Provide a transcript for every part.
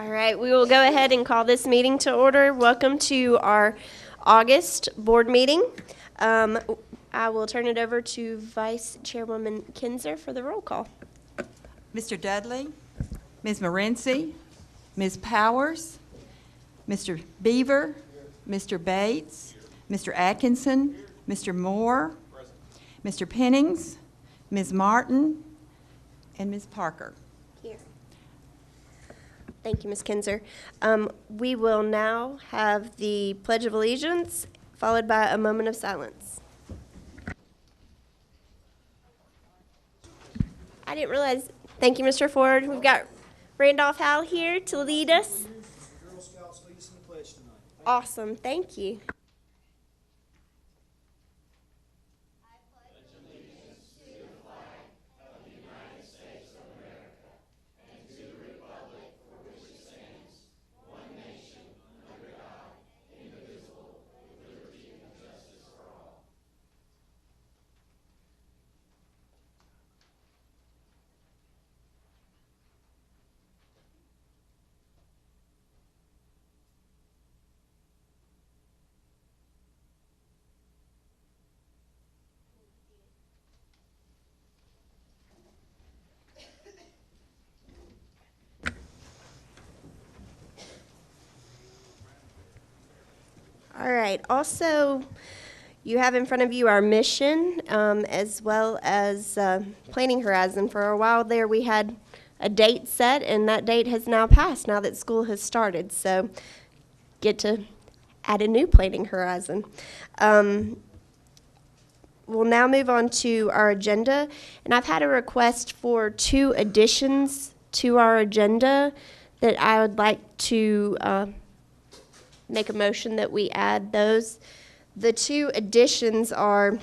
All right, we will go ahead and call this meeting to order. Welcome to our August board meeting. I will turn it over to Vice Chairwoman Kinzer for the roll call. Mr. Dudley, Ms. Morency, Ms. Powers, Mr. Beaver, Mr. Bates, Mr. Atkinson, Mr. Moore, Mr. Pennings, Ms. Martin, and Ms. Parker. Here. Thank you, Ms. Kinzer. We will now have the Pledge of Allegiance, followed by a moment of silence. I didn't realize. Thank you, Mr. Ford. We've got Randolph Howell here to lead us. Girl Scouts lead us in the pledge tonight. Awesome. Thank you. All right. Also, you have in front of you our mission, as well as planning horizon. For a while there, we had a date set, and that date has now passed now that school has started. So get to add a new planning horizon. We'll now move on to our agenda, and I've had a request for 2 additions to our agenda that I would like to make a motion that we add those. The 2 additions are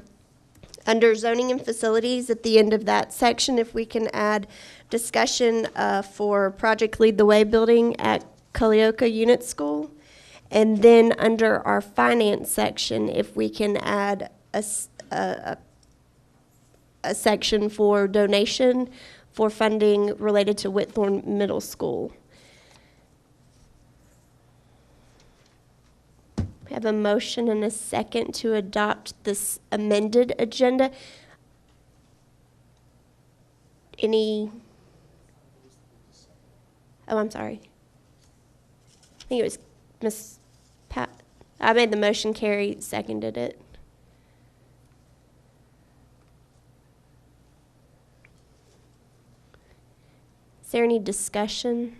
under zoning and facilities at the end of that section. If we can add discussion for Project Lead the Way building at Culleoka Unit School. And then under our finance section, if we can add a section for donation for funding related to Whitthorne Middle School. We have a motion and a second to adopt this amended agenda. Oh, I'm sorry. I think it was Ms. Pat. I made the motion, Carrie seconded it. Is there any discussion?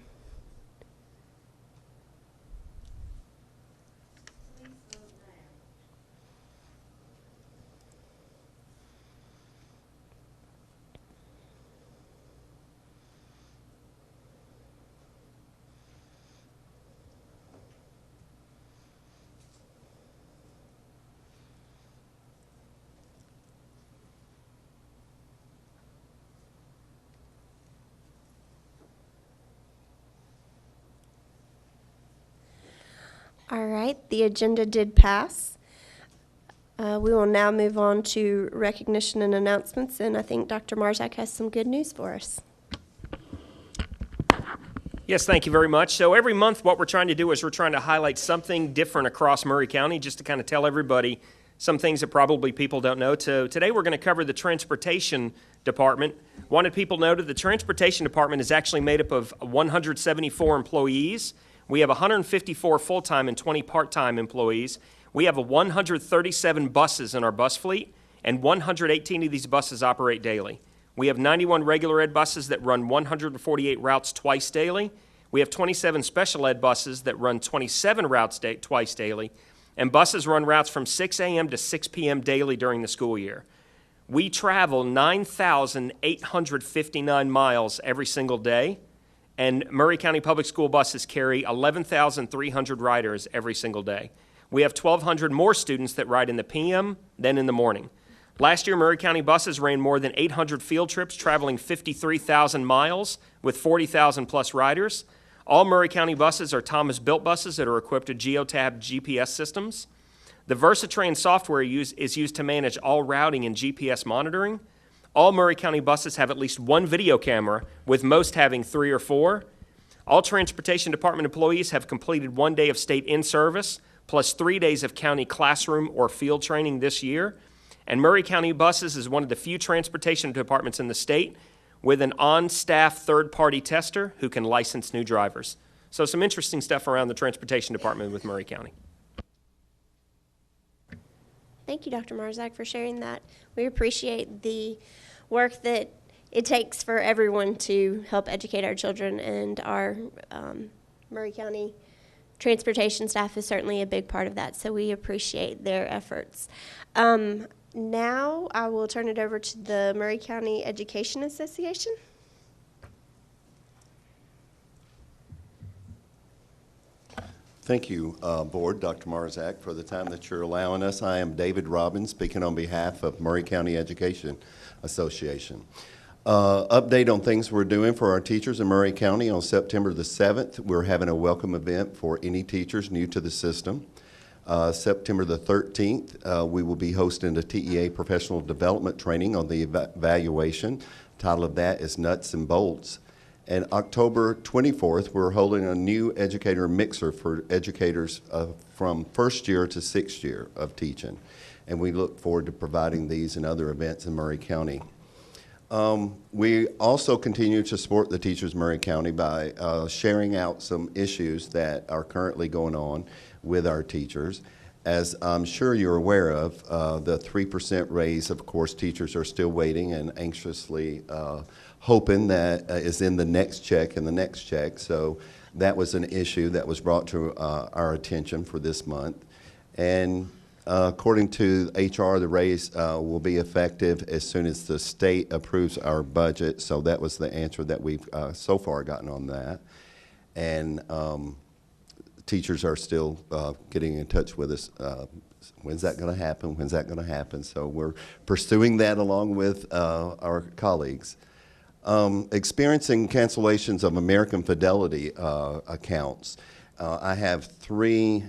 All right, the agenda did pass. We will now move on to recognition and announcements, and I think Dr. Marzak has some good news for us. Yes, thank you very much. So every month what we're trying to do is we're trying to highlight something different across Murray County just to kind of tell everybody some things that probably people don't know. So today we're going to cover the transportation department. Wanted people noted the transportation department is actually made up of 174 employees. We have 154 full-time and 20 part-time employees. We have 137 buses in our bus fleet, and 118 of these buses operate daily. We have 91 regular ed buses that run 148 routes twice daily. We have 27 special ed buses that run 27 routes twice daily, and buses run routes from 6 a.m. to 6 p.m. daily during the school year. We travel 9,859 miles every single day. And Murray County Public School buses carry 11,300 riders every single day. We have 1,200 more students that ride in the PM than in the morning. Last year, Murray County buses ran more than 800 field trips, traveling 53,000 miles with 40,000 plus riders. All Murray County buses are Thomas Built buses that are equipped with Geotab GPS systems. The VersaTrain software is used to manage all routing and GPS monitoring. All Murray County buses have at least one video camera, with most having 3 or 4. All Transportation Department employees have completed 1 day of state in-service, plus 3 days of county classroom or field training this year. And Murray County Buses is one of the few transportation departments in the state with an on-staff third-party tester who can license new drivers. So some interesting stuff around the Transportation Department with Murray County. Thank you, Dr. Marzak, for sharing that. We appreciate the work that it takes for everyone to help educate our children, and our Murray County transportation staff is certainly a big part of that, so we appreciate their efforts. Now I will turn it over to the Murray County Education Association. Thank you, Board, Dr. Marzak, for the time that you're allowing us. I am David Robbins, speaking on behalf of Murray County Education Association. Update on things we're doing for our teachers in Murray County. On September the 7th, we're having a welcome event for any teachers new to the system. September the 13th, we will be hosting a TEA professional development training on the evaluation. The title of that is Nuts and Bolts. And October 24th, we're holding a new educator mixer for educators from first year to sixth year of teaching. And we look forward to providing these and other events in Murray County. We also continue to support the teachers in Murray County by sharing out some issues that are currently going on with our teachers. As I'm sure you're aware of, the 3% raise, of course, teachers are still waiting and anxiously hoping that is in the next check and the next check. So that was an issue that was brought to our attention for this month. And according to HR, the raise will be effective as soon as the state approves our budget. So that was the answer that we've so far gotten on that. And teachers are still getting in touch with us. When's that going to happen? When's that going to happen? So we're pursuing that along with our colleagues. Experiencing cancellations of American Fidelity accounts. I have 3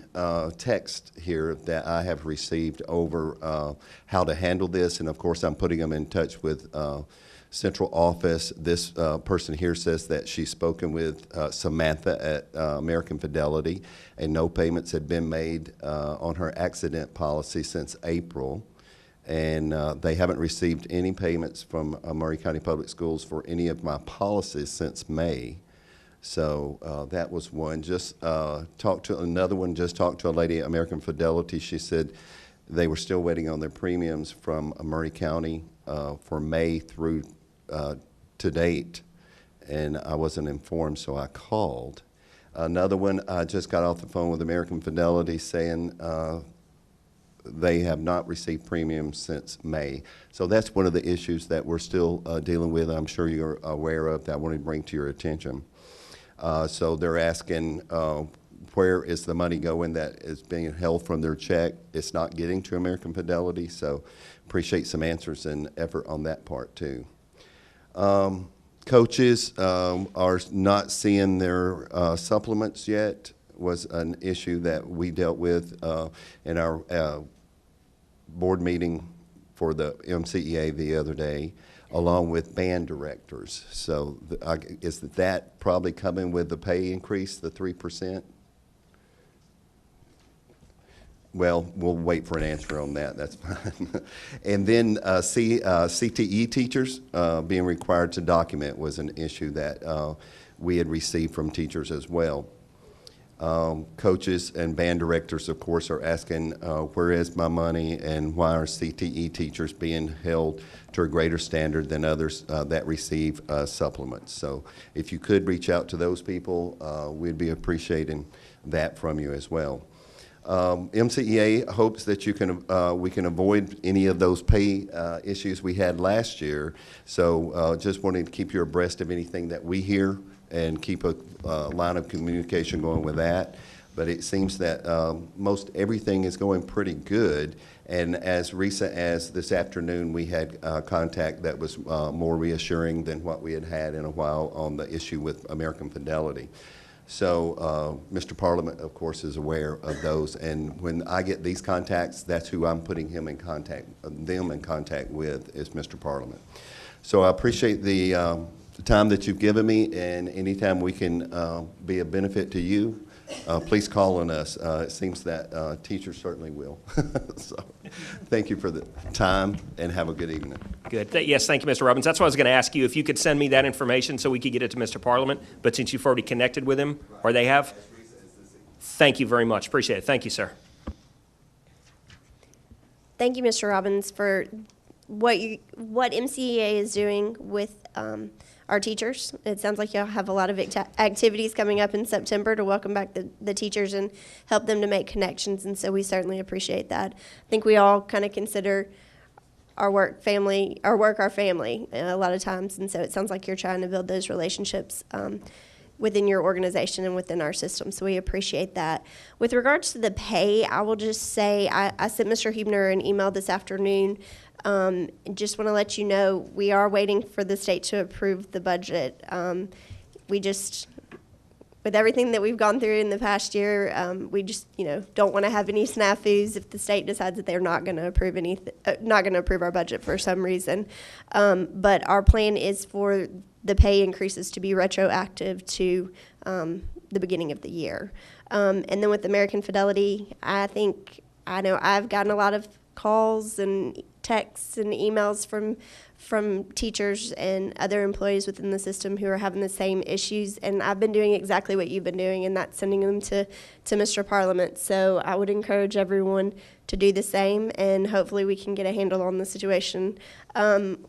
texts here that I have received over how to handle this, and of course I'm putting them in touch with central office. This person here says that she's spoken with Samantha at American Fidelity, and no payments had been made on her accident policy since April. And they haven't received any payments from Murray County Public Schools for any of my policies since May. So that was one. Just talked to another one, just talked to a lady at American Fidelity. She said they were still waiting on their premiums from Murray County for May through to date, and I wasn't informed, so I called. Another one, I just got off the phone with American Fidelity saying they have not received premiums since May. So that's one of the issues that we're still dealing with. I'm sure you're aware of that I wanted to bring to your attention. So they're asking where is the money going that is being held from their check. It's not getting to American Fidelity, so appreciate some answers and effort on that part too. Coaches are not seeing their supplements yet. Was an issue that we dealt with in our board meeting for the MCEA the other day, along with band directors. So is that probably coming with the pay increase, the 3%? Well, we'll wait for an answer on that. That's fine. And then CTE teachers being required to document was an issue that we had received from teachers as well. Coaches and band directors, of course, are asking where is my money and why are CTE teachers being held to a greater standard than others that receive supplements. So if you could reach out to those people, we'd be appreciating that from you as well. MCEA hopes that we can avoid any of those pay issues we had last year. So just wanting to keep you abreast of anything that we hear and keep a line of communication going with that. But it seems that most everything is going pretty good. And as recent as this afternoon, we had contact that was more reassuring than what we had had in a while on the issue with American Fidelity. So Mr. Parliament, of course, is aware of those. And when I get these contacts, that's who I'm putting them in contact with is Mr. Parliament. So I appreciate the the time that you've given me, and anytime we can be a benefit to you, please call on us. It seems that teachers certainly will. So, thank you for the time, and have a good evening. Good. Yes, thank you, Mr. Robbins. That's what I was going to ask you, if you could send me that information so we could get it to Mr. Parliament, but since you've already connected with him, or they have? Thank you very much. Appreciate it. Thank you, sir. Thank you, Mr. Robbins, for what MCEA is doing with our teachers. It sounds like y'all have a lot of activities coming up in September to welcome back the teachers and help them to make connections, and so we certainly appreciate that. I think we all kind of consider our work our family a lot of times, and so it sounds like you're trying to build those relationships within your organization and within our system, so we appreciate that. With regards to the pay, I will just say I sent Mr. Huebner an email this afternoon. Just want to let you know we are waiting for the state to approve the budget. We just, with everything that we've gone through in the past year, we just don't want to have any snafus if the state decides that they're not going to approve not going to approve our budget for some reason. But our plan is for the pay increases to be retroactive to the beginning of the year. And then with American Fidelity, I know I've gotten a lot of calls and texts and emails from teachers and other employees within the system who are having the same issues, and I've been doing exactly what you've been doing, and that's sending them to Mr. Parliament. So I would encourage everyone to do the same, and hopefully we can get a handle on the situation.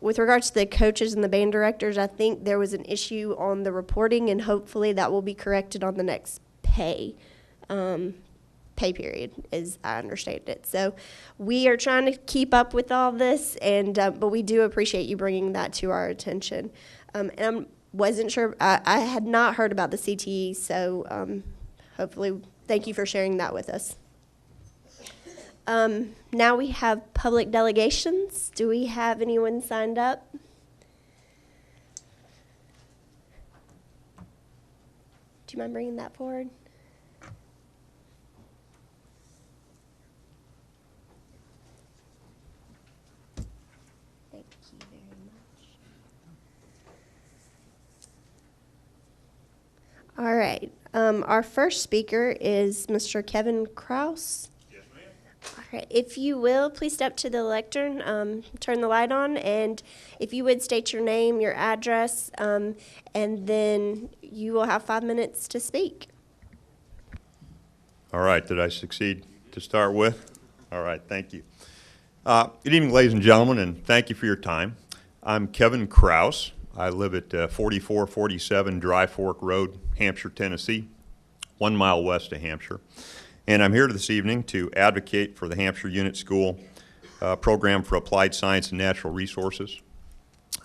With regards to the coaches and the band directors, I think there was an issue on the reporting, and hopefully that will be corrected on the next pay period, as I understand it. So we are trying to keep up with all this, and but we do appreciate you bringing that to our attention. And I wasn't sure, I had not heard about the CTE, so hopefully, thank you for sharing that with us. Now we have public delegations. Do we have anyone signed up? Do you mind bringing that forward? Thank you very much. All right. Our first speaker is Mr. Kevin Kraus. Yes, ma'am. All right. If you will, please step to the lectern, turn the light on, and if you would state your name, your address, and then you will have 5 minutes to speak. All right, did I succeed to start with? All right, thank you. Good evening, ladies and gentlemen, and thank you for your time. I'm Kevin Kraus. I live at 4447 Dry Fork Road, Hampshire, Tennessee, 1 mile west of Hampshire. And I'm here this evening to advocate for the Hampshire Unit School program for applied science and natural resources.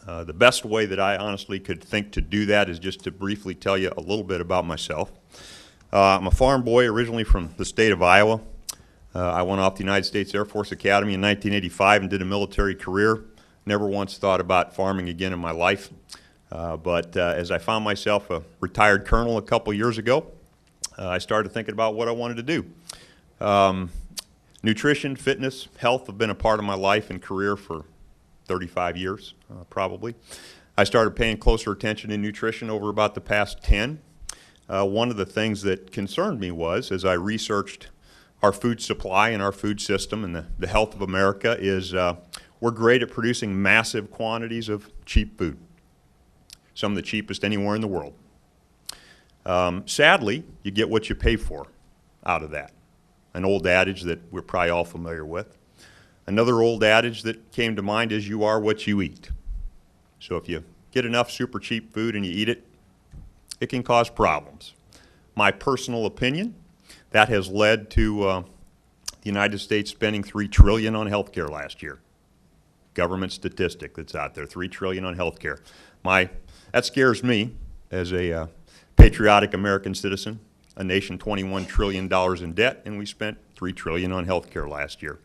The best way that I honestly could think to do that is just to briefly tell you a little bit about myself. I'm a farm boy originally from the state of Iowa. I went off the United States Air Force Academy in 1985 and did a military career. Never once thought about farming again in my life. But as I found myself a retired colonel a couple years ago, I started thinking about what I wanted to do. Nutrition, fitness, health have been a part of my life and career for 35 years, probably. I started paying closer attention to nutrition over about the past 10. One of the things that concerned me was, as I researched our food supply and our food system and the health of America, is we're great at producing massive quantities of cheap food, some of the cheapest anywhere in the world. Sadly, you get what you pay for out of that. An old adage that we're probably all familiar with. Another old adage that came to mind is you are what you eat. So if you get enough super cheap food and you eat it, it can cause problems. My personal opinion, that has led to the United States spending $3 trillion on health care last year. Government statistic that's out there, $3 trillion on health care. That scares me as a patriotic American citizen, a nation $21 trillion in debt, and we spent $3 trillion on health care last year.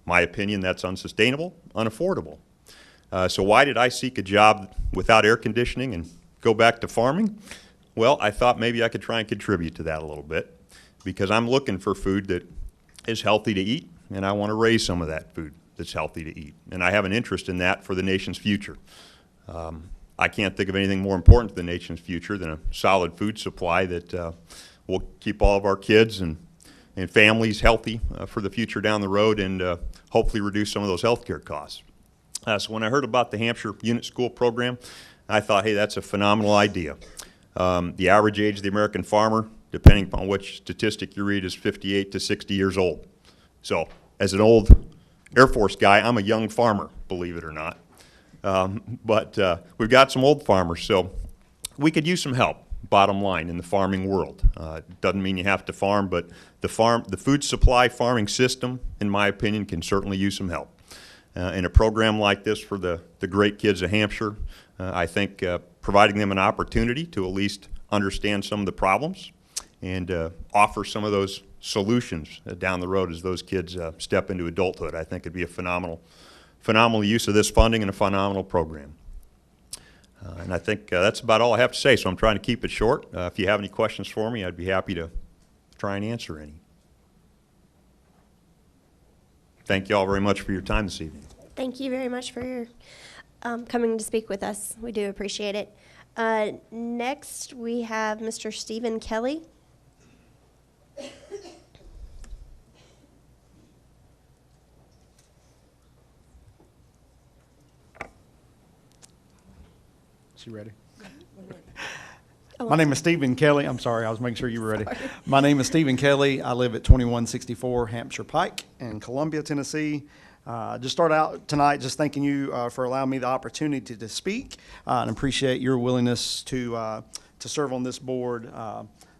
My opinion, that's unsustainable, unaffordable. So why did I seek a job without air conditioning and go back to farming? Well, I thought maybe I could try and contribute to that a little bit because I'm looking for food that is healthy to eat, and I want to raise some of that food that's healthy to eat. And I have an interest in that for the nation's future. I can't think of anything more important to the nation's future than a solid food supply that will keep all of our kids and families healthy for the future down the road, and hopefully reduce some of those health care costs. So when I heard about the Hampshire Unit School program, I thought, hey, that's a phenomenal idea. The average age of the American farmer, depending upon which statistic you read, is 58 to 60 years old. So as an old Air Force guy, I'm a young farmer, believe it or not. But we've got some old farmers, so we could use some help, bottom line, in the farming world. Doesn't mean you have to farm, but the food supply farming system, in my opinion, can certainly use some help. In a program like this for the great kids of Hampshire, I think providing them an opportunity to at least understand some of the problems and offer some of those solutions down the road as those kids step into adulthood, I think it'd be a phenomenal use of this funding and a phenomenal program. And I think that's about all I have to say, so I'm trying to keep it short. If you have any questions for me, I'd be happy to try and answer any. Thank you all very much for your time this evening. Thank you very much for your coming to speak with us. We do appreciate it. Next, we have Mr. Stephen Kelly. Is she ready? Oh, My name is Stephen Kelly. I'm sorry, I was making sure you were ready. My name is Stephen Kelly. I live at 2164 Hampshire Pike in Columbia, Tennessee. Just start out tonight just thanking you for allowing me the opportunity to speak and appreciate your willingness to serve on this board.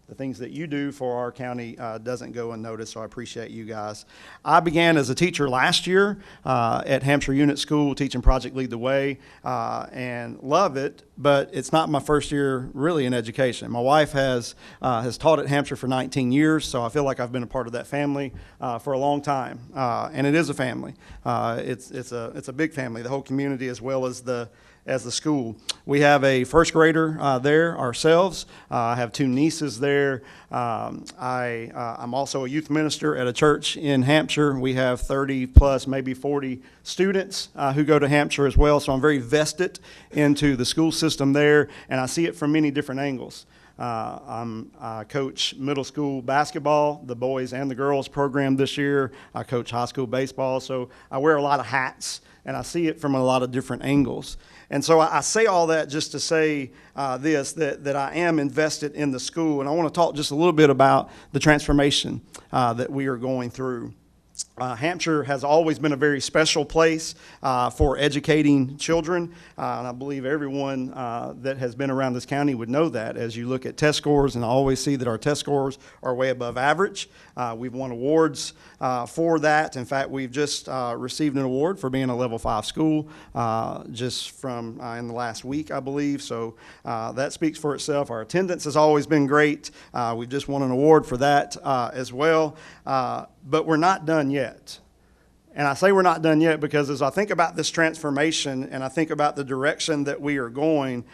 The things that you do for our county doesn't go unnoticed, so I appreciate you guys. I began as a teacher last year at Hampshire Unit School, teaching Project Lead the Way, and love it, but it's not my first year really in education. My wife has taught at Hampshire for 19 years, so I feel like I've been a part of that family for a long time, and it is a family. It's a big family, the whole community as well as the school. We have a first grader there ourselves. I have two nieces there. I'm also a youth minister at a church in Hampshire. We have 30 plus, maybe 40 students who go to Hampshire as well, so I'm very vested into the school system there, and I see it from many different angles. I coach middle school basketball, the boys and the girls program this year. I coach high school baseball, so I wear a lot of hats, and I see it from a lot of different angles. And so I say all that just to say that I am invested in the school, and I want to talk just a little bit about the transformation that we are going through. Hampshire has always been a very special place for educating children, and I believe everyone that has been around this county would know that as you look at test scores, and I always see that our test scores are way above average. We've won awards for that. In fact, we've just received an award for being a level 5 school just from in the last week, I believe, so that speaks for itself. Our attendance has always been great. We've just won an award for that as well. But we're not done yet. And I say we're not done yet because as I think about this transformation and I think about the direction that we are going,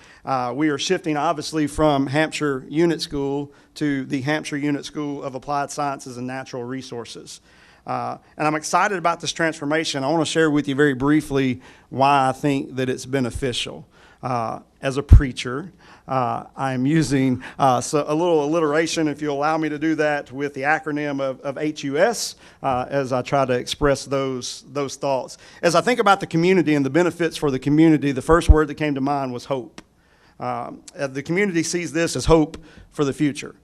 we are shifting obviously from Hampshire Unit School to the Hampshire Unit School of Applied Sciences and Natural Resources. And I'm excited about this transformation. I want to share with you very briefly why I think that it's beneficial. As a preacher, I'm using a little alliteration, if you allow me to do that, with the acronym of HUS as I try to express those thoughts. As I think about the community and the benefits for the community, the first word that came to mind was hope. The community sees this as hope for the future.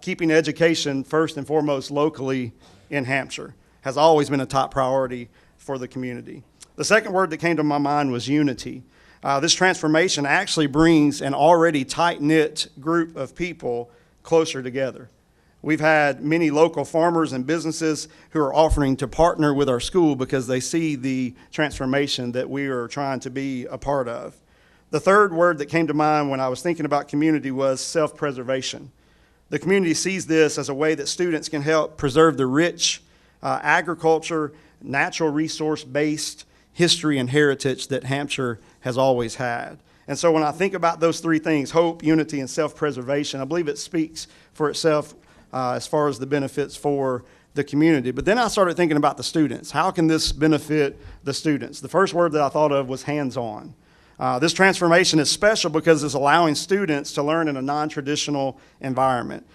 Keeping education first and foremost locally in Hampshire has always been a top priority for the community. The second word that came to my mind was unity. This transformation actually brings an already tight-knit group of people closer together. We've had many local farmers and businesses who are offering to partner with our school because they see the transformation that we are trying to be a part of. The third word that came to mind when I was thinking about community was self-preservation. The community sees this as a way that students can help preserve the rich agriculture, natural resource-based history and heritage that Hampshire has always had. And so when I think about those three things, hope, unity, and self-preservation, I believe it speaks for itself as far as the benefits for the community. But then I started thinking about the students. How can this benefit the students? The first word that I thought of was hands-on. This transformation is special because it's allowing students to learn in a non-traditional environment.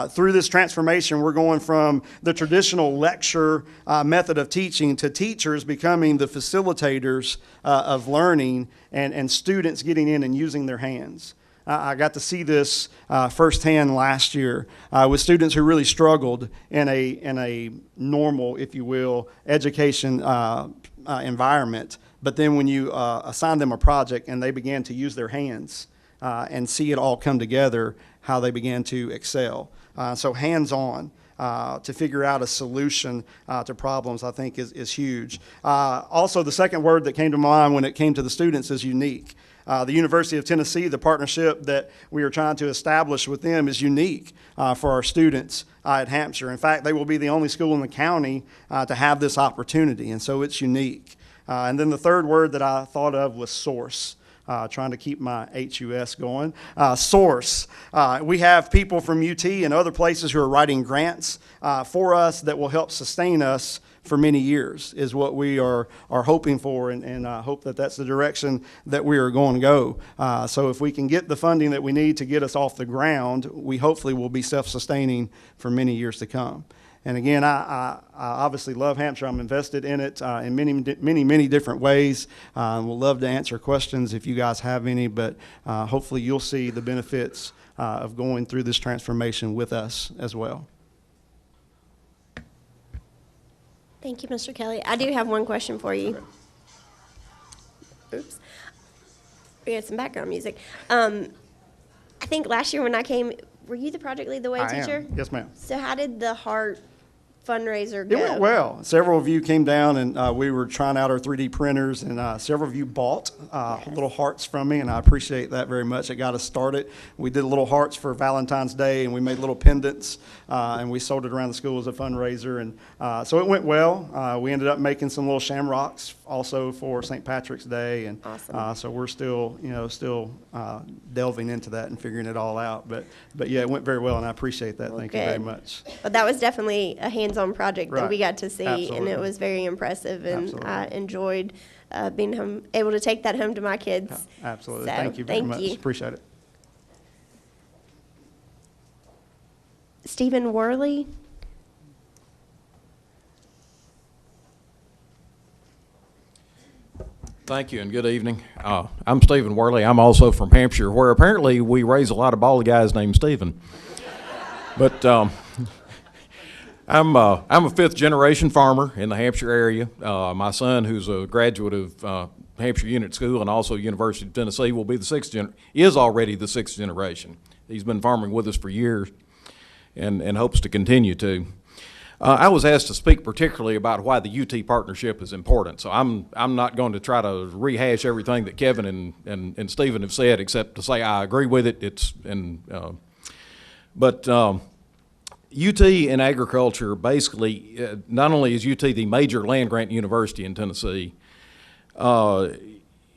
Through this transformation, we're going from the traditional lecture method of teaching to teachers becoming the facilitators of learning and students getting in and using their hands. I got to see this firsthand last year with students who really struggled in a normal, if you will, education environment. But then when you assign them a project and they began to use their hands and see it all come together, how they began to excel. So hands-on to figure out a solution to problems, I think, is huge. Also, the second word that came to mind when it came to the students is unique. The University of Tennessee, the partnership that we are trying to establish with them is unique for our students at Hampshire. In fact, they will be the only school in the county to have this opportunity, and so it's unique. And then the third word that I thought of was source. Trying to keep my HUS going. Source. We have people from UT and other places who are writing grants for us that will help sustain us for many years, is what we are hoping for, and hope that that's the direction that we are going to go. So if we can get the funding that we need to get us off the ground, we hopefully will be self-sustaining for many years to come. And again, I obviously love Hampshire. I'm invested in it in many different ways. We'll love to answer questions if you guys have any, but hopefully you'll see the benefits of going through this transformation with us as well. Thank you, Mr. Kelly. I do have one question for you. Oops. We had some background music. I think last year when I came, were you the project lead the way I teacher? am. Yes, ma'am. So how did the heart fundraiser go? It went well. Several of you came down and we were trying out our 3D printers, and several of you bought little hearts from me, and I appreciate that very much. It got us started. We did little hearts for Valentine's Day, and we made little pendants, and we sold it around the school as a fundraiser, and so it went well. We ended up making some little shamrocks also for St. Patrick's Day, and Awesome. so we're still delving into that and figuring it all out. But yeah, it went very well, and I appreciate that. Well, Thank you very good. much. But that was definitely a hands-on project that Right. we got to see, and Absolutely. it was very impressive, and Absolutely. I enjoyed being able to take that home to my kids. Absolutely. So, Thank you very thank much. you. Appreciate it. Stephen Worley? Thank you and good evening. I'm Stephen Worley. I'm also from Hampshire, where apparently we raise a lot of bald guys named Stephen. But I'm a fifth-generation farmer in the Hampshire area. My son, who's a graduate of Hampshire Unit School and also University of Tennessee, will be is already the sixth generation. He's been farming with us for years and hopes to continue to. I was asked to speak particularly about why the UT partnership is important, so I'm not going to try to rehash everything that Kevin and Stephen have said, except to say I agree with it. But UT in agriculture, basically, not only is UT the major land-grant university in Tennessee,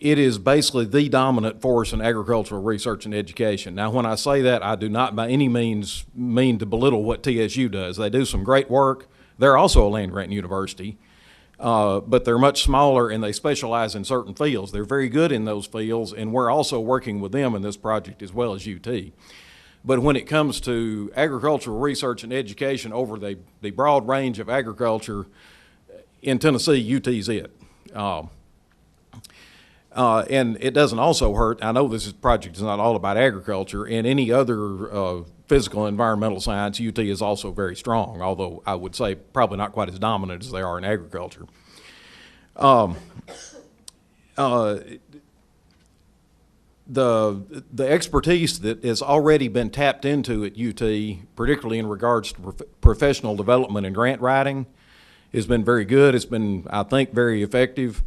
it is basically the dominant force in agricultural research and education. Now, when I say that, I do not by any means mean to belittle what TSU does. They do some great work. They're also a land-grant university, but they're much smaller and they specialize in certain fields. They're very good in those fields, and we're also working with them in this project as well as UT. But when it comes to agricultural research and education over the broad range of agriculture in Tennessee, UT's it. And it doesn't also hurt, I know this project is not all about agriculture, in any other physical and environmental science, UT is also very strong, although I would say probably not quite as dominant as they are in agriculture. The expertise that has already been tapped into at UT, particularly in regards to professional development and grant writing, has been very good. It's been, I think, very effective.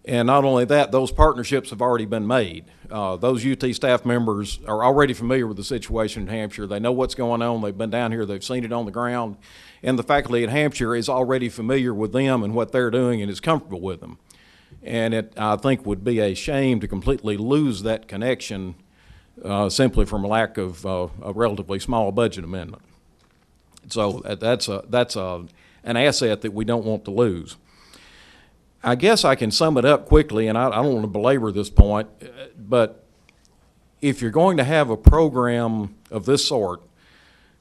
And not only that, those partnerships have already been made. Those UT staff members are already familiar with the situation in Hampshire. They know what's going on. They've been down here. They've seen it on the ground. And the faculty at Hampshire is already familiar with them and what they're doing and is comfortable with them. And it, I think, would be a shame to completely lose that connection simply from a lack of a relatively small budget amendment. So that's an asset that we don't want to lose. I guess I can sum it up quickly, and I don't want to belabor this point, but if you're going to have a program of this sort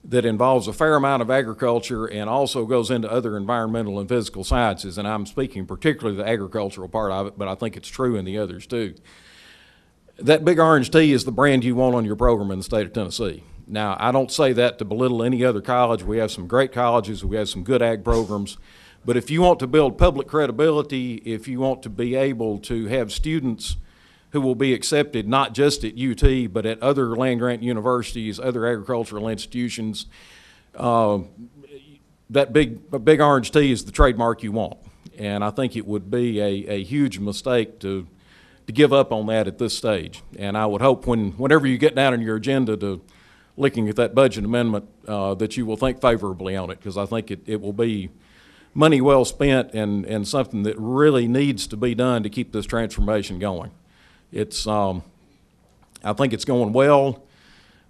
that involves a fair amount of agriculture and also goes into other environmental and physical sciences, and I'm speaking particularly the agricultural part of it, but I think it's true in the others too, that Big Orange Tea is the brand you want on your program in the state of Tennessee. Now, I don't say that to belittle any other college. We have some great colleges, we have some good ag programs, but if you want to build public credibility, if you want to be able to have students who will be accepted not just at UT, but at other land-grant universities, other agricultural institutions, that big Orange Tea is the trademark you want. And I think it would be a huge mistake to give up on that at this stage. And I would hope whenever you get down on your agenda to looking at that budget amendment, that you will think favorably on it, because I think it will be money well spent and something that really needs to be done to keep this transformation going. I think it's going well.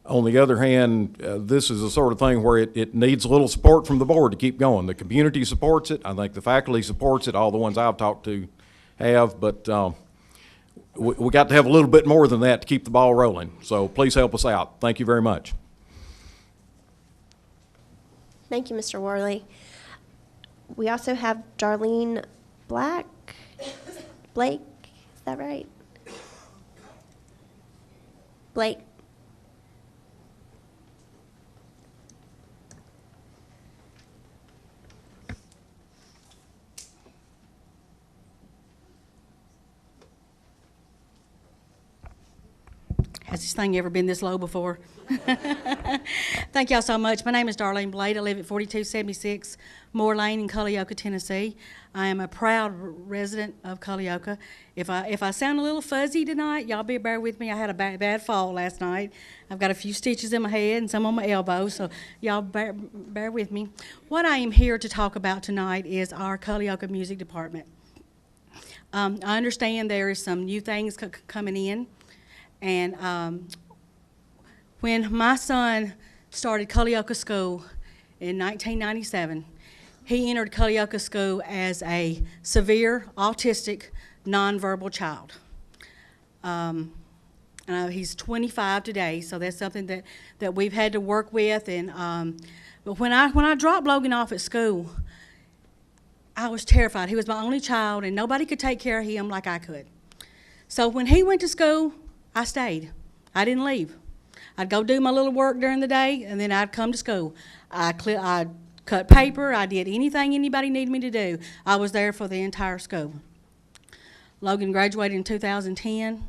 On the other hand, this is the sort of thing where it needs a little support from the board to keep going. The community supports it. I think the faculty supports it. All the ones I've talked to have, but we got to have a little bit more than that to keep the ball rolling. So please help us out. Thank you very much. Thank you, Mr. Worley. We also have Darlene Blake, is that right? Blake. Has this thing ever been this low before? Thank y'all so much. My name is Darlene Blade. I live at 4276 Moore Lane in Culleoka, Tennessee. I am a proud resident of Culleoka. If I sound a little fuzzy tonight, y'all bear with me. I had a bad fall last night. I've got a few stitches in my head and some on my elbow, so y'all bear with me. What I am here to talk about tonight is our Culleoka Music Department. I understand there is some new things coming in. And when my son started Culleoka School in 1997, he entered Culleoka School as a severe autistic nonverbal child. He's 25 today, so that's something that we've had to work with. And but when I dropped Logan off at school, I was terrified. He was my only child, and nobody could take care of him like I could. So when he went to school, I stayed. I didn't leave. I'd go do my little work during the day, and then I'd come to school. I cut paper. I did anything anybody needed me to do. I was there for the entire school. Logan graduated in 2010.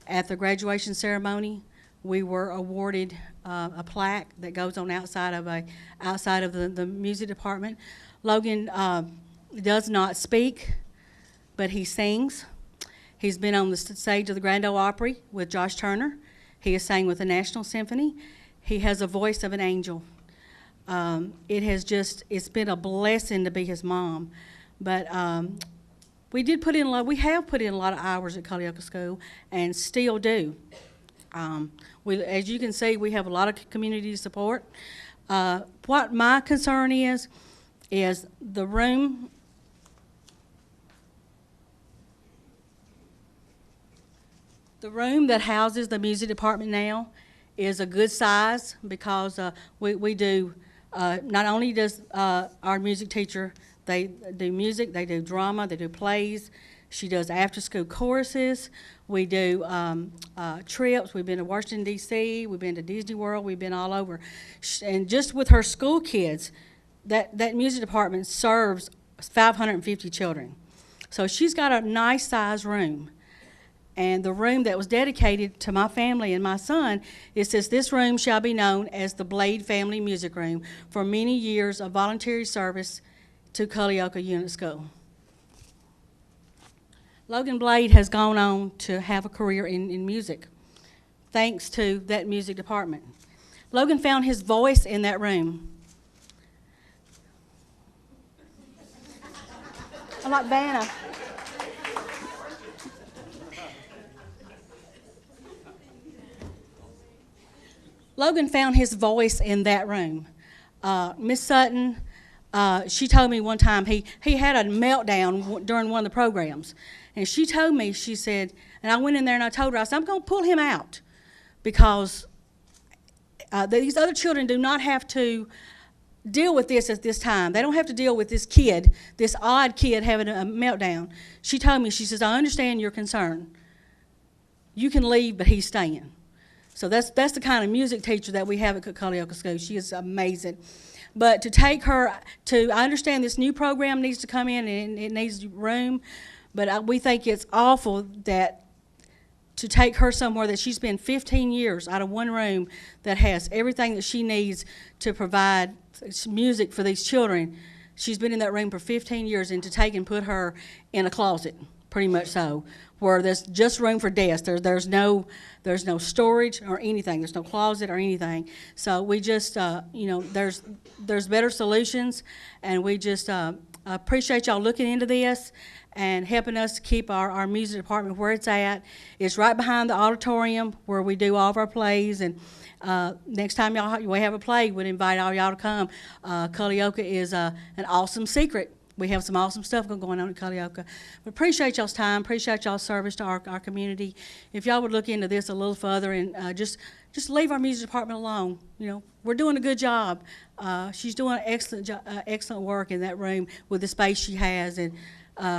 At the graduation ceremony, we were awarded a plaque that goes on outside of the music department. Logan does not speak, but he sings. He's been on the stage of the Grand Ole Opry with Josh Turner. He has sang with the National Symphony. He has a voice of an angel. It's been a blessing to be his mom. But we have put in a lot of hours at Culleoka School and still do. As you can see, we have a lot of community support. What my concern is the room. The room that houses the music department now is a good size because we do, not only does our music teacher, they do music, they do drama, they do plays. She does after-school choruses. We do trips. We've been to Washington, D.C. We've been to Disney World. We've been all over. And just with her school kids, that music department serves 550 children. So she's got a nice size room. And the room that was dedicated to my family and my son, it says, "This room shall be known as the Blade Family Music Room for many years of voluntary service to Culleoka Unit School." Logan Blade has gone on to have a career in music, thanks to that music department. Logan found his voice in that room. I like Vanna. Logan found his voice in that room. Miss Sutton She told me one time he had a meltdown during one of the programs. And she told me, she said, and I went in there and I told her, I said, I'm going to pull him out because these other children do not have to deal with this at this time. They don't have to deal with this kid, this odd kid having a meltdown. She told me, she says, I understand your concern. You can leave, but he's staying. So that's the kind of music teacher that we have at Culleoka School. She is amazing. But to take her to, I understand this new program needs to come in and it needs room, but we think it's awful that to take her somewhere that she's been 15 years out of one room that has everything that she needs to provide music for these children. She's been in that room for 15 years, and to take and put her in a closet, pretty much so, where there's just room for desks. There's no storage or anything. There's no closet or anything. So we just, there's better solutions, and we just appreciate y'all looking into this and helping us to keep our music department where it's at. It's right behind the auditorium where we do all of our plays, and next time we have a play, we'd invite all y'all to come. Culleoka is an awesome secret. We have some awesome stuff going on at Culleoka. But appreciate y'all's time, appreciate y'all's service to our community. If y'all would look into this a little further and just leave our music department alone. We're doing a good job. She's doing excellent work in that room with the space she has. And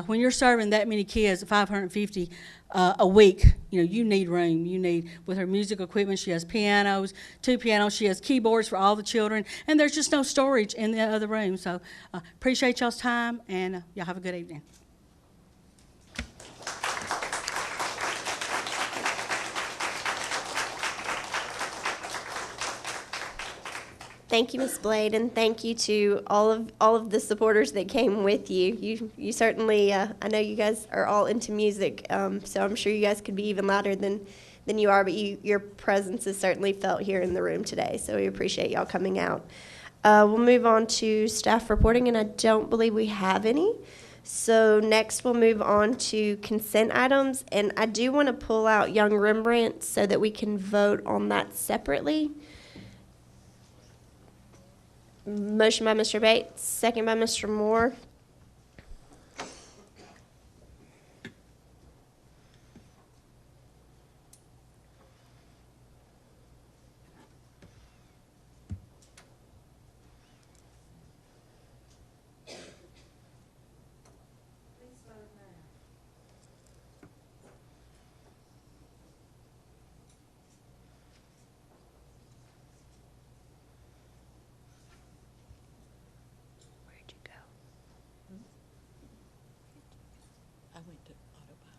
when you're serving that many kids, 550 a week, you need room. You need, with her music equipment, she has pianos, 2 pianos, she has keyboards for all the children, and there's just no storage in the other room. So appreciate y'all's time, and y'all have a good evening. Thank you, Ms. Blade, and thank you to all of the supporters that came with you. You certainly, I know you guys are all into music, so I'm sure you guys could be even louder than you are, but your presence is certainly felt here in the room today, so we appreciate y'all coming out. We'll move on to staff reporting, and I don't believe we have any. So next we'll move on to consent items, and I do want to pull out Young Rembrandt so that we can vote on that separately. Motion by Mr. Bates, second by Mr. Moore. I went to autopilot.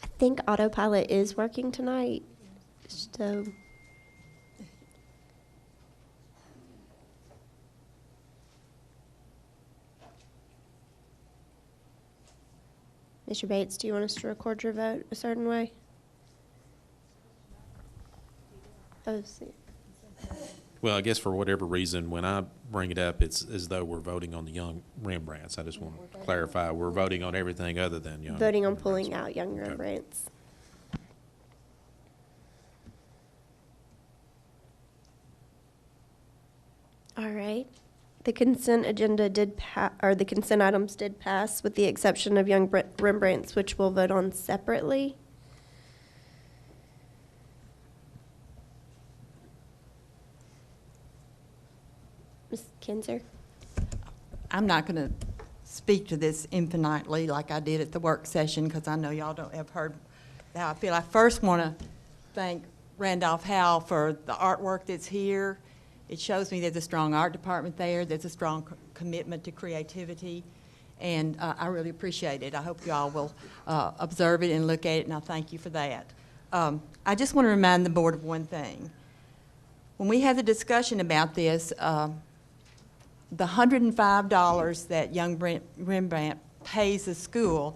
I think autopilot is working tonight, so. Mr. Bates, do you want us to record your vote a certain way? Oh, see. Well, I guess for whatever reason, when I bring it up, it's as though we're voting on the Young Rembrandts. I just want to clarify, we're voting on everything other than Young Voting on Rembrandts. pulling out Young Rembrandts. All right. The consent agenda did the consent items did pass with the exception of Young Rembrandts, which we'll vote on separately. Ms. Kinzer? I'm not going to speak to this infinitely like I did at the work session because I know y'all don't have heard how I feel. I first want to thank Randolph Howell for the artwork that's here. It shows me there's a strong art department there. There's a strong commitment to creativity, and I really appreciate it. I hope you all will observe it and look at it, and I thank you for that. I just want to remind the board of one thing. When we had the discussion about this, the $105 that Young Rembrandt pays the school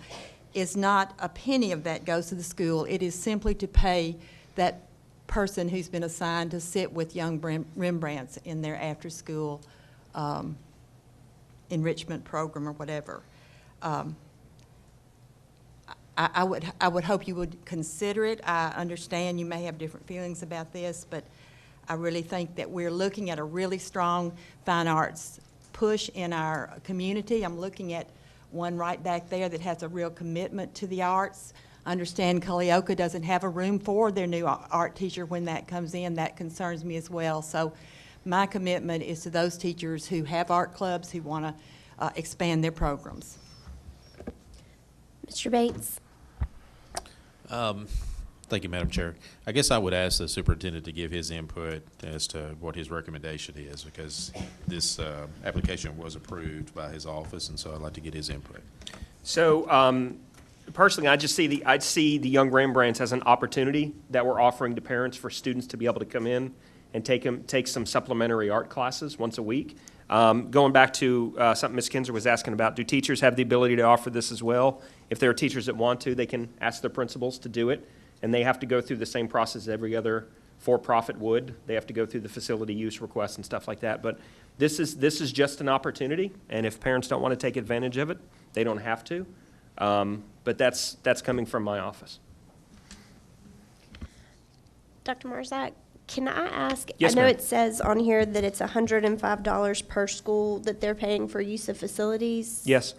is not a penny of that goes to the school. It is simply to pay that person who's been assigned to sit with Young Rembrandts in their after-school enrichment program or whatever. I would hope you would consider it. I understand you may have different feelings about this, but I really think that we're looking at a really strong fine arts push in our community. I'm looking at one right back there that has a real commitment to the arts. I understand Culleoka doesn't have a room for their new art teacher when that comes in. That concerns me as well. So my commitment is to those teachers who have art clubs, who want to expand their programs. Mr. Bates? Thank you, Madam Chair. I guess I would ask the superintendent to give his input as to what his recommendation is, because this application was approved by his office, and so I'd like to get his input. So personally, I'd see the Young Rembrandts as an opportunity that we're offering to parents for students to be able to come in and take some supplementary art classes once a week. Going back to something Ms. Kinzer was asking about, do teachers have the ability to offer this as well? If there are teachers that want to, they can ask their principals to do it, and they have to go through the same process every other for-profit would. They have to go through the facility use requests and stuff like that. But this is just an opportunity, and if parents don't want to take advantage of it, they don't have to. But that's coming from my office. Dr. Marzak, can I ask? Yes, I know ma'am. it says on here that it's $105 per school that they're paying for use of facilities. Yes.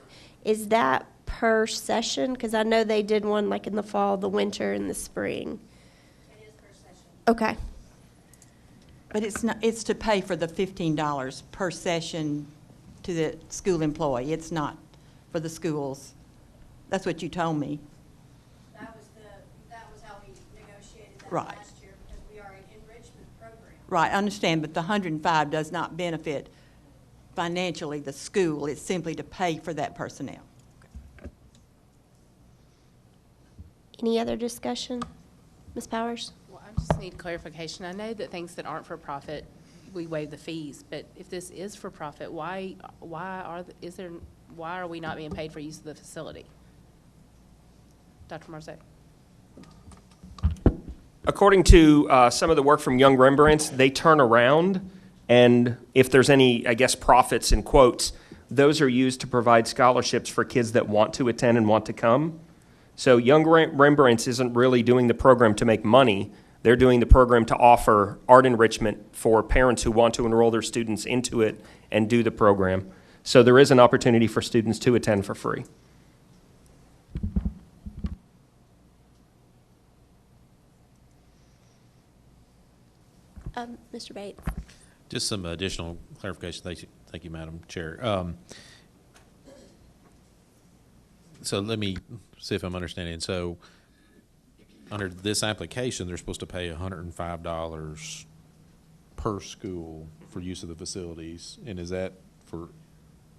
Is that per session? Because I know they did one like in the fall, the winter, and the spring. It is per session. Okay. But it's not, it's to pay for the $15 per session to the school employee. It's not for the schools. That's what you told me. That was how we negotiated that Right. last year, because we are an enrichment program. Right, I understand, but the 105 does not benefit financially the school. It's simply to pay for that personnel. Any other discussion? Ms. Powers? Well, I just need clarification. I know that things that aren't for profit, we waive the fees, but if this is for profit, why are we not being paid for use of the facility? Dr. Marzak? According to some of the work from Young Rembrandts, they turn around, and if there's any, I guess, profits in quotes, those are used to provide scholarships for kids that want to attend and want to come. So Young Rembrandts isn't really doing the program to make money. They're doing the program to offer art enrichment for parents who want to enroll their students into it and do the program. So there is an opportunity for students to attend for free. Mr. Bates? Just some additional clarification. Thank you, Madam Chair. So let me see if I'm understanding. So under this application, they're supposed to pay $105 per school for use of the facilities. And is that for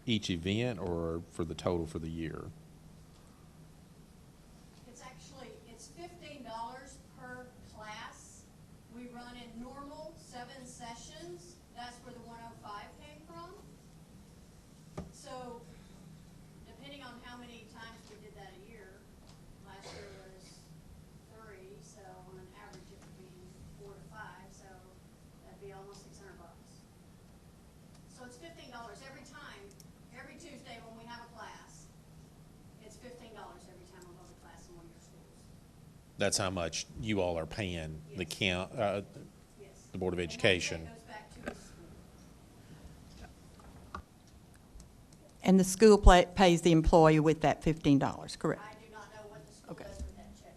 each event or for the total for the year? It's $15 per class. We run in normal 7 sessions. That's where the 105 came from. So depending on how many times we did that a year, last year was 3, so on an average it would be 4 to 5, so that'd be almost $600. So it's $15 every time, every Tuesday when we have a class. It's $15 every time we hold a class in one of your schools. That's how much you all are paying the Yes. Yes. the Board of And Education. that goes back to the school. And the school pays the employee with that $15, correct? I do not know what the school Okay. does with that check.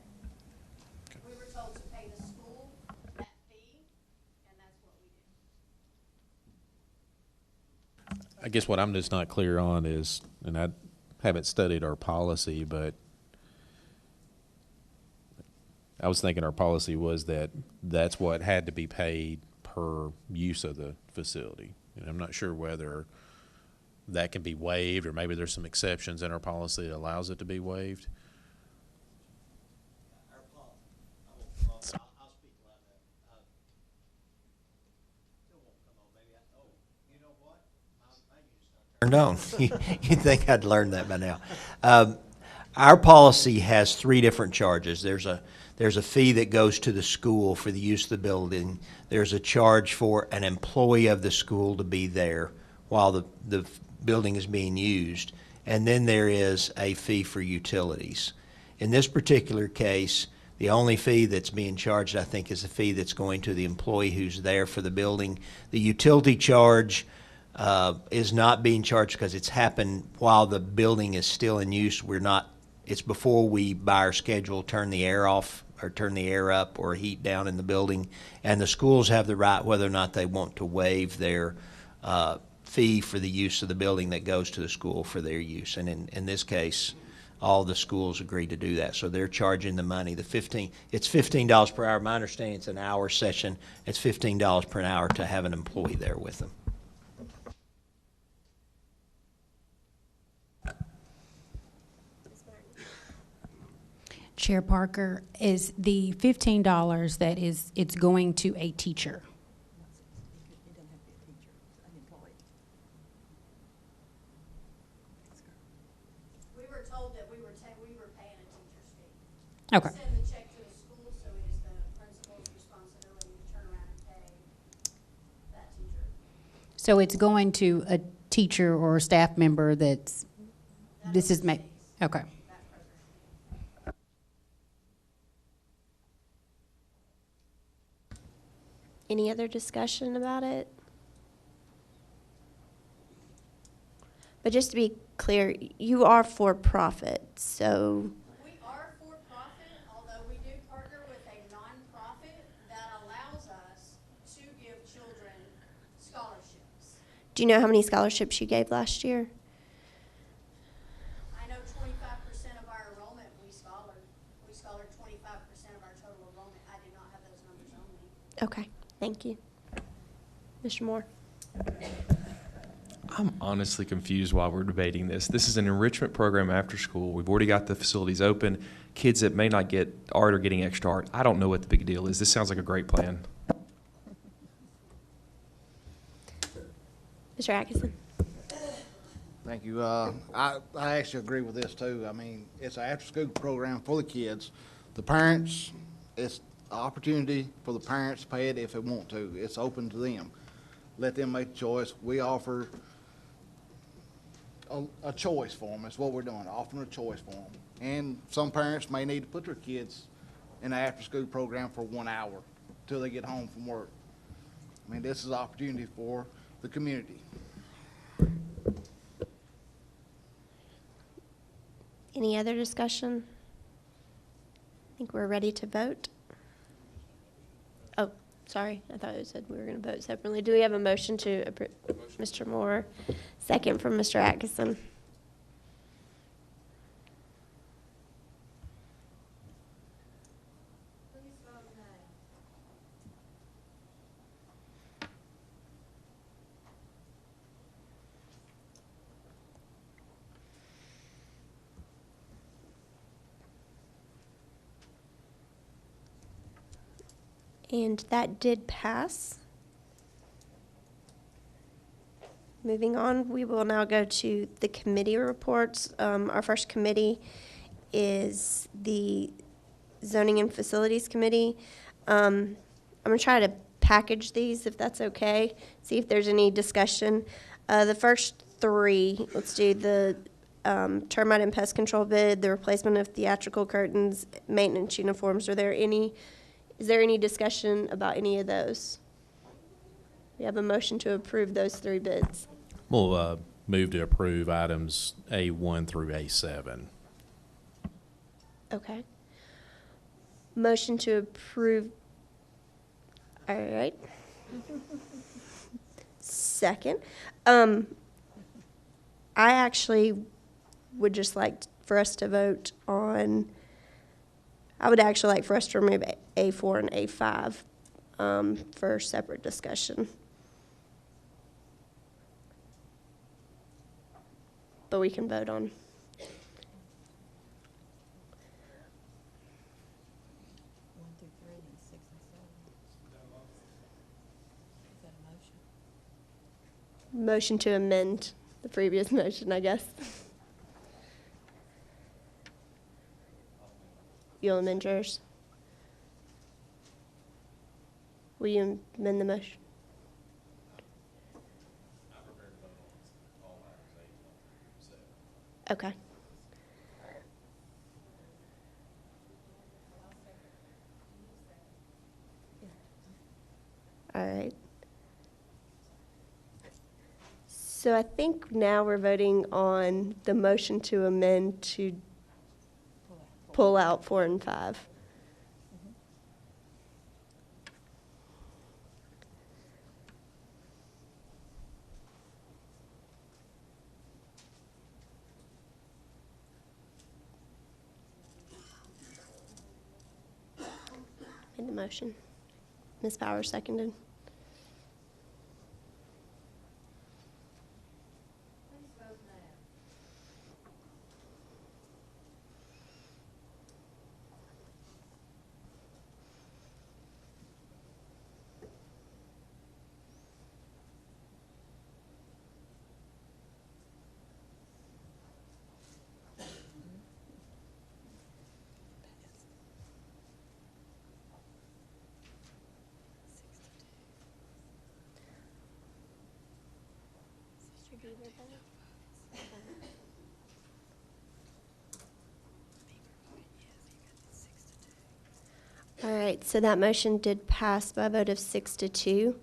We were told to pay the school that fee, and that's what we did. I guess what I'm just not clear on is, and I haven't studied our policy, but I was thinking our policy was that that's what had to be paid per use of the facility. And I'm not sure whether that can be waived, or maybe there's some exceptions in our policy that allows it to be waived. Our Turned on. You'd think I'd learned that by now. Our policy has three different charges. There's a fee that goes to the school for the use of the building. There's a charge for an employee of the school to be there while the building is being used. And then there is a fee for utilities. In this particular case, the only fee that's being charged, I think, is the fee that's going to the employee who's there for the building. The utility charge is not being charged because it's happened while the building is still in use. It's before we, by our schedule, turn the air off or turn the air up or heat down in the building. And the schools have the right whether or not they want to waive their fee for the use of the building that goes to the school for their use. And in this case, all the schools agreed to do that. So they're charging the money. It's $15 per hour. My understanding it's an hour session. It's $15 per hour to have an employee there with them. Chair Parker, is the $15 that it's going to a teacher? We were told that we were paying a teacher's fee. Okay. Send the check to the school, so it is the principal's responsibility to turn around and pay that teacher. So it's going to a teacher or a staff member that's, this is, okay. Any other discussion about it? But just to be clear, you are for profit, so. We are for profit, although we do partner with a nonprofit that allows us to give children scholarships. Do you know how many scholarships you gave last year? I know 25% of our enrollment we scholared. We scholared 25% of our total enrollment. I do not have those numbers on me. Okay, thank you. Mr. Moore? I'm honestly confused while we're debating this. This is an enrichment program after school. We've already got the facilities open. Kids that may not get art are getting extra art. I don't know what the big deal is. This sounds like a great plan. Mr. Atkinson? Thank you. I actually agree with this too. I mean, it's an after-school program for the kids. The parents, it's an opportunity for the parents to pay it if they want to. It's open to them. Let them make the choice. We offer a choice for them. That's what we're doing, offering a choice for them. And some parents may need to put their kids in an after-school program for 1 hour till they get home from work. I mean, this is an opportunity for the community. Any other discussion? I think we're ready to vote. Oh, sorry, I thought it said we were going to vote separately. Do we have a motion to approve? Mr. Moore, second from Mr. Atkinson. And that did pass. Moving on, we will now go to the committee reports. Our first committee is the Zoning and Facilities Committee. I'm going to try to package these, if that's okay, see if there's any discussion. The first three, let's do the termite and pest control bid, the replacement of theatrical curtains, maintenance uniforms. Is there any discussion about any of those? We have a motion to approve those three bids. We'll move to approve items A1 through A7. Okay. Motion to approve. All right. Second. I actually would just like for us to vote on, I would actually like for us to remove A4 and A5 for separate discussion. But we can vote on. Motion to amend the previous motion, I guess. You'll amend yours? Will you amend the motion? Okay. All right. So I think now we're voting on the motion to amend to pull out 4 and 5. Made the motion. Ms. Powers seconded. All right, so that motion did pass by a vote of 6-2.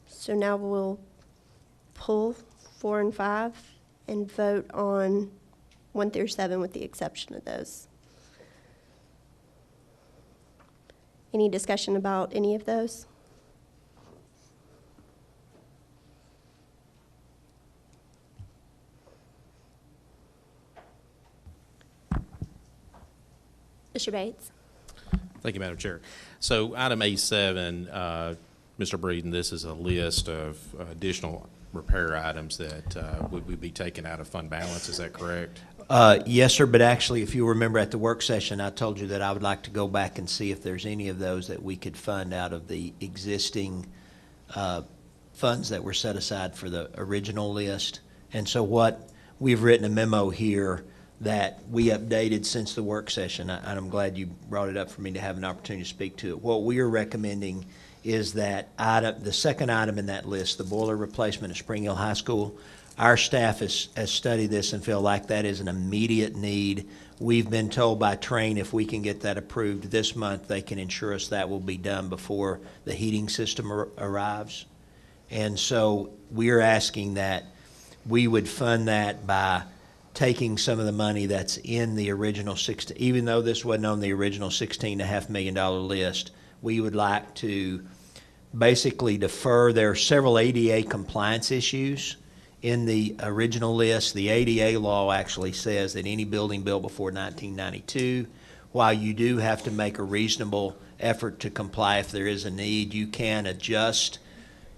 So now we'll pull 4 and 5 and vote on 1 through 7 with the exception of those. Any discussion about any of those? Mr. Bates? Thank you, Madam Chair. So item A7, Mr. Breeden, this is a list of additional repair items that would be taken out of fund balance. Is that correct? Yes, sir, but actually, if you remember at the work session, I told you that I would like to go back and see if there's any of those that we could fund out of the existing funds that were set aside for the original list. And so what, we've written a memo here that we updated since the work session, and I'm glad you brought it up for me to have an opportunity to speak to it. What we are recommending is that item, the second item in that list, the boiler replacement at Spring Hill High School. Our staff has studied this and feel like that is an immediate need. We've been told by Train if we can get that approved this month, they can ensure us that will be done before the heating system arrives. And so we're asking that we would fund that by taking some of the money that's in the original even though this wasn't on the original $16.5 million list, we would like to basically defer. There are several ADA compliance issues in the original list. The ADA law actually says that any building built before 1992, while you do have to make a reasonable effort to comply if there is a need, you can adjust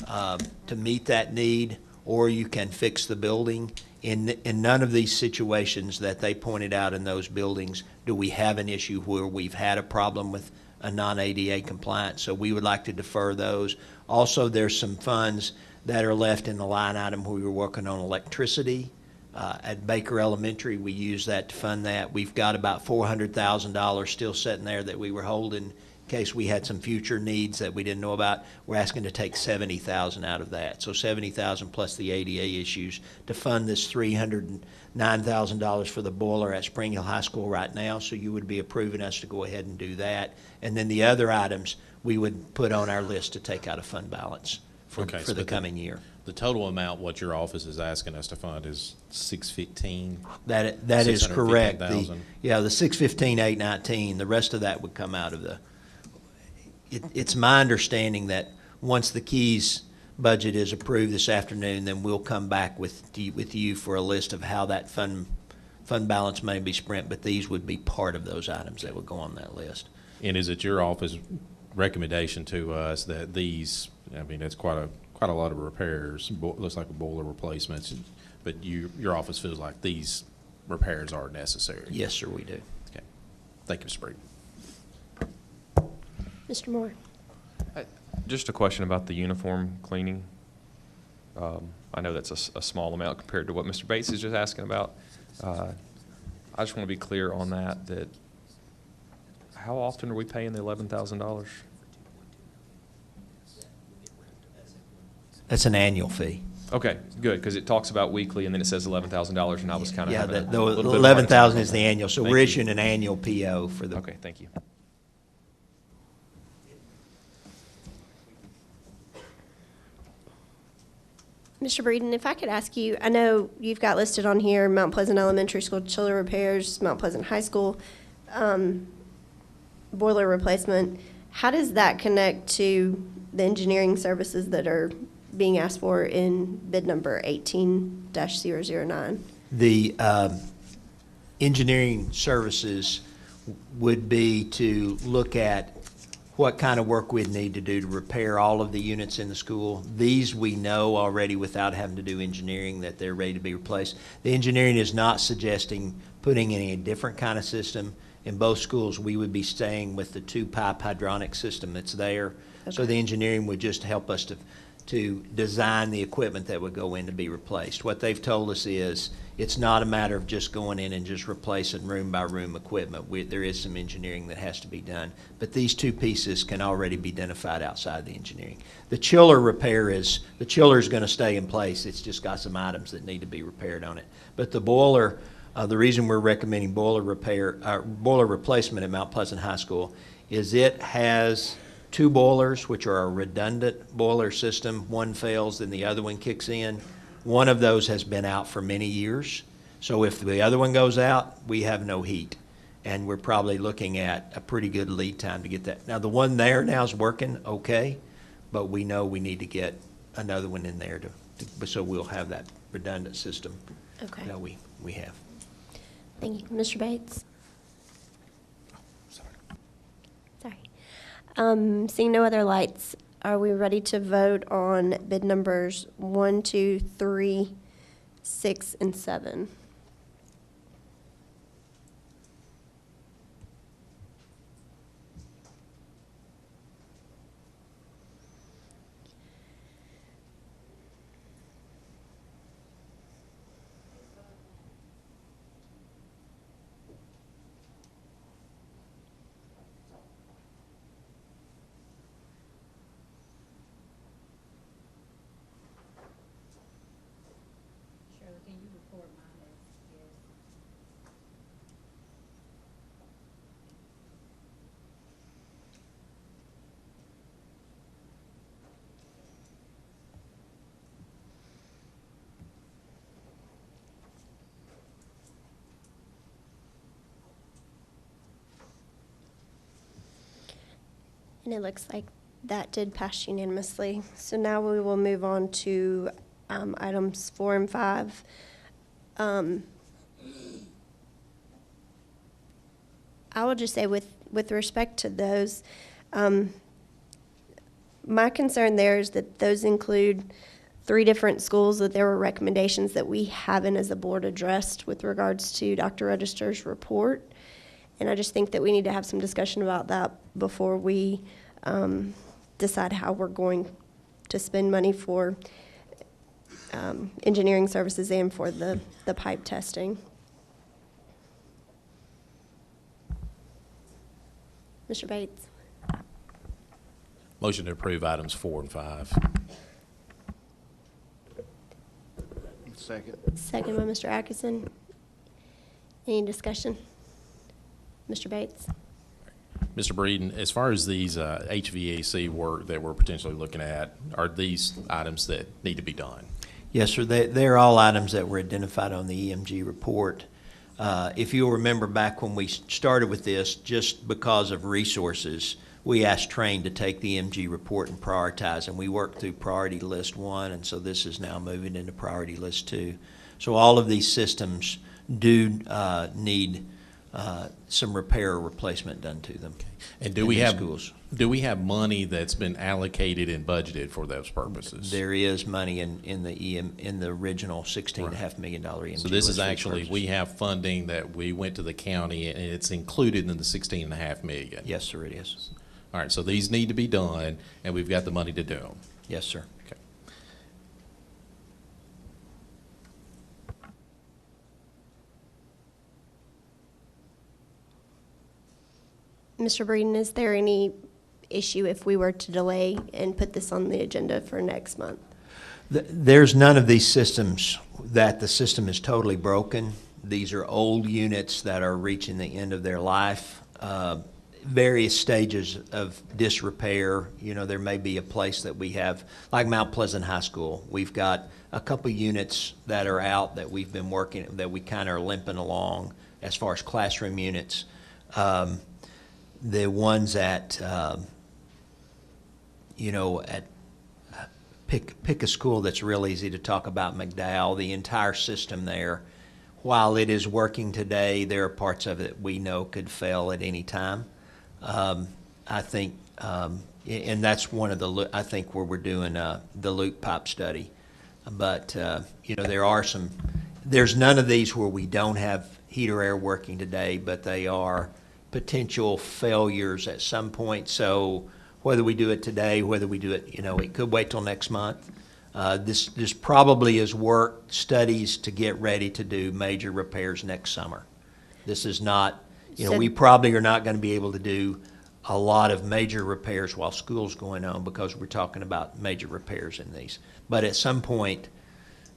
to meet that need, or you can fix the building. In none of these situations that they pointed out in those buildings do we have an issue where we've had a problem with a non-ADA compliant, so we would like to defer those. Also, there's some funds that are left in the line item where we were working on electricity. At Baker Elementary, we use that to fund that. We've got about $400,000 still sitting there that we were holding in case we had some future needs that we didn't know about. We're asking to take $70,000 out of that. So $70,000 plus the ADA issues to fund this $309,000 for the boiler at Spring Hill High School right now. So you would be approving us to go ahead and do that. And then the other items we would put on our list to take out of fund balance for the coming year. The total amount, what your office is asking us to fund is $615,000? That is correct. The 615,000. 819, the rest of that would come out of the, it's my understanding that once the Keys budget is approved this afternoon, then we'll come back with you for a list of how that fund balance may be spent, but these would be part of those items that would go on that list. And is it your office recommendation to us that these, I mean, it's quite a lot of repairs, looks like a boiler replacements, but your office feels like these repairs are necessary? Yes, sir, we do. Okay. Thank you, Mr. Breeden. Mr. Moore? Just a question about the uniform cleaning. I know that's a small amount compared to what Mr. Bates is just asking about. I just want to be clear on that how often are we paying the $11,000? That's an annual fee. Okay, good, because it talks about weekly and then it says $11,000 and I was kind of Yeah, having the a little bit of a hard 11,000 time is on the that. annual, so Thank we're you. issuing an annual PO for the. Okay, thank you. Mr. Breeden, if I could ask you, I know you've got listed on here Mount Pleasant Elementary School chiller repairs, Mount Pleasant High School boiler replacement. How does that connect to the engineering services that are being asked for in bid number 18-009? The engineering services would be to look at what kind of work we'd need to do to repair all of the units in the school. These we know already without having to do engineering that they're ready to be replaced. The engineering is not suggesting putting in a different kind of system. In both schools, we would be staying with the two-pipe hydronic system that's there. So the engineering would just help us to design the equipment that would go in to be replaced. What they've told us is it's not a matter of just going in and just replacing room by room equipment. There is some engineering that has to be done, but these two pieces can already be identified outside the engineering. The chiller repair the chiller is going to stay in place. It's just got some items that need to be repaired on it. But the boiler, the reason we're recommending boiler replacement at Mount Pleasant High School is it has two boilers, which are a redundant boiler system. One fails, then the other one kicks in. One of those has been out for many years. So if the other one goes out, we have no heat. And we're probably looking at a pretty good lead time to get that. Now, the one there now is working okay, but we know we need to get another one in there so we'll have that redundant system that we have. Thank you. Mr. Bates? Sorry. Seeing no other lights, are we ready to vote on bid numbers 1, 2, 3, 6, and 7? And it looks like that did pass unanimously. So now we will move on to items 4 and 5. I will just say with respect to those, my concern there is that those include 3 different schools that there were recommendations that we haven't as a board addressed with regards to Dr. Register's report. And I just think that we need to have some discussion about that before we decide how we're going to spend money for engineering services and for the pipe testing. Mr. Bates? Motion to approve items 4 and 5. Second. Second by Mr. Atkinson. Any discussion? Mr. Bates? Mr. Breeden, as far as these HVAC work that we're potentially looking at, are these items that need to be done? Yes, sir. They're all items that were identified on the EMG report. If you'll remember back when we started with this, just because of resources, we asked Train to take the EMG report and prioritize, and we worked through priority list 1, and so this is now moving into priority list 2. So all of these systems do need some repair or replacement done to them. And do we have money that's been allocated and budgeted for those purposes? There is money in the original $16.5 million EMG. So this is list for actually, purposes. we have funding that we went to the county and it's included in the $16.5 million. Yes, sir, it is. All right, so these need to be done and we've got the money to do them. Yes, sir. Okay. Mr. Breeden, is there any issue if we were to delay and put this on the agenda for next month? There's none of these systems that the system is totally broken. These are old units that are reaching the end of their life. Various stages of disrepair. You know, there may be a place that we have, like Mount Pleasant High School. We've got a couple units that are out that we've been working, that we kind of are limping along as far as classroom units. The ones at, you know, at pick a school that's real easy to talk about, McDowell, the entire system there. While it is working today, there are parts of it we know could fail at any time. I think, and that's one of the, I think where we're doing the loop pipe study. But, you know, there's none of these where we don't have heater air working today, but they are potential failures at some point. So whether we do it today, whether we do it, you know, it could wait till next month. This probably is work studies to get ready to do major repairs next summer. This is not, you know, we probably are not going to be able to do a lot of major repairs while school's going on because we're talking about major repairs in these. But at some point,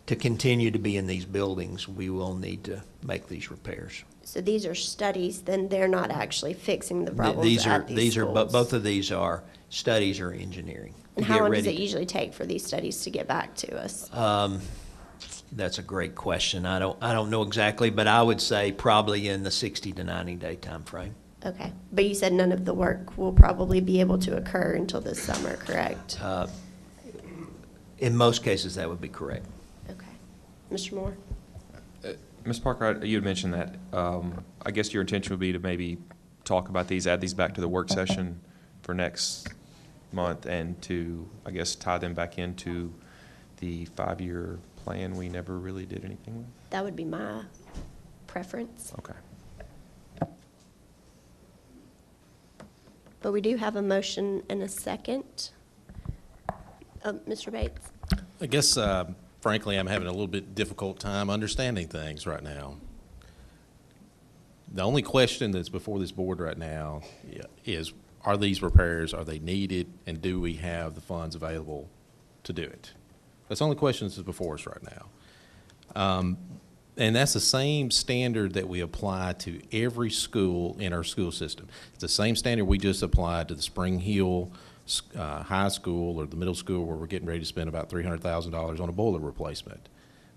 to continue to be in these buildings, we will need to make these repairs. So these are studies, then they're not actually fixing the problems These at these schools? both of these are studies or engineering. And how long does it usually take for these studies to get back to us? That's a great question. I don't know exactly, but I would say probably in the 60 to 90 day time frame. Okay, but you said none of the work will probably be able to occur until this summer, correct? In most cases, that would be correct. Okay. Mr. Moore? Ms. Parker, you had mentioned that. I guess your intention would be to maybe talk about these, add these back to the work session for next month, and to, I guess, tie them back into the 5-year plan we never really did anything with? That would be my preference. Okay. But we do have a motion and a second. Mr. Bates? I guess, frankly, I'm having a little bit difficult time understanding things right now. The only question that's before this board right now is, are these repairs, are they needed, and do we have the funds available to do it? That's the only question that's before us right now. And that's the same standard that we apply to every school in our school system. It's the same standard we just applied to the Spring Hill High School or the middle school, where we're getting ready to spend about $300,000 on a boiler replacement.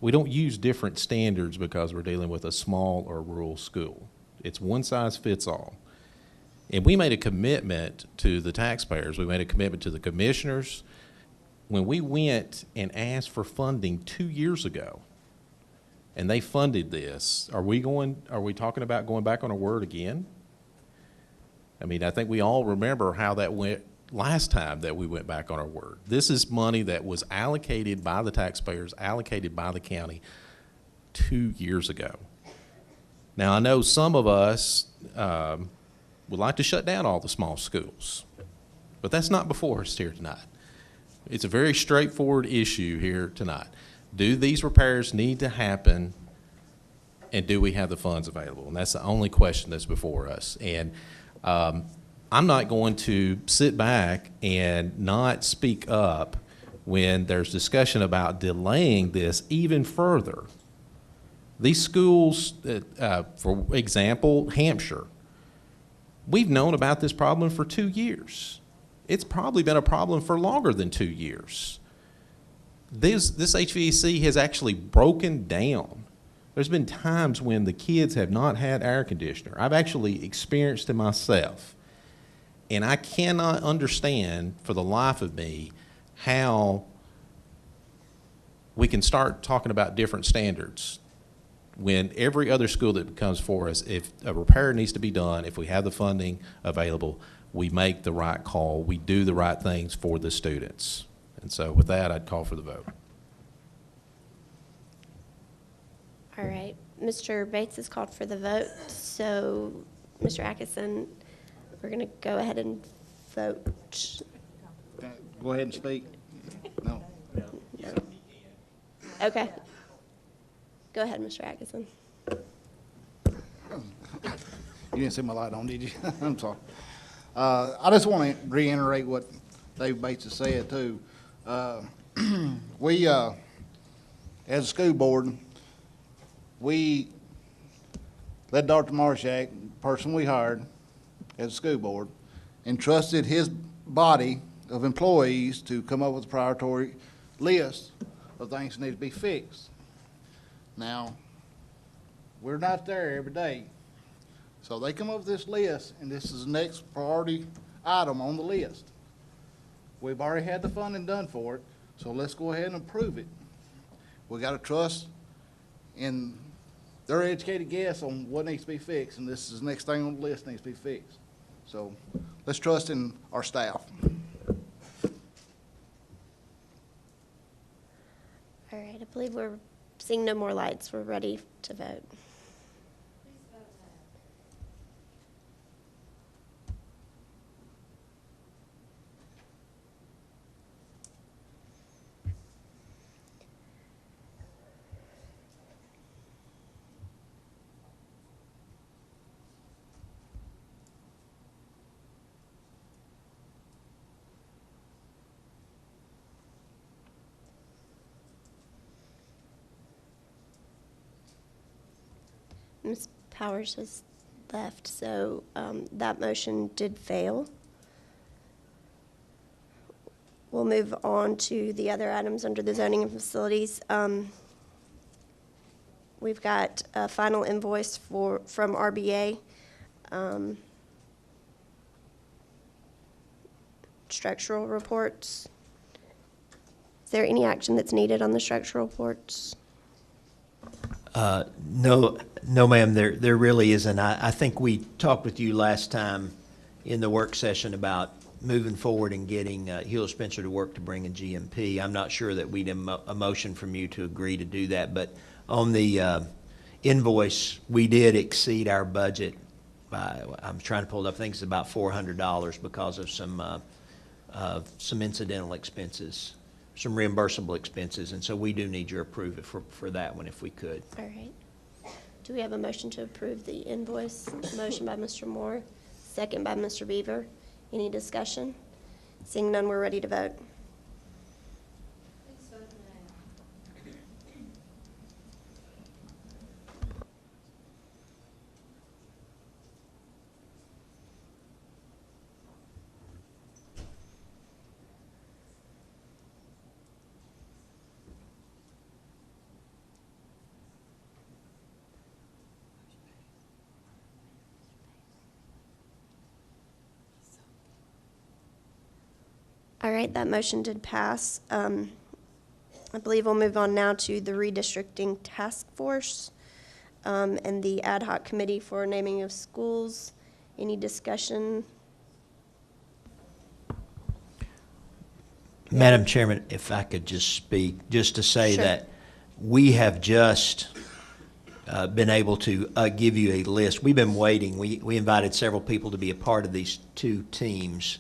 We don't use different standards because we're dealing with a small or rural school. It's one size fits all. And we made a commitment to the taxpayers. We made a commitment to the commissioners. When we went and asked for funding 2 years ago, and they funded this, are we talking about going back on our word again? I mean, I think we all remember how that went last time that we went back on our word. This is money that was allocated by the taxpayers, allocated by the county 2 years ago. Now, I know some of us would like to shut down all the small schools, but that's not before us here tonight. It's a very straightforward issue here tonight. Do these repairs need to happen, and do we have the funds available? And that's the only question that's before us. And I'm not going to sit back and not speak up when there's discussion about delaying this even further. These schools, for example, Hampshire, we've known about this problem for 2 years. It's probably been a problem for longer than 2 years. This HVAC has actually broken down. There's been times when the kids have not had air conditioner. I've actually experienced it myself. And I cannot understand for the life of me how we can start talking about different standards when every other school that comes for us, if a repair needs to be done, if we have the funding available, we make the right call. We do the right things for the students. And so with that, I'd call for the vote. All right. Mr. Bates has called for the vote. So, Mr. Atkinson, we're going to go ahead and vote. Go ahead and speak. No. Okay. Go ahead, Mr. Atkinson. You didn't see my light on, did you? I'm sorry. I just want to reiterate what Dave Bates has said too. We, as a school board, we let Dr. Marshak, person we hired as a school board, entrusted his body of employees to come up with a priority list of things that need to be fixed. Now, we're not there every day. So they come up with this list, and this is the next priority item on the list. We've already had the funding done for it, so let's go ahead and approve it. We got to trust in their educated guess on what needs to be fixed, and this is the next thing on the list needs to be fixed. So let's trust in our staff. All right, I believe we're seeing no more lights. We're ready to vote. Ms. Powers has left, so that motion did fail. We'll move on to the other items under the zoning and facilities. We've got a final invoice from RBA. Structural reports. Is there any action that's needed on the structural reports? No, ma'am, there really isn't. I think we talked with you last time in the work session about moving forward and getting Hewlett Spencer to work to bring a GMP. I'm not sure that we'd a motion from you to agree to do that, but on the invoice, we did exceed our budget by, I'm trying to pull it up, I think it's about $400 because of some incidental expenses, some reimbursable expenses, and so we do need your approval for that one if we could. All right. Do we have a motion to approve the invoice? Motion by Mr. Moore, second by Mr. Beaver. Any discussion? Seeing none, we're ready to vote. All right, that motion did pass. I believe we'll move on now to the redistricting task force and the ad hoc committee for naming of schools. Any discussion? Madam Chairman, if I could just speak, just to say Sure. that we have just been able to give you a list. We've been waiting. We invited several people to be a part of these two teams,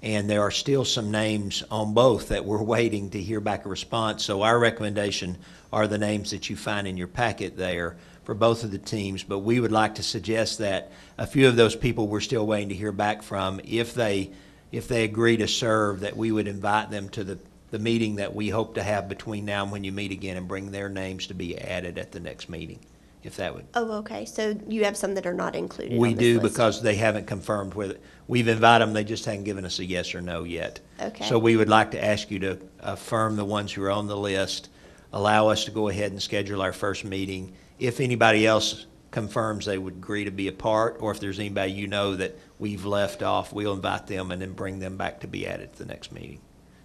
and there are still some names on both that we're waiting to hear back a response. So our recommendation are the names that you find in your packet there for both of the teams, but we would like to suggest that a few of those people we're still waiting to hear back from, if they agree to serve, that we would invite them to the meeting that we hope to have between now and when you meet again, and bring their names to be added at the next meeting, if that would. Oh, okay. So you have some that are not included We on this do, list. because they haven't confirmed whether, we've invited them, they just haven't given us a yes or no yet. Okay. So we would like to ask you to affirm the ones who are on the list, allow us to go ahead and schedule our first meeting. If anybody else confirms they would agree to be a part, or if there's anybody you know that we've left off, we'll invite them and then bring them back to be added to the next meeting,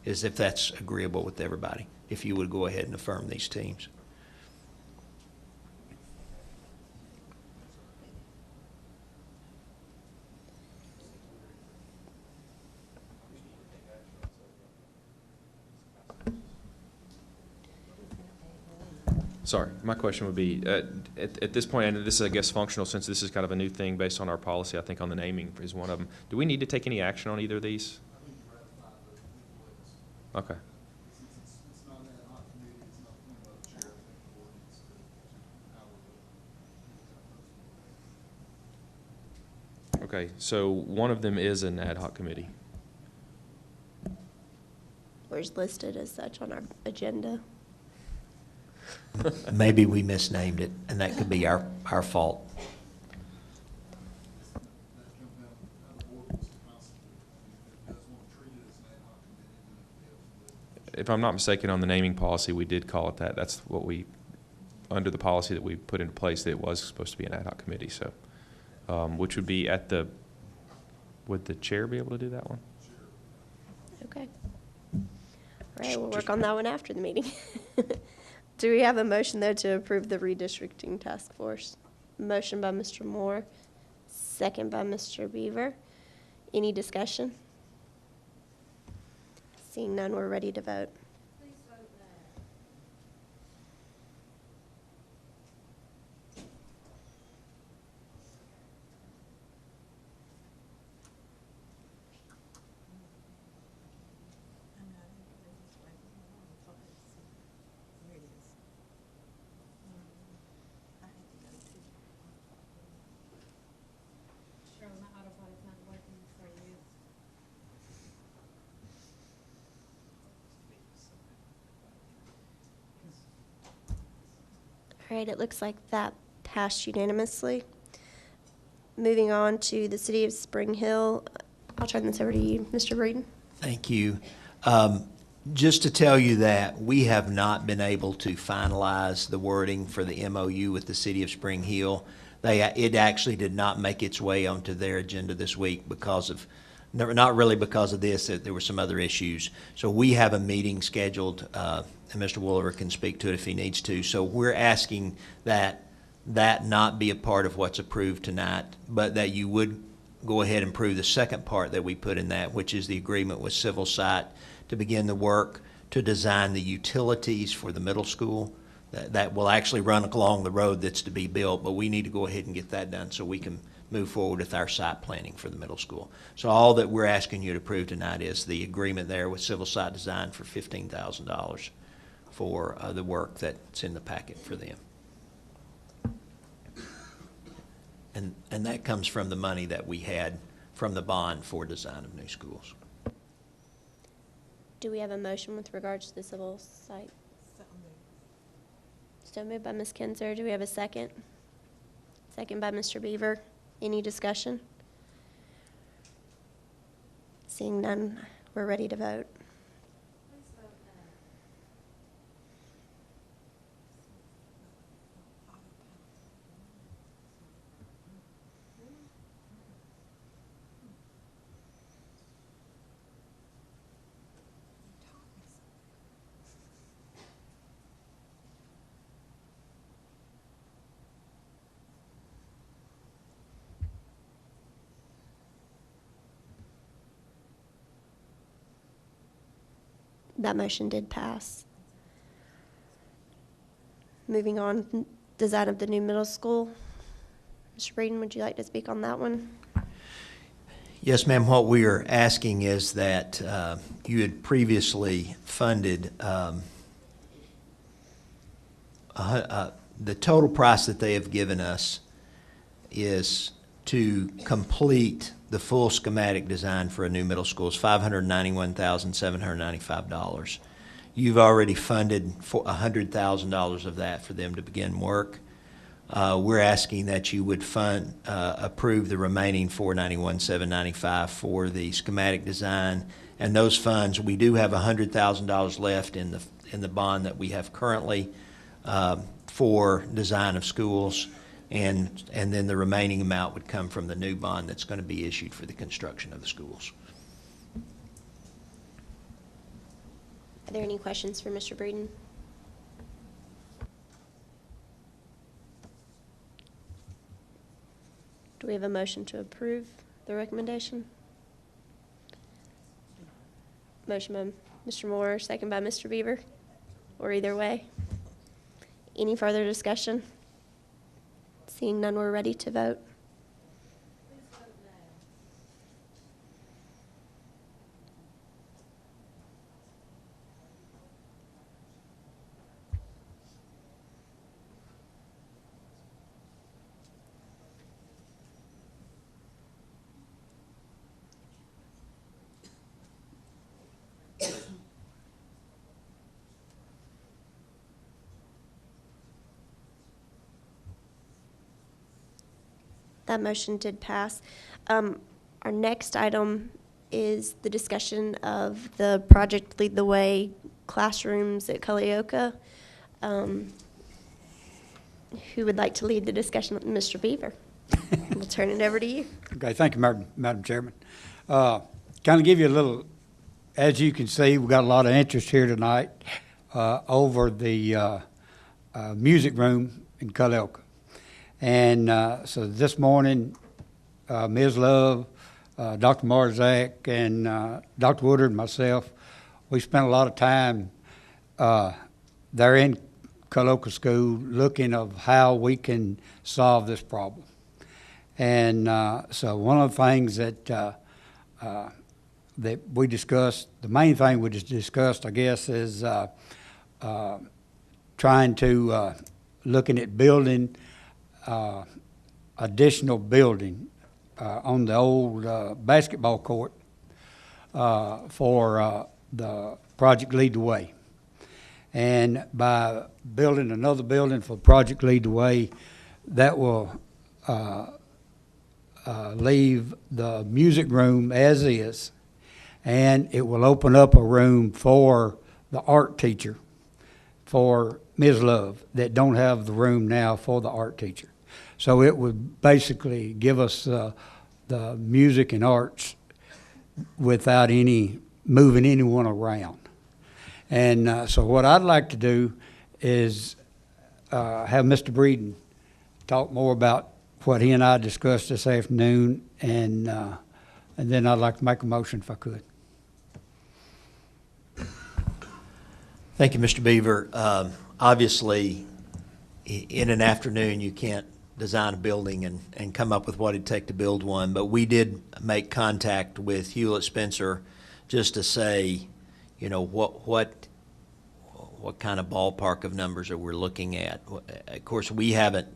as if that's agreeable with everybody, if you would go ahead and affirm these teams. Sorry, my question would be, at this point, and this is, I guess, functional, since this is kind of a new thing based on our policy, I think on the naming is one of them. Do we need to take any action on either of these? Okay. Okay, so one of them is an ad hoc committee. Or is listed as such on our agenda. Maybe we misnamed it, and that could be our fault. If I'm not mistaken, on the naming policy, we did call it that. That's what we, under the policy that we put into place, that it was supposed to be an ad hoc committee, so, which would be at the, would the chair be able to do that one? Okay. All right, we'll work on that one after the meeting. Do we have a motion, though, to approve the redistricting task force? Motion by Mr. Moore, second by Mr. Beaver. Any discussion? Seeing none, we're ready to vote. All right, it looks like that passed unanimously. Moving on to the City of Spring Hill, I'll turn this over to you, Mr. Breeden. Thank you. Just to tell you that we have not been able to finalize the wording for the MOU with the City of Spring Hill. It actually did not make its way onto their agenda this week because of, not really because of this, there were some other issues. So we have a meeting scheduled, and Mr. Wooler can speak to it if he needs to. So we're asking that not be a part of what's approved tonight, but that you would go ahead and approve the second part that we put in that, which is the agreement with Civil Site to begin the work to design the utilities for the middle school. That will actually run along the road that's to be built, but we need to go ahead and get that done so we can move forward with our site planning for the middle school. So all that we're asking you to approve tonight is the agreement there with Civil Site Design for $15,000 for the work that's in the packet for them. And that comes from the money that we had from the bond for design of new schools. Do we have a motion with regards to the civil site? So moved by Ms. Kinzer. Do we have a second? Second by Mr. Beaver. Any discussion? Seeing none, we're ready to vote. That motion did pass. Moving on, design of the new middle school. Mr. Breeden, would you like to speak on that one? Yes, ma'am. What we are asking is that you had previously funded the total price that they have given us is to complete the full schematic design for a new middle school is $591,795. You've already funded $100,000 of that for them to begin work. We're asking that you would approve the remaining $491,795 for the schematic design. And those funds, we do have $100,000 left in the bond that we have currently for design of schools. And then the remaining amount would come from the new bond that's going to be issued for the construction of the schools. Are there any questions for Mr. Breeden? Do we have a motion to approve the recommendation? Motion by Mr. Moore, second by Mr. Beaver, or either way. Any further discussion? Seeing none, we're ready to vote. That motion did pass. Our next item is the discussion of the Project Lead the Way classrooms at Culleoka. Who would like to lead the discussion? Mr. Beaver. We'll turn it over to you. Okay, thank you, Madam Chairman. Kind of give you a little, as you can see, we've got a lot of interest here tonight over the music room in Culleoka. And so this morning, Ms. Love, Dr. Marzak, and Dr. Woodard and myself, we spent a lot of time there in Culleoka School looking of how we can solve this problem. And so one of the things that that we discussed, the main thing we just discussed, I guess, is trying to looking at building additional building on the old basketball court for the Project Lead the Way. And by building another building for Project Lead the Way, that will leave the music room as is, and it will open up a room for the art teacher, for Ms. Love, that don't have the room now for the art teacher. So it would basically give us the music and arts without any moving anyone around. And so what I'd like to do is have Mr. Breeden talk more about what he and I discussed this afternoon, and then I'd like to make a motion if I could. Thank you, Mr. Beaver. Obviously, in an afternoon, you can't design a building and come up with what it'd take to build one, but we did make contact with Hewlett Spencer just to say, you know, what kind of ballpark of numbers that we're looking at. Of course, we haven't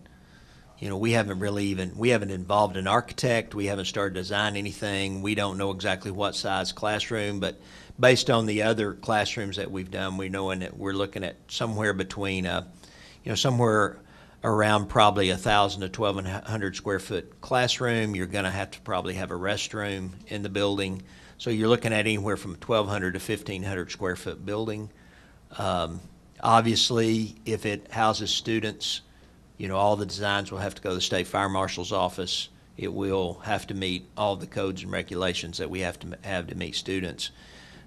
involved an architect. We haven't started designing anything. We don't know exactly what size classroom, but based on the other classrooms that we've done, we know that we're looking at somewhere between, somewhere around probably 1,000 to 1,200 square foot classroom. You're going to have to probably have a restroom in the building. So you're looking at anywhere from 1,200 to 1,500 square foot building. Obviously, if it houses students, you know, all the designs will have to go to the State Fire Marshal's office. It will have to meet all the codes and regulations that we have to meet students.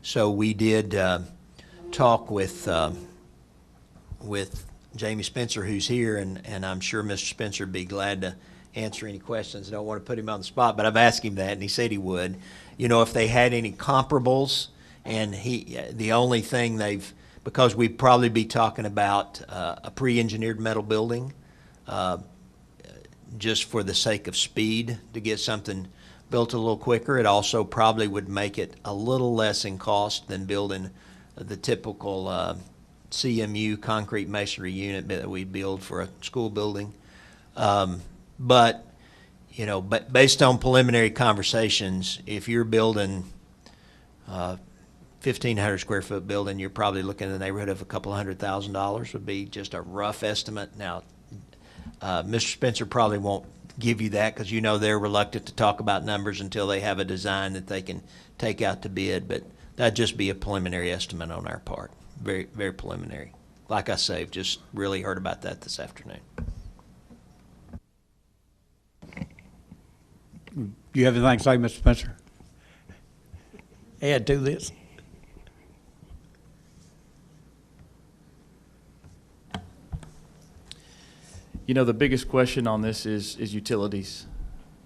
So we did talk with Jamie Spencer, who's here, and I'm sure Mr. Spencer would be glad to answer any questions. I don't want to put him on the spot, but I've asked him that, and he said he would. You know, if they had any comparables, and the only thing because we'd probably be talking about a pre-engineered metal building, just for the sake of speed to get something built a little quicker. It also probably would make it a little less in cost than building the typical CMU concrete masonry unit that we build for a school building. But based on preliminary conversations, if you're building 1,500 square foot building, you're probably looking in the neighborhood of a couple $100,000 would be just a rough estimate. Now, Mr. Spencer probably won't give you that because they're reluctant to talk about numbers until they have a design that they can take out to bid, but that'd just be a preliminary estimate on our part. Very, very preliminary. Like I say, just really heard about that this afternoon. Do you have anything to say, Mr. Spencer? Add to this? You know, the biggest question on this is utilities,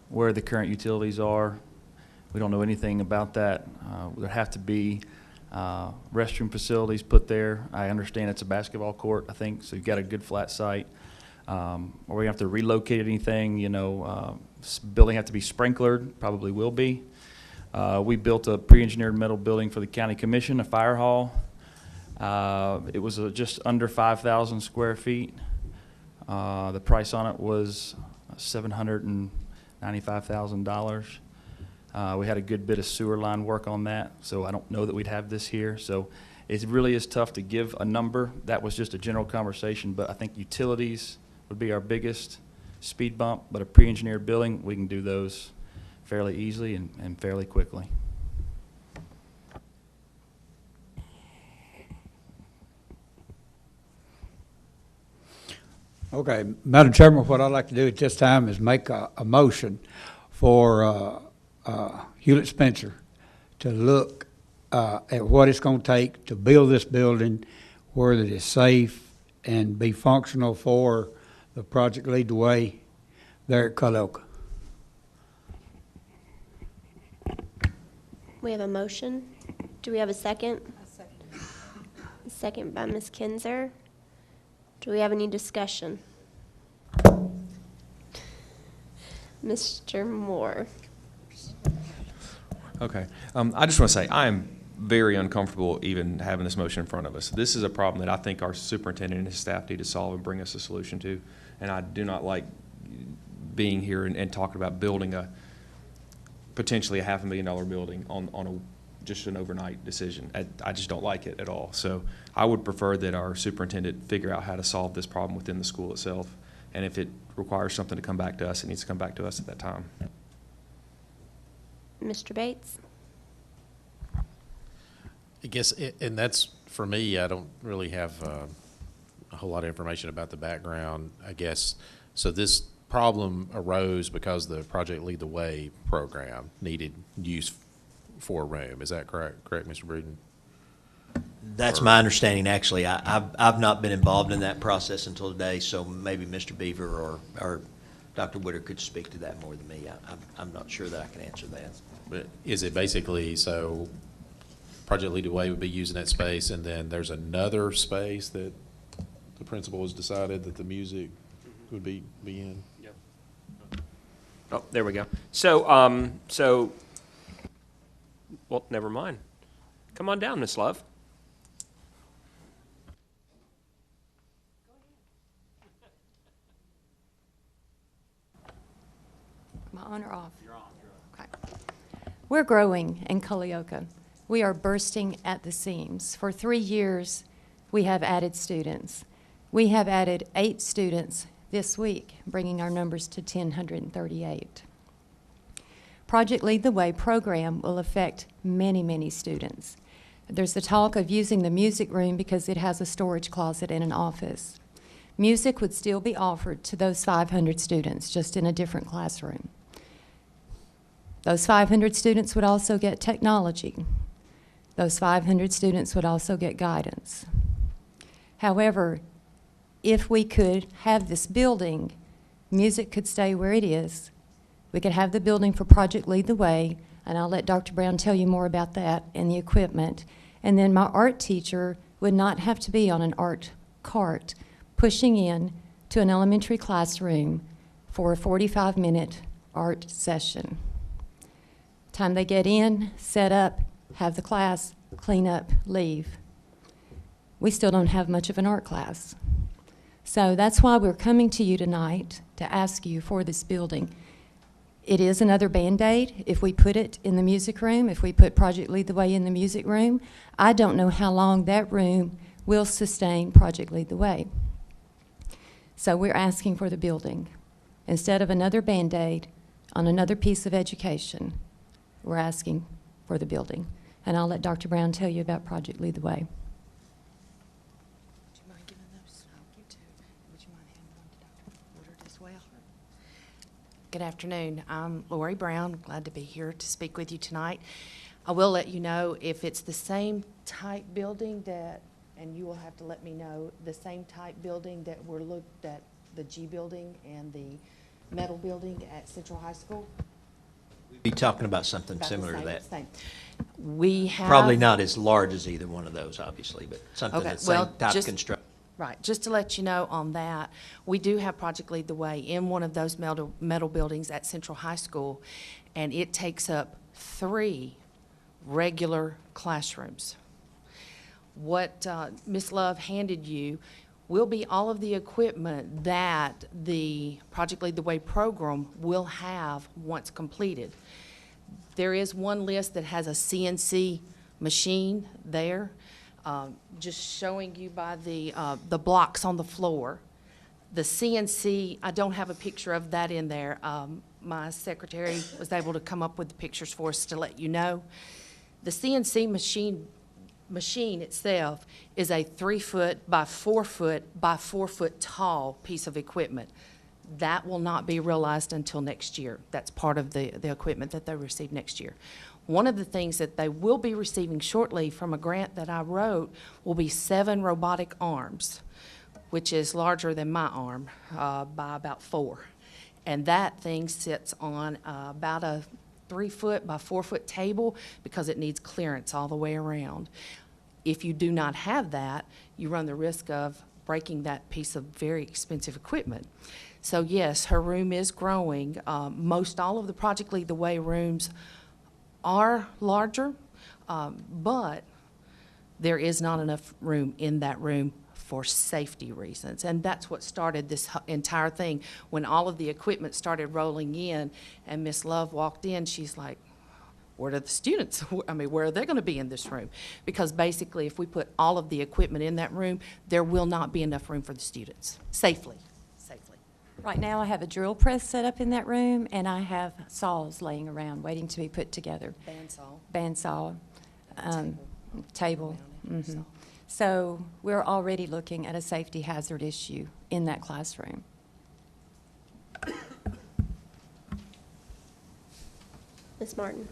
where the current utilities are. We don't know anything about that. There have to be restroom facilities put there. I understand it's a basketball court, I think, so you've got a good flat site. Or we have to relocate anything, building have to be sprinklered, probably will be. We built a pre-engineered metal building for the county commission, a fire hall. It was just under 5,000 square feet. The price on it was $795,000. We had a good bit of sewer line work on that, so I don't know that we'd have this here. So it really is tough to give a number. That was just a general conversation, but I think utilities would be our biggest speed bump, but a pre-engineered building, we can do those fairly easily and fairly quickly. Okay, Madam Chairman, what I'd like to do at this time is make a motion for Hewlett Spencer to look at what it's going to take to build this building where it is safe and be functional for the Project Lead the Way there at Caloca. We have a motion. Do we have a second? A second by Ms. Kinzer. Do we have any discussion? Mr. Moore. Okay. I just want to say I am very uncomfortable even having this motion in front of us. This is a problem that I think our superintendent and his staff need to solve and bring us a solution to. And I do not like being here and talking about building potentially a $500,000 building on just an overnight decision. I just don't like it at all. So I would prefer that our superintendent figure out how to solve this problem within the school itself. And if it requires something to come back to us, it needs to come back to us at that time. Mr. Bates? I guess, and that's, for me, I don't really have a whole lot of information about the background, I guess. So this problem arose because the Project Lead the Way program needed use for a room. Is that correct? Correct, Mr. Breeden? That's my understanding, actually. I've not been involved in that process until today, so maybe Mr. Beaver or Dr. Witter could speak to that more than me. I'm not sure that I can answer that. But is it basically, so Project Lead the Way would be using that space, and then there's another space that the principal has decided that the music would be in? Yep. Oh, there we go. So, well, never mind. Come on down, Miss Love. Am I on or off? You're on. Okay. We're growing in Culleoka. We are bursting at the seams. For 3 years, we have added students. We have added 8 students this week, bringing our numbers to 1,038. Project Lead the Way program will affect many, many students. There's the talk of using the music room because it has a storage closet and an office. Music would still be offered to those 500 students, just in a different classroom. Those 500 students would also get technology. Those 500 students would also get guidance. However, if we could have this building, music could stay where it is. We could have the building for Project Lead the Way, and I'll let Dr. Brown tell you more about that and the equipment. And then my art teacher would not have to be on an art cart pushing in to an elementary classroom for a 45-minute art session. Time they get in, set up, have the class, clean up, leave. We still don't have much of an art class. So that's why we're coming to you tonight to ask you for this building. It is another Band-Aid if we put it in the music room, if we put Project Lead the Way in the music room. I don't know how long that room will sustain Project Lead the Way. So we're asking for the building. Instead of another Band-Aid on another piece of education, we're asking for the building. And I'll let Dr. Brown tell you about Project Lead the Way. Would you mind giving those? You too. Would you mind handing one to Dr. Woodard as well? Good afternoon. I'm Lori Brown. Glad to be here to speak with you tonight. I will let you know if it's the same type building that, and you will have to let me know, the same type building that we're looked at, the G building and the metal building at Central High School. Be talking about something About similar the to that. same. We have Probably not as large as either one of those, obviously, but something Okay, that's well, same type of just- construction. Right, just to let you know on that, we do have Project Lead the Way in one of those metal buildings at Central High School, and it takes up 3 regular classrooms. What Ms. Love handed you will be all of the equipment that the Project Lead the Way program will have once completed. There is one list that has a CNC machine there. Just showing you by the blocks on the floor. The CNC, I don't have a picture of that in there. My secretary was able to come up with the pictures for us to let you know. The CNC machine itself is a 3-foot by 4-foot by 4-foot tall piece of equipment. That will not be realized until next year. That's part of the equipment that they receive next year. One of the things that they will be receiving shortly from a grant that I wrote will be 7 robotic arms, which is larger than my arm by about 4. And that thing sits on about a 3-foot by 4-foot table because it needs clearance all the way around. If you do not have that, you run the risk of breaking that piece of very expensive equipment. So yes, her room is growing. Most all of the Project Lead the Way rooms are larger, but there is not enough room in that room for safety reasons. And that's what started this entire thing. When all of the equipment started rolling in and Miss Love walked in, she's like, where are the students? I mean, where are they going to be in this room? Because basically, if we put all of the equipment in that room, there will not be enough room for the students, safely. Right now, I have a drill press set up in that room, and I have saws laying around waiting to be put together. Bandsaw. Table. Mhm. So we're already looking at a safety hazard issue in that classroom. Ms. Martin.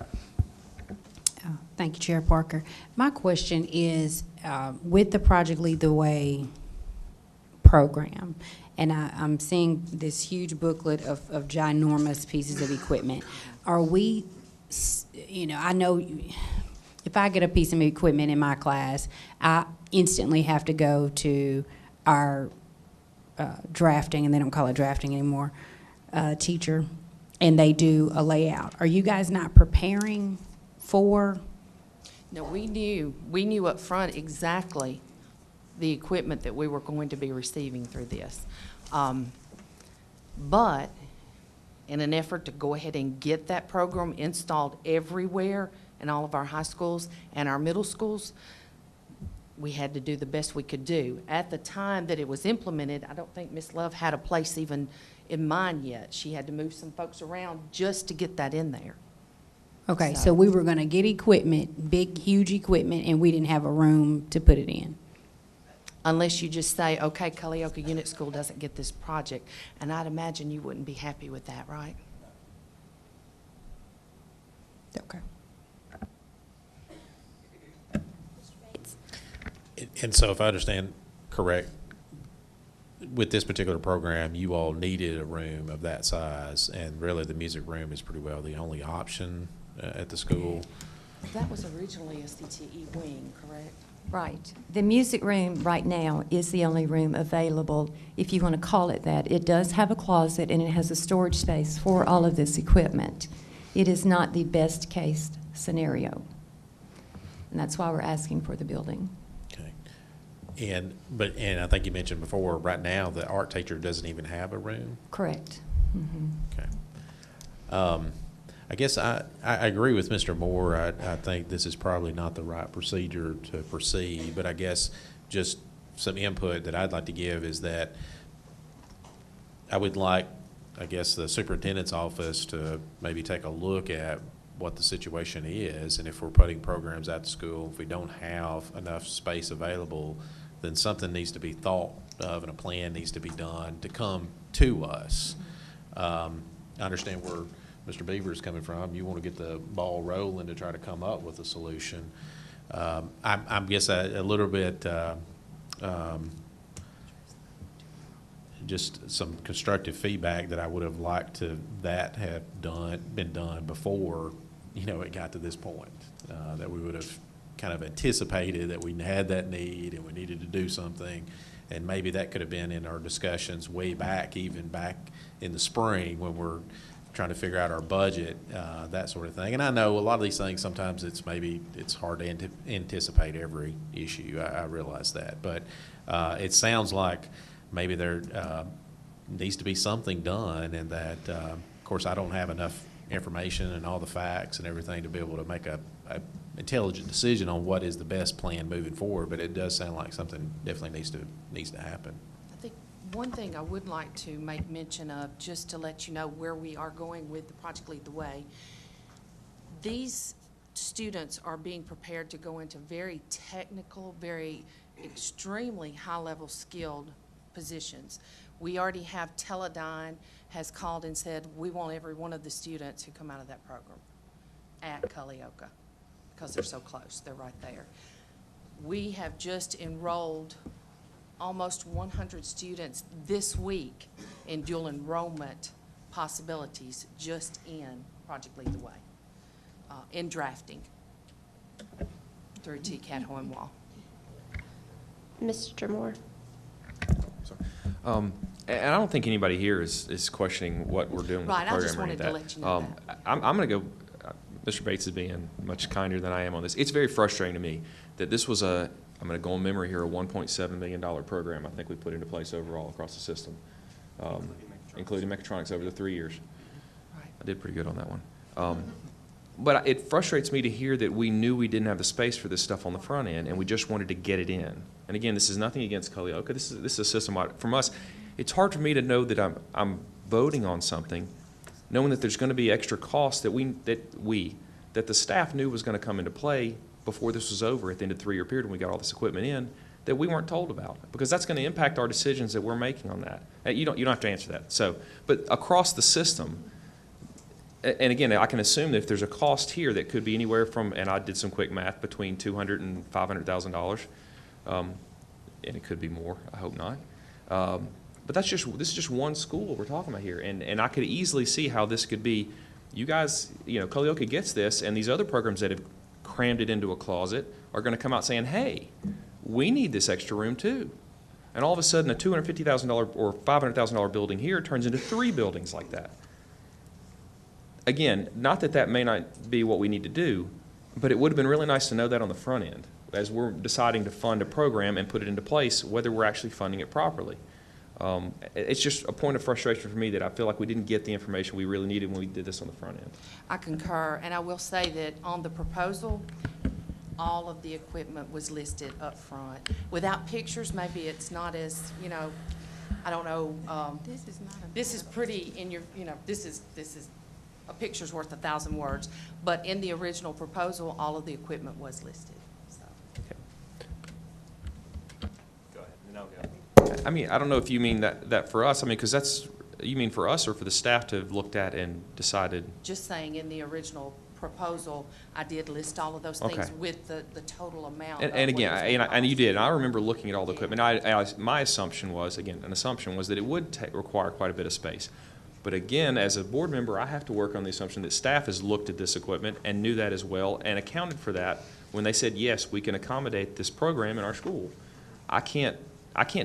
Oh, thank you, Chair Parker. My question is, with the Project Lead the Way program, and I'm seeing this huge booklet of ginormous pieces of equipment. Are we, I know if I get a piece of equipment in my class, I instantly have to go to our drafting, and they don't call it drafting anymore, teacher, and they do a layout. Are you guys not preparing for? No, we knew up front exactly the equipment that we were going to be receiving through this. But in an effort to go ahead and get that program installed everywhere in all of our high schools and our middle schools, we had to do the best we could do. At the time that it was implemented, I don't think Ms. Love had a place even in mind yet. She had to move some folks around just to get that in there. Okay, so we were going to get equipment, big, huge equipment, and we didn't have a room to put it in. Unless you just say, okay, Culleoka Unit School doesn't get this project, and I'd imagine you wouldn't be happy with that, right? Okay. And so if I understand correct, with this particular program, you all needed a room of that size, and really the music room is pretty well the only option at the school. That was originally a CTE wing, correct? Right. The music room right now is the only room available, if you want to call it that. It does have a closet, and it has a storage space for all of this equipment. It is not the best case scenario, and that's why we're asking for the building. Okay. And I think you mentioned before, right now, the art teacher doesn't even have a room? Correct. Mm-hmm. Okay. I guess I agree with Mr. Moore. I think this is probably not the right procedure to proceed, but I guess just some input that I'd like to give is that I would like, I guess, the superintendent's office to maybe take a look at what the situation is, and if we're putting programs out to school, if we don't have enough space available, then something needs to be thought of and a plan needs to be done to come to us. I understand where Mr. Beaver is coming from. You want to get the ball rolling to try to come up with a solution. I'm guess a little bit just some constructive feedback that I would have liked to that have been done before it got to this point. That we would have kind of anticipated that we had that need and we needed to do something, and maybe that could have been in our discussions way back, even back in the spring when we're trying to figure out our budget, that sort of thing. And I know a lot of these things, sometimes it's hard to anticipate every issue. I realize that. But it sounds like maybe there needs to be something done, and that, of course, I don't have enough information and all the facts and everything to be able to make a intelligent decision on what is the best plan moving forward, but it does sound like something definitely needs to happen. I think One thing I would like to make mention of, just to let you know where we are going with the Project Lead the Way. These students are being prepared to go into very technical, very extremely high-level skilled positions. We already have Teledyne has called and said, we want every one of the students who come out of that program at Culleoka, because they're so close, they're right there. We have just enrolled almost 100 students this week in dual enrollment possibilities just in Project Lead the Way, in drafting through TCAT Hohenwald. Mr. Moore. And I don't think anybody here is questioning what we're doing with Right, the I program just or any of wanted to that. let you know that. I'm going to go, Mr. Bates is being much kinder than I am on this. It's very frustrating to me that this was I'm going to go on memory here, a $1.7 million program I think we put into place overall across the system, including mechatronics over the 3 years. Right. I did pretty good on that one. But it frustrates me to hear that we knew we didn't have the space for this stuff on the front end, and we just wanted to get it in. And again, this is nothing against Culleoka. This is a system from us. It's hard for me to know that I'm voting on something, knowing that there's going to be extra costs that the staff knew was going to come into play before this was over at the end of the 3-year period when we got all this equipment in, that we weren't told about, because that's going to impact our decisions that we're making on that. And you don't have to answer that. So, but across the system. And again, I can assume that if there's a cost here that could be anywhere from, and I did some quick math, between $200,000 and $500,000, and it could be more. I hope not. But this is just one school we're talking about here, and I could easily see how this could be. You guys, Culleoka gets this, and these other programs that have crammed it into a closet are going to come out saying, "Hey, we need this extra room too." And all of a sudden, a $250,000 or $500,000 building here turns into 3 buildings like that. Again, not that may not be what we need to do, but it would have been really nice to know that on the front end as we're deciding to fund a program and put it into place, whether we're actually funding it properly. It's just a point of frustration for me that I feel like we didn't get the information we really needed when we did this on the front end. I concur, and I will say that on the proposal, all of the equipment was listed up front. Without pictures, maybe it's not as, I don't know. This is pretty in your, this is a picture's worth 1,000 words, but in the original proposal, all of the equipment was listed. So. Go ahead, and I'll go. I mean, I don't know if you mean that for us. I mean, because you mean for us or for the staff to have looked at and decided? Just saying, in the original proposal, I did list all of those things with the total amount. And again, and you did. And I remember looking at all the equipment. My assumption was, again, that it would require quite a bit of space. But again, as a board member, I have to work on the assumption that staff has looked at this equipment and knew that as well and accounted for that when they said, yes, we can accommodate this program in our school. I can't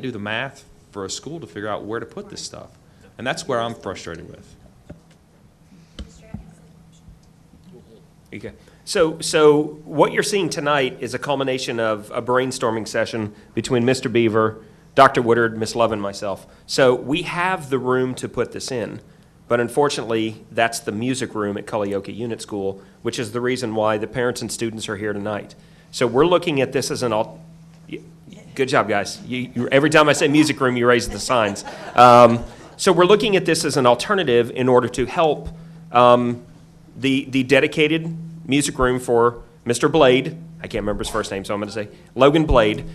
do the math for a school to figure out where to put this stuff. And that's where I'm frustrated with. Okay. So what you're seeing tonight is a culmination of a brainstorming session between Mr. Beaver, Dr. Woodard, Ms. Love, and myself. So we have the room to put this in, but unfortunately, that's the music room at Culleoka Unit School, which is the reason why the parents and students are here tonight. So we're looking at this as good job, guys. Every time I say music room, you raise the signs. So we're looking at this as an alternative in order to help the dedicated music room for Mr. Blade. I can't remember his first name, so I'm going to say Logan Blade.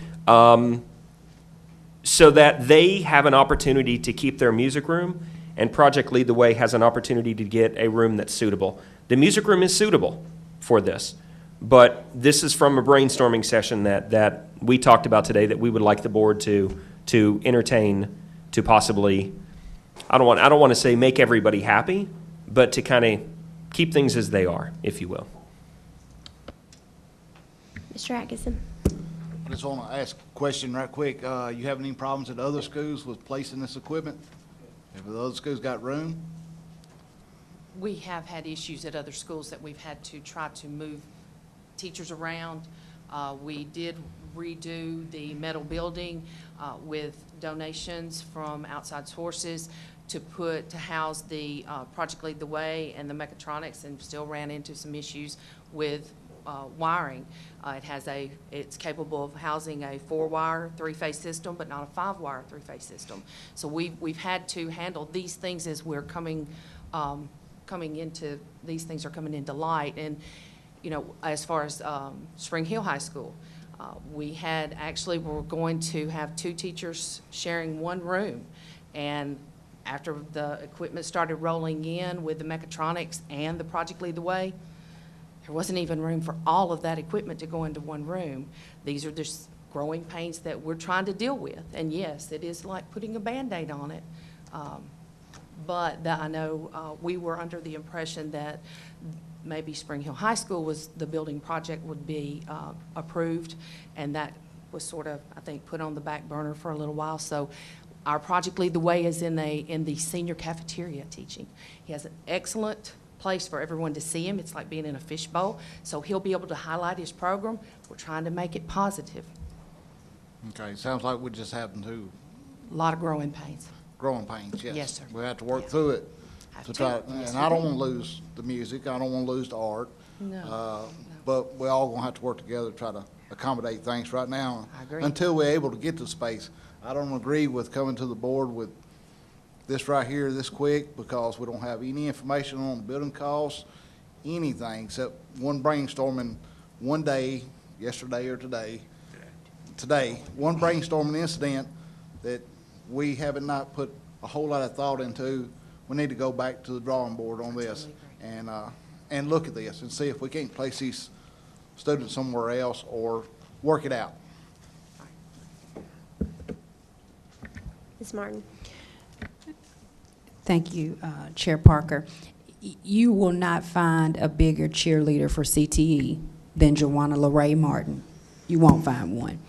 So that they have an opportunity to keep their music room, and Project Lead the Way has an opportunity to get a room that's suitable. The music room is suitable for this, but this is from a brainstorming session that we talked about today that we would like the board to entertain, to possibly, I don't want to say make everybody happy, but to kind of keep things as they are, if you will. Mr. Atkinson. I just want to ask a question right quick. You having any problems at other schools with placing this equipment? Have the other schools got room? We have had issues at other schools that we've had to try to move teachers around. We did redo the metal building with donations from outside sources to house the Project Lead the Way and the mechatronics, and still ran into some issues with wiring. It's capable of housing a 4-wire, 3-phase system, but not a 5-wire, 3-phase system. So we've had to handle these things as we're coming into, these things are coming into light. And, as far as Spring Hill High School, we're going to have 2 teachers sharing one room. And after the equipment started rolling in with the mechatronics and the Project Lead the Way, there wasn't even room for all of that equipment to go into one room. These are just growing pains that we're trying to deal with. And yes, it is like putting a Band-Aid on it. But I know we were under the impression that maybe Spring Hill High School the building project would be approved, and that was sort of, I think, put on the back burner for a little while. So our Project Lead the Way is in the senior cafeteria teaching. He has an excellent place for everyone to see him. It's like being in a fishbowl. So he'll be able to highlight his program. We're trying to make it positive. Okay, sounds like we're just having to. A lot of growing pains. Growing pains, yes. Yes, sir. We have to work through it to try, Yes, and we I don't do. want to lose the music. I don't want to lose the art. No. But we're all going to have to work together to try to accommodate things right now. I agree. Until we're able to get the space. I don't agree with coming to the board with this right here this quick, because we don't have any information on the building costs, anything, except one brainstorming one day, yesterday or today, one brainstorming incident that we haven't not put a whole lot of thought into. We need to go back to the drawing board on this and look at this and see if we can't place these students somewhere else or work it out. Ms. Martin? Thank you, Chair Parker. You will not find a bigger cheerleader for CTE than Joanna LeRae Martin. You won't find one.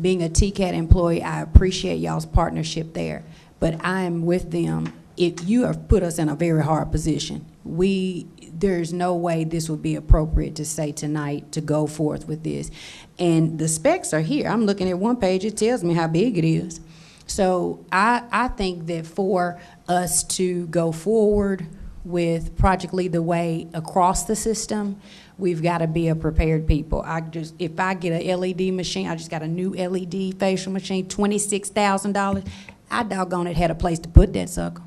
Being a TCAT employee, I appreciate y'all's partnership there, but I am with them. You have put us in a very hard position. There's no way this would be appropriate to say tonight to go forth with this. And the specs are here. I'm looking at one page, it tells me how big it is. So I think that for us to go forward with Project Lead the Way across the system, we've got to be a prepared people. If I get a LED machine, I just got a new LED facial machine, $26,000, I doggone it had a place to put that sucker.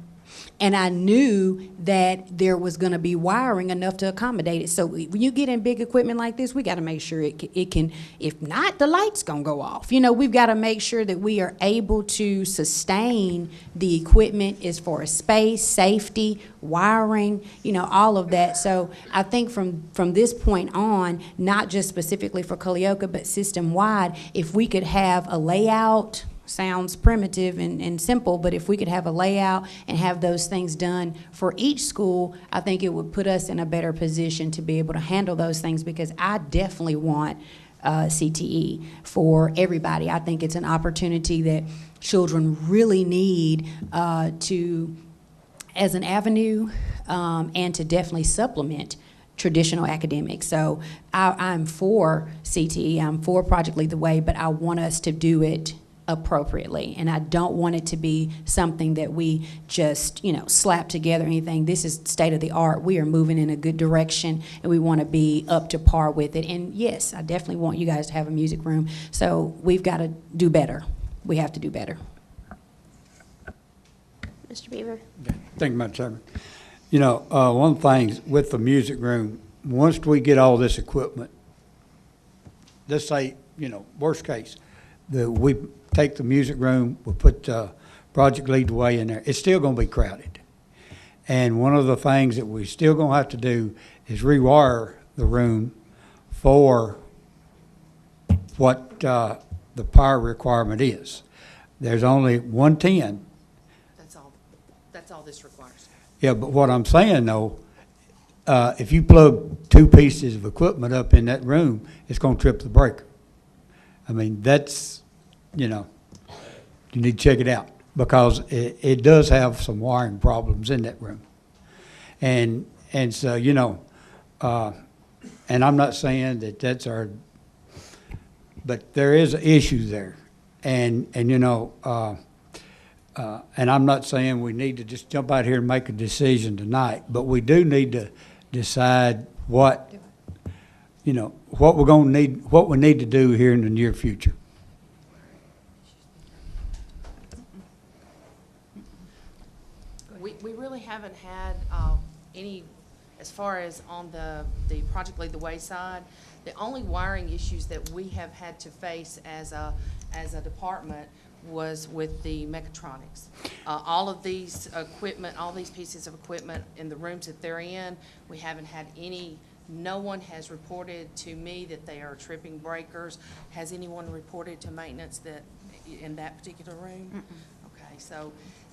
And I knew that there was going to be wiring enough to accommodate it. So when you get in big equipment like this, we got to make sure it can, if not, the light's going to go off. We've got to make sure that we are able to sustain the equipment as far as space, safety, wiring, all of that. So I think from this point on, not just specifically for Culleoka, but system-wide, if we could have a layout, sounds primitive and simple, but if we could have a layout and have those things done for each school, I think it would put us in a better position to be able to handle those things, because I definitely want CTE for everybody. I think it's an opportunity that children really need as an avenue and to definitely supplement traditional academics. So I'm for CTE, I'm for Project Lead the Way, but I want us to do it appropriately, and I don't want it to be something that we just slap together or anything. This is state of the art. We are moving in a good direction, and we want to be up to par with it. And yes, I definitely want you guys to have a music room, so we've got to do better. We have to do better. Mr. Beaver? Thank you, Madam Chairman. One of the things with the music room, once we get all this equipment, let's say, worst case, we take the music room, we put Project Lead the Way in there, it's still going to be crowded. And one of the things that we're still going to have to do is rewire the room for what the power requirement is. There's only 110. That's all this requires. Yeah, but what I'm saying though, if you plug 2 pieces of equipment up in that room, it's going to trip the breaker. I mean, that's, you need to check it out, because it does have some wiring problems in that room. And so, and I'm not saying that that's but there is an issue there. And I'm not saying we need to just jump out here and make a decision tonight, but we do need to decide what you know, what we need to do here in the near future. We really haven't had any, as far as on the Project Lead the Way side, the only wiring issues that we have had to face as a department was with the mechatronics. All of these equipment, all these pieces of equipment in the rooms that they're in, we haven't had any, no one has reported to me that they are tripping breakers. Has anyone reported to maintenance that, in that particular room? Okay, so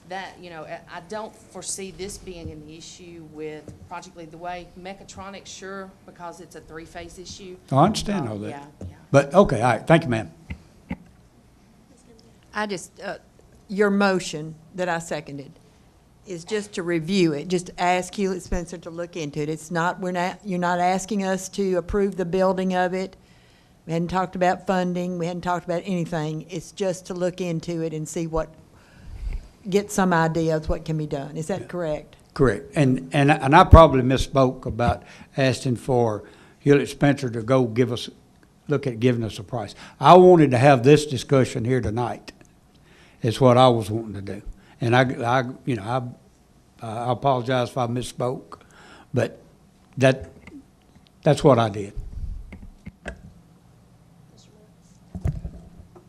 that, you know, I don't foresee this being an issue with Project Lead the Way. Mechatronics, sure, because it's a three-phase issue. I understand all that. Yeah, yeah. But, okay, all right, thank you, ma'am. I just, your motion that I seconded is just to review it, just ask Hewlett Spencer to look into it. It's not, you're not asking us to approve the building of it. We hadn't talked about funding, we hadn't talked about anything. It's just to look into it and see get some idea of what can be done. Is that correct? Correct. And I probably misspoke about asking for Hewlett Spencer to go look at giving us a price. I wanted to have this discussion here tonight. Is what I was wanting to do. And I apologize if I misspoke, but that's what I did.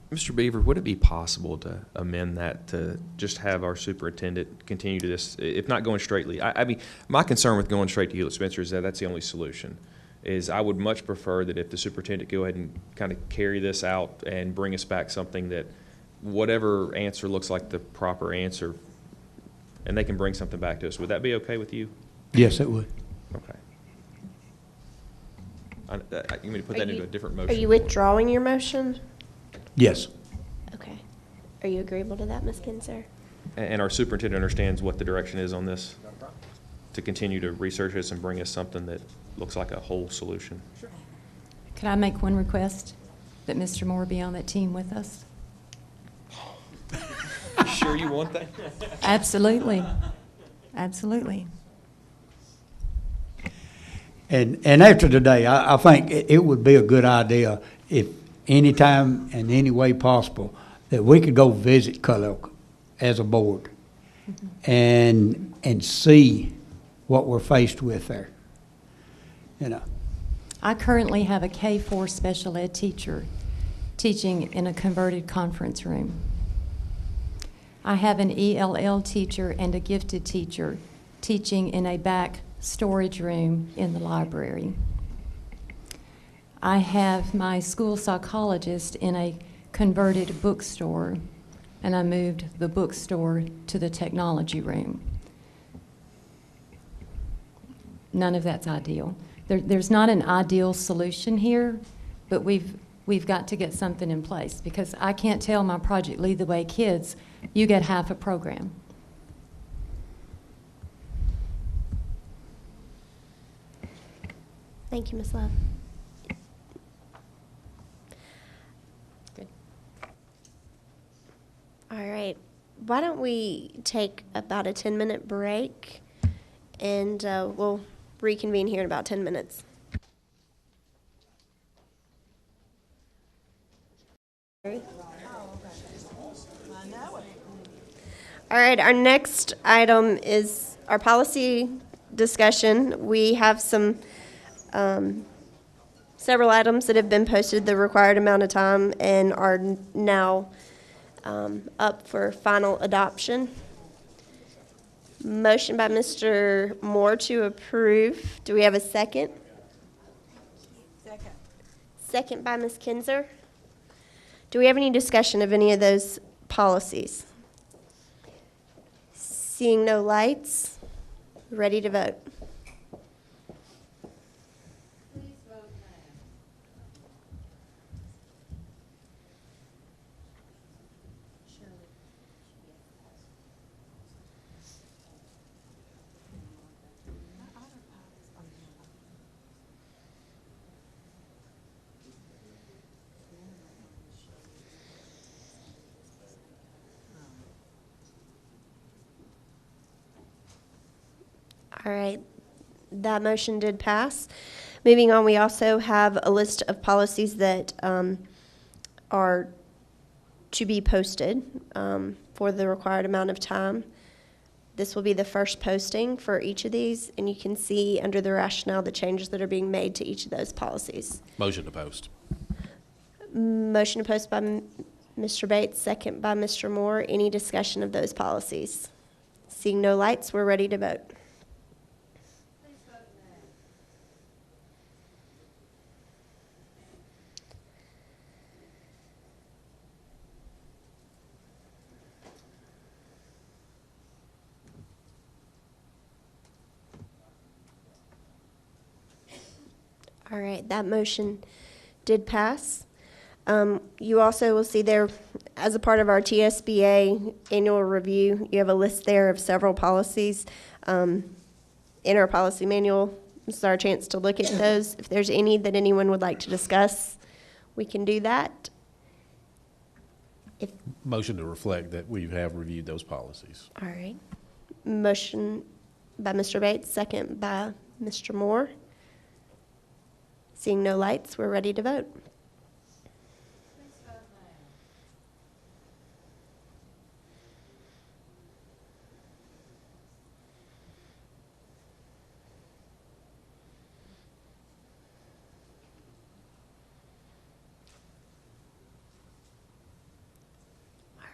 Mr. Beaver, would it be possible to amend that to just have our superintendent continue to this, if not going straightly? I mean, my concern with going straight to Hewlett Spencer is that that's the only solution. Is I would much prefer that if the superintendent go ahead and kind of carry this out and bring us back something that whatever answer looks like the proper answer, and they can bring something back to us. Would that be okay with you? Yes, it would. Okay. You mean to put that into a different motion? Are you withdrawing your motion? Yes. Okay. Are you agreeable to that, Ms. Kinzer? And our superintendent understands what the direction is on this? To continue to research this and bring us something that looks like a whole solution? Sure. Could I make one request? That Mr. Moore be on that team with us? You sure you want that? Absolutely. Absolutely. And after today, I think it would be a good idea if anytime and any way possible that we could go visit Culloch as a board and see what we're faced with there. You know. I currently have a K-4 special ed teacher teaching in a converted conference room. I have an ELL teacher and a gifted teacher teaching in a back storage room in the library. I have my school psychologist in a converted bookstore, and I moved the bookstore to the technology room. None of that's ideal. There's not an ideal solution here, but we've got to get something in place, because I can't tell my Project Lead the Way kids, you get half a program. Thank you, Ms. Love. Good. All right. Why don't we take about a 10-minute break, and we'll reconvene here in about 10 minutes. All right, our next item is our policy discussion. We have some several items that have been posted the required amount of time and are now up for final adoption. Motion by Mr. Moore to approve. Do we have a second? Second. Second by Ms. Kinzer. Do we have any discussion of any of those policies? Seeing no lights, ready to vote. All right, that motion did pass. Moving on, we also have a list of policies that are to be posted for the required amount of time. This will be the first posting for each of these, and you can see under the rationale the changes that are being made to each of those policies. Motion to post. Motion to post by Mr. Bates, second by Mr. Moore. Any discussion of those policies? Seeing no lights, we're ready to vote. All right, that motion did pass. You also will see there, as a part of our TSBA annual review, you have a list there of several policies in our policy manual. This is our chance to look at those. If there's any that anyone would like to discuss, we can do that. Motion to reflect that we have reviewed those policies. All right. Motion by Mr. Bates, second by Mr. Moore. Seeing no lights, we're ready to vote.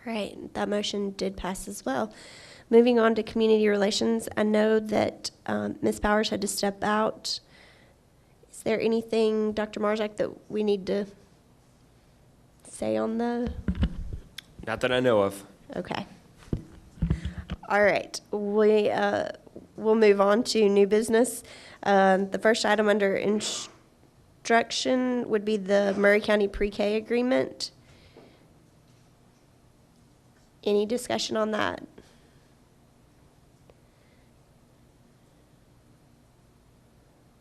All right, that motion did pass as well. Moving on to community relations, I know that Ms. Powers had to step out. Is there anything, Dr. Marzak, that we need to say on the? Not that I know of. Okay. All right, we'll move on to new business. The first item under instruction would be the Murray County Pre-K agreement. Any discussion on that?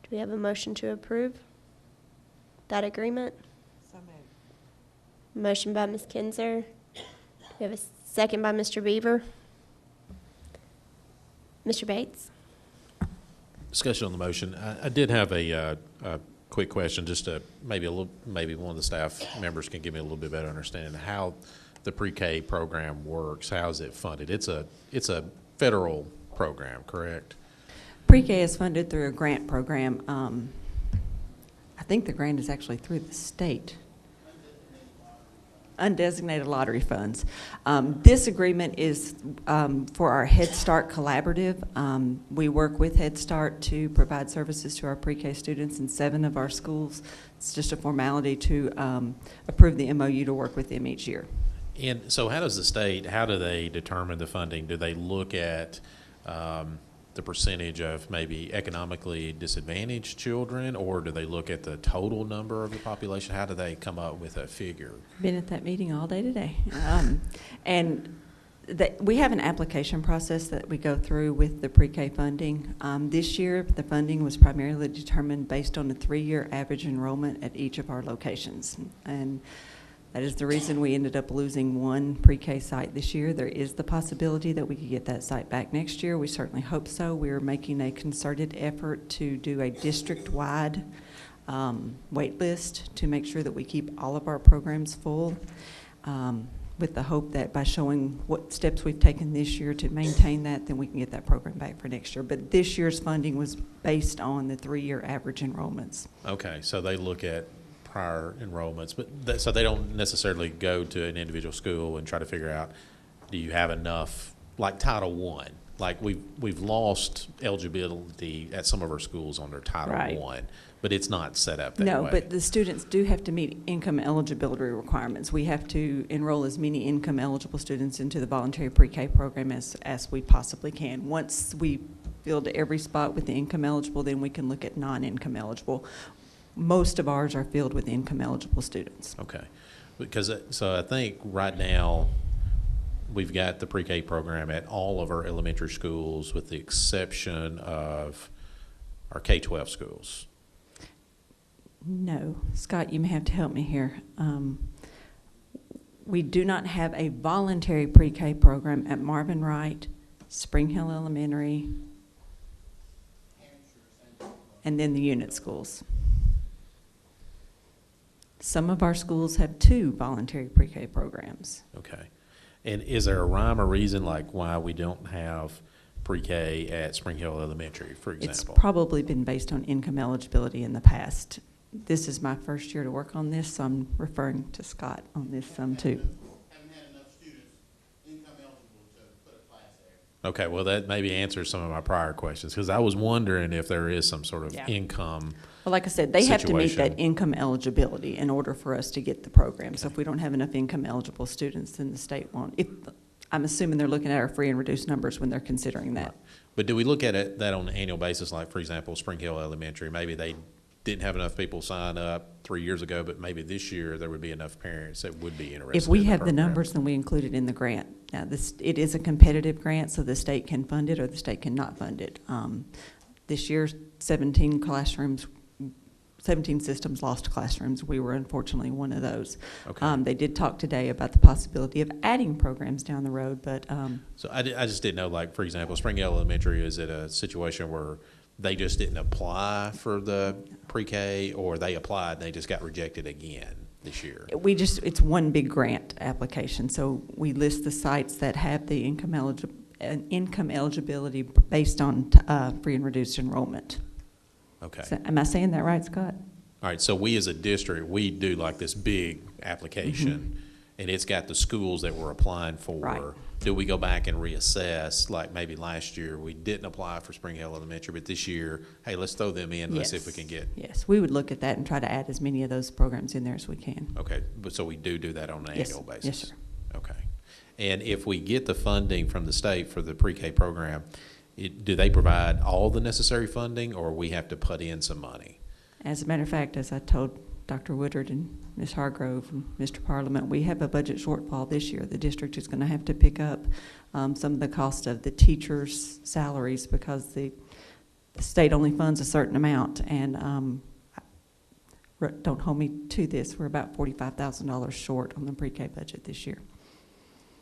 Do we have a motion to approve that agreement? So moved. Motion by Ms. Kinzer. Do we have a second by Mr. Beaver? Mr. Bates? Discussion on the motion. I did have a quick question, just to maybe one of the staff members can give me a little bit better understanding how the pre-K program works. How is it funded? It's a federal program, correct? Pre-K is funded through a grant program. I think the grant is actually through the state. Undesignated lottery funds. This agreement is for our Head Start Collaborative. We work with Head Start to provide services to our pre-K students in 7 of our schools. It's just a formality to approve the MOU to work with them each year. And so how does the state, how do they determine the funding? Do they look at the percentage of maybe economically disadvantaged children, or do they look at the total number of the population? How do they come up with a figure? Been at that meeting all day today. We have an application process that we go through with the pre-K funding. This year, the funding was primarily determined based on the 3-year average enrollment at each of our locations. And that is the reason we ended up losing 1 pre-K site this year. There is the possibility that we could get that site back next year. We certainly hope so. We're making a concerted effort to do a district-wide wait list to make sure that we keep all of our programs full, with the hope that by showing what steps we've taken this year to maintain that, then we can get that program back for next year. But this year's funding was based on the 3-year average enrollments. Okay, so they look at prior enrollments, but so they don't necessarily go to an individual school and try to figure out, do you have enough, like Title I? Like we've lost eligibility at some of our schools under Title I, but it's not set up that way. No, but the students do have to meet income eligibility requirements. We have to enroll as many income eligible students into the voluntary pre-K program as we possibly can. Once we filled every spot with the income eligible, then we can look at non-income eligible. Most of ours are filled with income eligible students. Okay, because so I think right now we've got the pre-K program at all of our elementary schools with the exception of our K-12 schools. No, Scott, you may have to help me here. We do not have a voluntary pre-K program at Marvin Wright, Spring Hill Elementary, and then the unit schools. Some of our schools have 2 voluntary pre-K programs. Okay. And is there a rhyme or reason like why we don't have pre-K at Spring Hill Elementary, for It's example? probably been based on income eligibility in the past. This is my first year to work on this, so I'm referring to Scott on this some too. Okay, well, that maybe answers some of my prior questions, because I was wondering if there is some sort of Yeah. income Well, like I said, they have to meet situation. that income eligibility in order for us to get the program. So if we don't have enough income eligible students, then the state won't. I'm assuming they're looking at our free and reduced numbers when they're considering that. But do we look at that on an annual basis, like, for example, Spring Hill Elementary? Maybe they didn't have enough people sign up 3 years ago, but maybe this year there would be enough parents that would be interested If we in have the program. numbers, then we include it in the grant. Now, it is a competitive grant, so the state can fund it or the state cannot fund it. This year, 17 systems lost classrooms. We were unfortunately one of those. Okay. They did talk today about the possibility of adding programs down the road, but So I just didn't know, like, for example, Spring Hill Elementary, is it a situation where they just didn't apply for the pre-K, or they applied and they just got rejected again this year? it's one big grant application. So we list the sites that have the income eligibility based on free and reduced enrollment. Okay. So, am I saying that right, Scott? All right, so we as a district, we do like this big application, and it's got the schools that we're applying for. Right. Do we go back and reassess, like maybe last year, we didn't apply for Spring Hill Elementary, but this year, hey, let's throw them in, let's see if we can get. Yes, we would look at that and try to add as many of those programs in there as we can. Okay, but so we do that on an Yes. annual basis? Yes, sir. Okay. And if we get the funding from the state for the pre-K program, do they provide all the necessary funding, or we have to put in some money? As a matter of fact, as I told Dr. Woodard and Ms. Hargrove and Mr. Parliament, we have a budget shortfall this year. The district is going to have to pick up some of the cost of the teachers' salaries because the state only funds a certain amount. And don't hold me to this, we're about $45,000 short on the pre-K budget this year.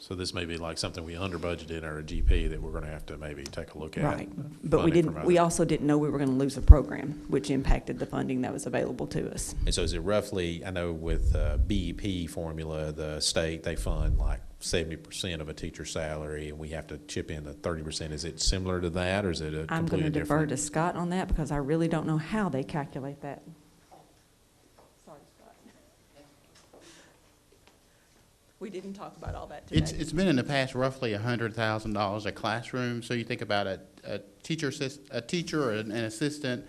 So this may be like something we under budgeted in our GP that we're going to have to maybe take a look at. Right, but funding from we other- also didn't know we were going to lose a program, which impacted the funding that was available to us. And so is it roughly, I know with BEP formula, the state, they fund like 70% of a teacher's salary, and we have to chip in the 30%. Is it similar to that, or is it a I'm going completely to defer different? to Scott on that because I really don't know how they calculate that. Sorry, Scott. We didn't talk about all that today. It's been in the past roughly $100,000 a classroom. So you think about a teacher or an assistant,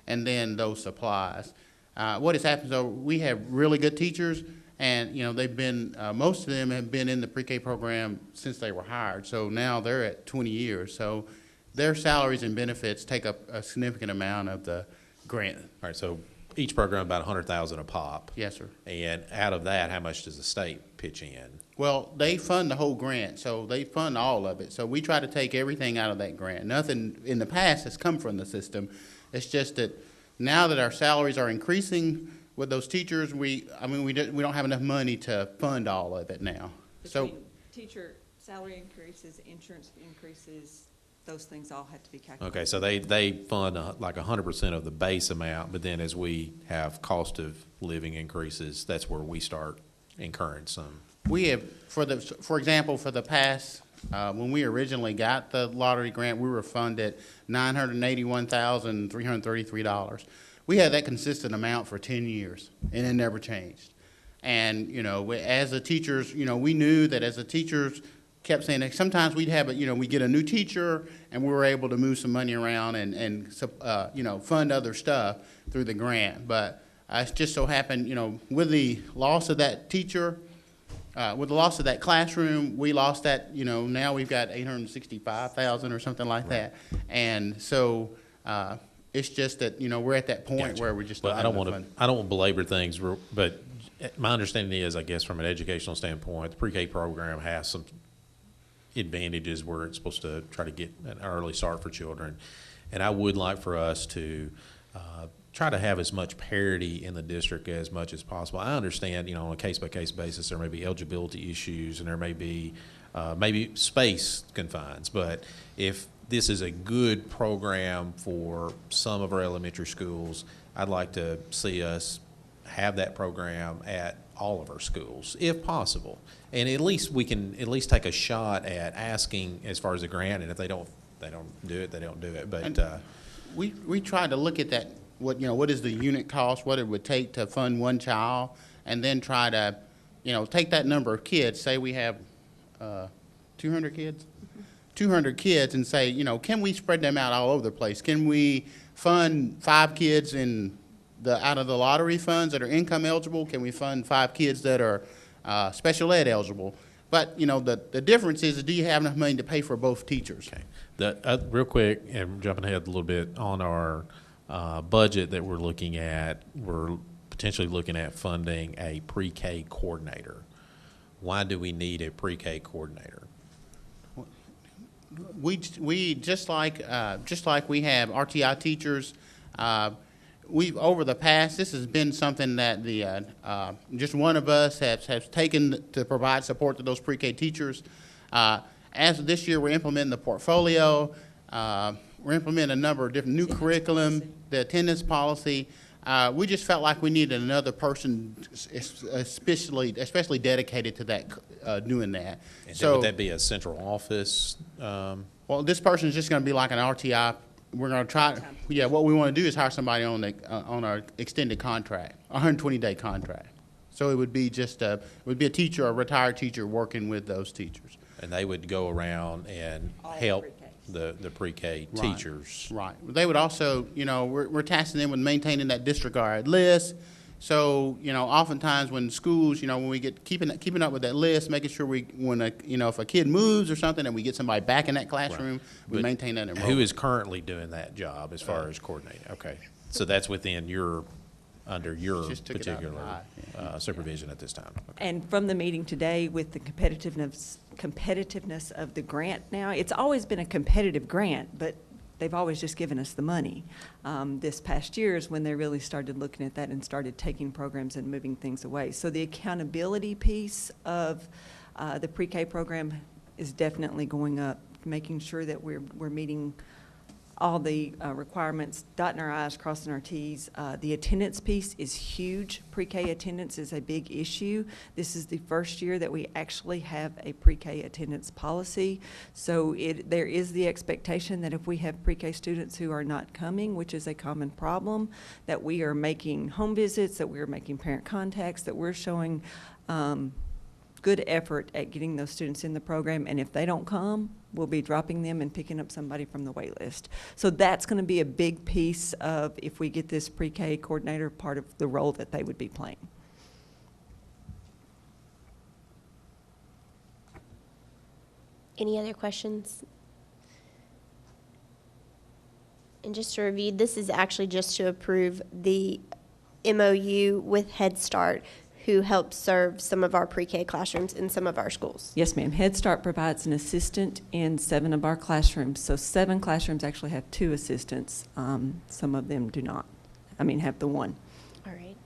and then those supplies. What has happened, though, we have really good teachers, and they've been most of them have been in the pre-K program since they were hired. So now they're at 20 years. So their salaries and benefits take up a significant amount of the grant. All right, so each program about $100,000 a pop. Yes, sir. And out of that, how much does the state pitch in? Well, they fund the whole grant, so they fund all of it. So we try to take everything out of that grant. Nothing in the past has come from the system. It's just that now that our salaries are increasing with those teachers, we don't have enough money to fund all of it now. So Teacher salary increases, insurance increases, those things all have to be calculated. Okay, so they fund like 100% of the base amount, but then as we have cost of living increases, that's where we start incurring some. we have, for example, for the past, when we originally got the lottery grant, we were funded $981,333. We had that consistent amount for 10 years, and it never changed. And, as the teachers, we knew that as the teachers kept saying that sometimes we'd have we get a new teacher, and we were able to move some money around and fund other stuff through the grant. But it just so happened, with the loss of that teacher, with the loss of that classroom, we lost that, now we've got $865,000 or something like that. And so it's just that, we're at that point where we're just Well, not I don't having want fun. to belabor things, but my understanding is, I guess, from an educational standpoint, the pre-K program has some advantages where it's supposed to try to get an early start for children. And I would like for us to try to have as much parity in the district as much as possible. I understand, on a case-by-case basis, there may be eligibility issues and there may be maybe space confines, but if this is a good program for some of our elementary schools, I'd like to see us have that program at all of our schools, if possible. And at least we can at least take a shot at asking as far as a grant, and if they don't do it, they don't do it. But we tried to look at that, what is the unit cost, what it would take to fund one child, and then try to, take that number of kids, say we have 200 kids? 200 kids and say, can we spread them out all over the place? Can we fund 5 kids out of the lottery funds that are income eligible? Can we fund 5 kids that are special ed eligible? But, the difference is, do you have enough money to pay for both teachers? Okay. Real quick, and jumping ahead a little bit, on our budget that we're looking at, we're potentially looking at funding a pre-K coordinator. Why do we need a pre-K coordinator? We just like we have RTI teachers. We've over the past, this has been something that just one of us has taken to provide support to those pre-K teachers. As of this year, we're implementing the portfolio. We're implementing a number of different new curriculum, the attendance policy. We just felt like we needed another person, especially dedicated to that, doing that. And so would that be a central office? Well, this person is just going to be like an RTI. We're going to try. Yeah, what we want to do is hire somebody on our extended contract, a 120-day contract. So it would be a teacher, a retired teacher, working with those teachers. And they would go around and help the pre-K teachers. Right. They would also, we're tasking them with maintaining that disregard list. So, oftentimes when schools, when we get keeping up with that list, making sure if a kid moves or something and we get somebody back in that classroom, we maintain that enrollment. Who is currently doing that job as far as coordinating? Okay. So that's under your particular supervision at this time. Okay. And from the meeting today with the competitiveness of the grant now, it's always been a competitive grant, but they've always just given us the money. This past year is when they really started looking at that and started taking programs and moving things away. So the accountability piece of the pre-K program is definitely going up, making sure that we're meeting all the requirements, dotting our I's, crossing our T's. The attendance piece is huge. Pre-K attendance is a big issue. This is the first year that we actually have a pre-K attendance policy. So there is the expectation that if we have pre-K students who are not coming, which is a common problem, that we are making home visits, that we are making parent contacts, that we're showing good effort at getting those students in the program, and if they don't come, we'll be dropping them and picking up somebody from the wait list. So that's going to be a big piece of, if we get this pre-K coordinator, part of the role that they would be playing. Any other questions? And just to review, this is actually just to approve the MOU with Head Start, who helps serve some of our pre-K classrooms in some of our schools. Yes, ma'am. Head Start provides an assistant in 7 of our classrooms. So 7 classrooms actually have 2 assistants. Some of them do not. Have the 1. All right.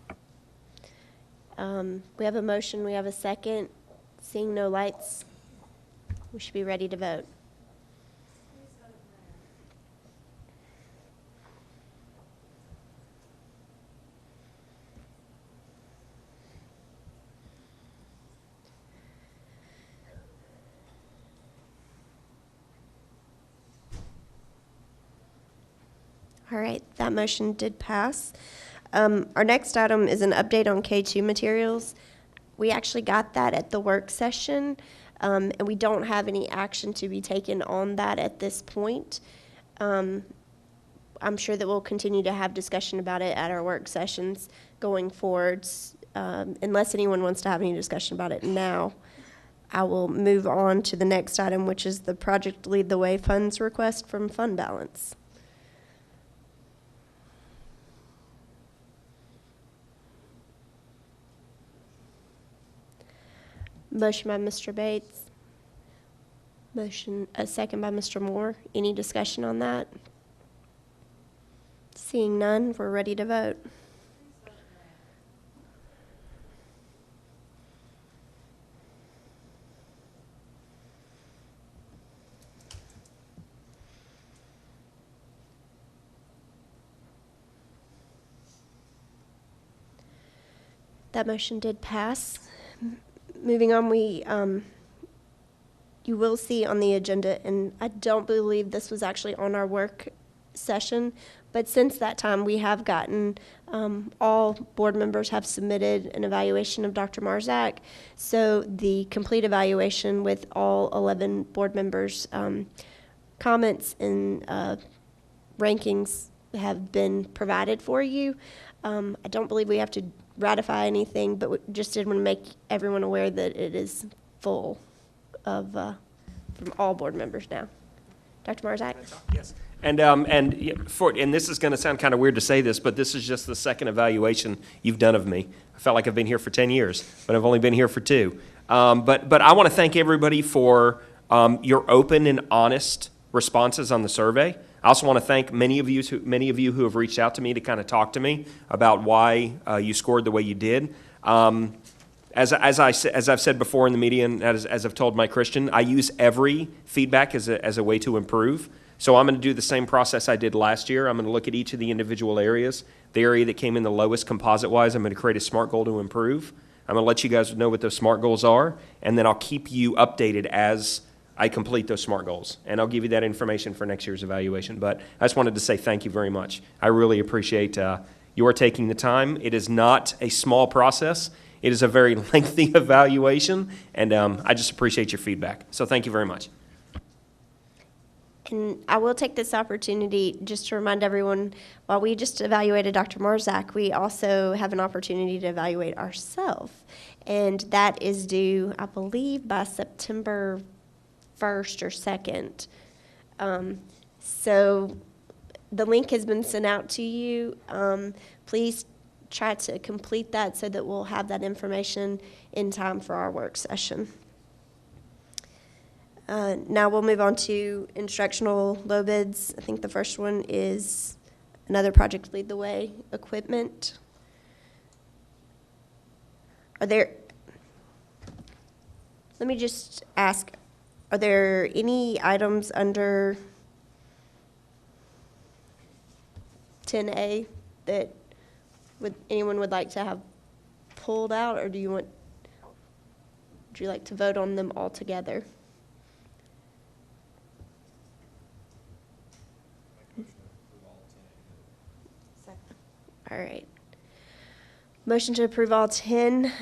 We have a motion. We have a second. Seeing no lights, we should be ready to vote. All right, that motion did pass. Our next item is an update on K2 materials. We actually got that at the work session, and we don't have any action to be taken on that at this point. I'm sure that we'll continue to have discussion about it at our work sessions going forwards. Unless anyone wants to have any discussion about it now, I will move on to the next item, which is the Project Lead the Way funds request from fund balance. Motion by Mr. Bates. A second by Mr. Moore. Any discussion on that? Seeing none, we're ready to vote. That motion did pass. Moving on, you will see on the agenda, and I don't believe this was actually on our work session, but since that time, we have gotten, all board members have submitted an evaluation of Dr. Marzak. So the complete evaluation with all 11 board members' comments and rankings have been provided for you. I don't believe we have to ratify anything, but we just did want to make everyone aware that it is full of, from all board members now. Dr. Marzak? Yes. And this is going to sound kind of weird to say this, but this is just the second evaluation you've done of me. I felt like I've been here for 10 years, but I've only been here for 2. But I want to thank everybody for your open and honest responses on the survey. I also want to thank many of you who have reached out to me to kind of talk to me about why you scored the way you did. As I've said before in the media, and as I've told my Christian, I use every feedback as a way to improve. So I'm going to do the same process I did last year. I'm going to look at each of the individual areas. The area that came in the lowest composite-wise, I'm going to create a SMART goal to improve. I'm going to let you guys know what those SMART goals are, and then I'll keep you updated as I complete those SMART goals. And I'll give you that information for next year's evaluation. But I just wanted to say thank you very much. I really appreciate your taking the time. It is not a small process. It is a very lengthy evaluation, and I just appreciate your feedback. So thank you very much. And I will take this opportunity just to remind everyone, while we just evaluated Dr. Marzak, we also have an opportunity to evaluate ourselves. And that is due, I believe, by September 1st or 2nd. So the link has been sent out to you. Please try to complete that so that we'll have that information in time for our work session. Now we'll move on to instructional low bids. I think the first one is another Project Lead the Way equipment. Let me just ask, are there any items under 10A that anyone would like to have pulled out, or would you like to vote on them all together? All right. Motion to approve all 10.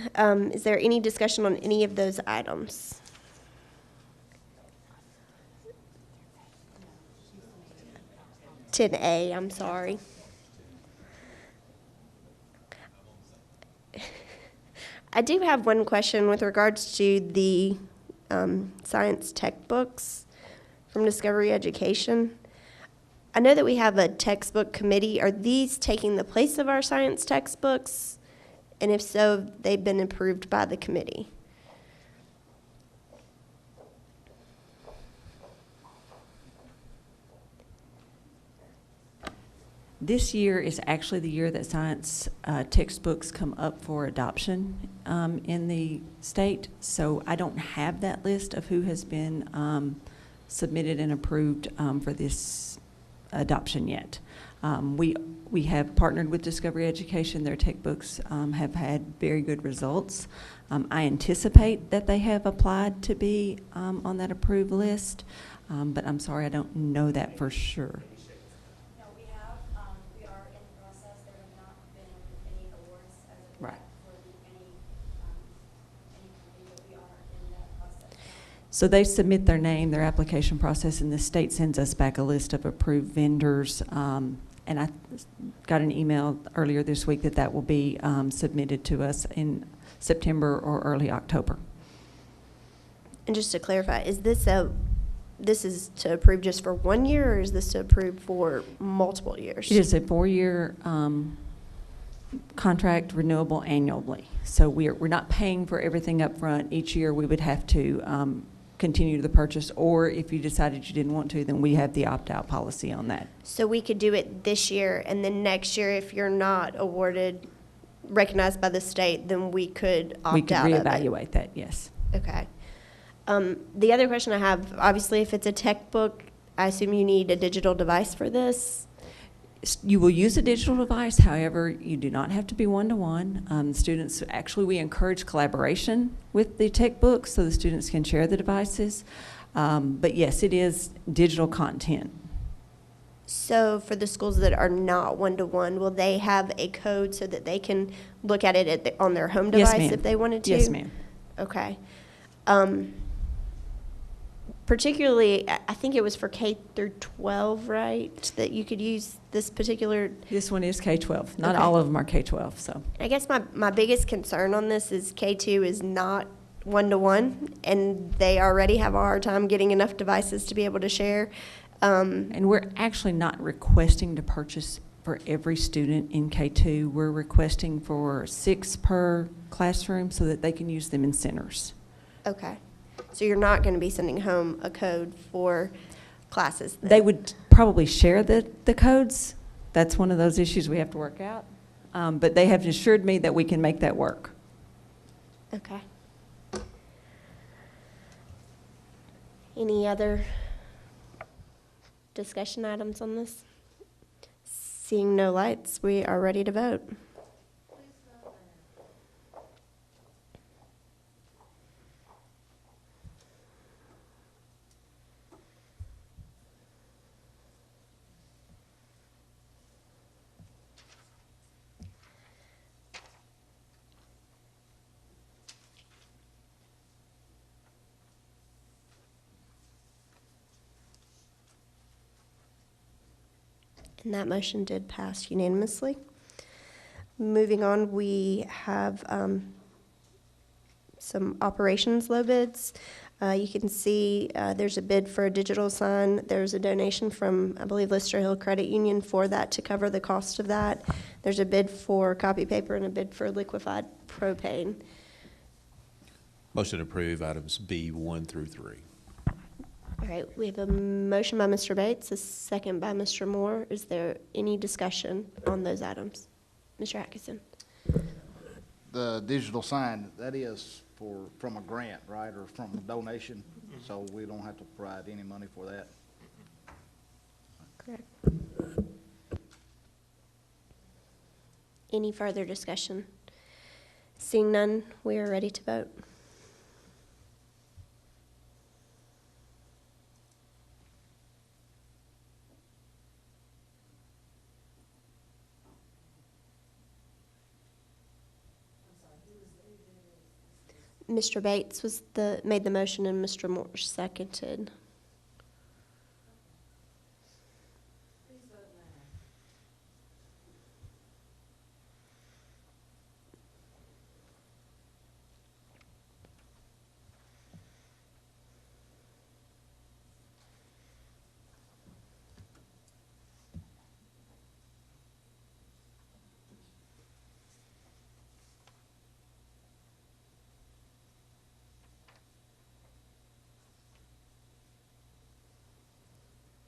Is there any discussion on any of those items? I'm sorry. I do have one question with regards to the science textbooks from Discovery Education. I know that we have a textbook committee. Are these taking the place of our science textbooks? And if so, they've been approved by the committee. This year is actually the year that science textbooks come up for adoption in the state. So I don't have that list of who has been submitted and approved for this adoption yet. We have partnered with Discovery Education. Their textbooks have had very good results. I anticipate that they have applied to be on that approved list, but I'm sorry, I don't know that for sure. No, we have, we are in the process. There have not been any awards as of Right. yet for any company, but we are in that process. So they submit their name, their application process, and the state sends us back a list of approved vendors. And I got an email earlier this week that will be submitted to us in September or early October. And just to clarify, is this is to approve just for 1 year, or is this to approve for multiple years? It is a 4-year contract, renewable annually. So we're not paying for everything up front. Each year we would have to continue the purchase, or if you decided you didn't want to, then we have the opt-out policy on that. So we could do it this year, and then next year, if you're not awarded, recognized by the state, then we could opt out of it. We could reevaluate that, yes. Okay. The other question I have, obviously, if it's a tech book, I assume you need a digital device for this? You will use a digital device, however, you do not have to be one-to-one. Students, actually, we encourage collaboration with the textbooks so the students can share the devices. But yes, it is digital content. So for the schools that are not one-to-one, will they have a code so that they can look at it on their home Yes, device ma'am. if they wanted to? Yes, ma'am. Okay. Particularly, I think it was for K through 12, right? That you could use this particular. This one is K-12. Not Okay. all of them are K-12, so. I guess my biggest concern on this is K2 is not one-to-one, and they already have a hard time getting enough devices to be able to share. And we're actually not requesting to purchase for every student in K2. We're requesting for 6 per classroom so that they can use them in centers. Okay. So you're not going to be sending home a code for classes then? They would probably share the codes. That's one of those issues we have to work out. But they have assured me that we can make that work. Okay. Any other discussion items on this? Seeing no lights, we are ready to vote. And that motion did pass unanimously. Moving on, we have some operations low bids. You can see there's a bid for a digital sign. There's a donation from, I believe, Lister Hill Credit Union for that to cover the cost of that. There's a bid for copy paper and a bid for liquefied propane. Motion to approve items B1 through 3. All right, we have a motion by Mr. Bates, a second by Mr. Moore. Is there any discussion on those items? Mr. Atkinson? The digital sign, that is from a grant, right, or from a donation, so we don't have to provide any money for that. Correct. Any further discussion? Seeing none, we are ready to vote. Mr. Bates made the motion and Mr. Moore seconded.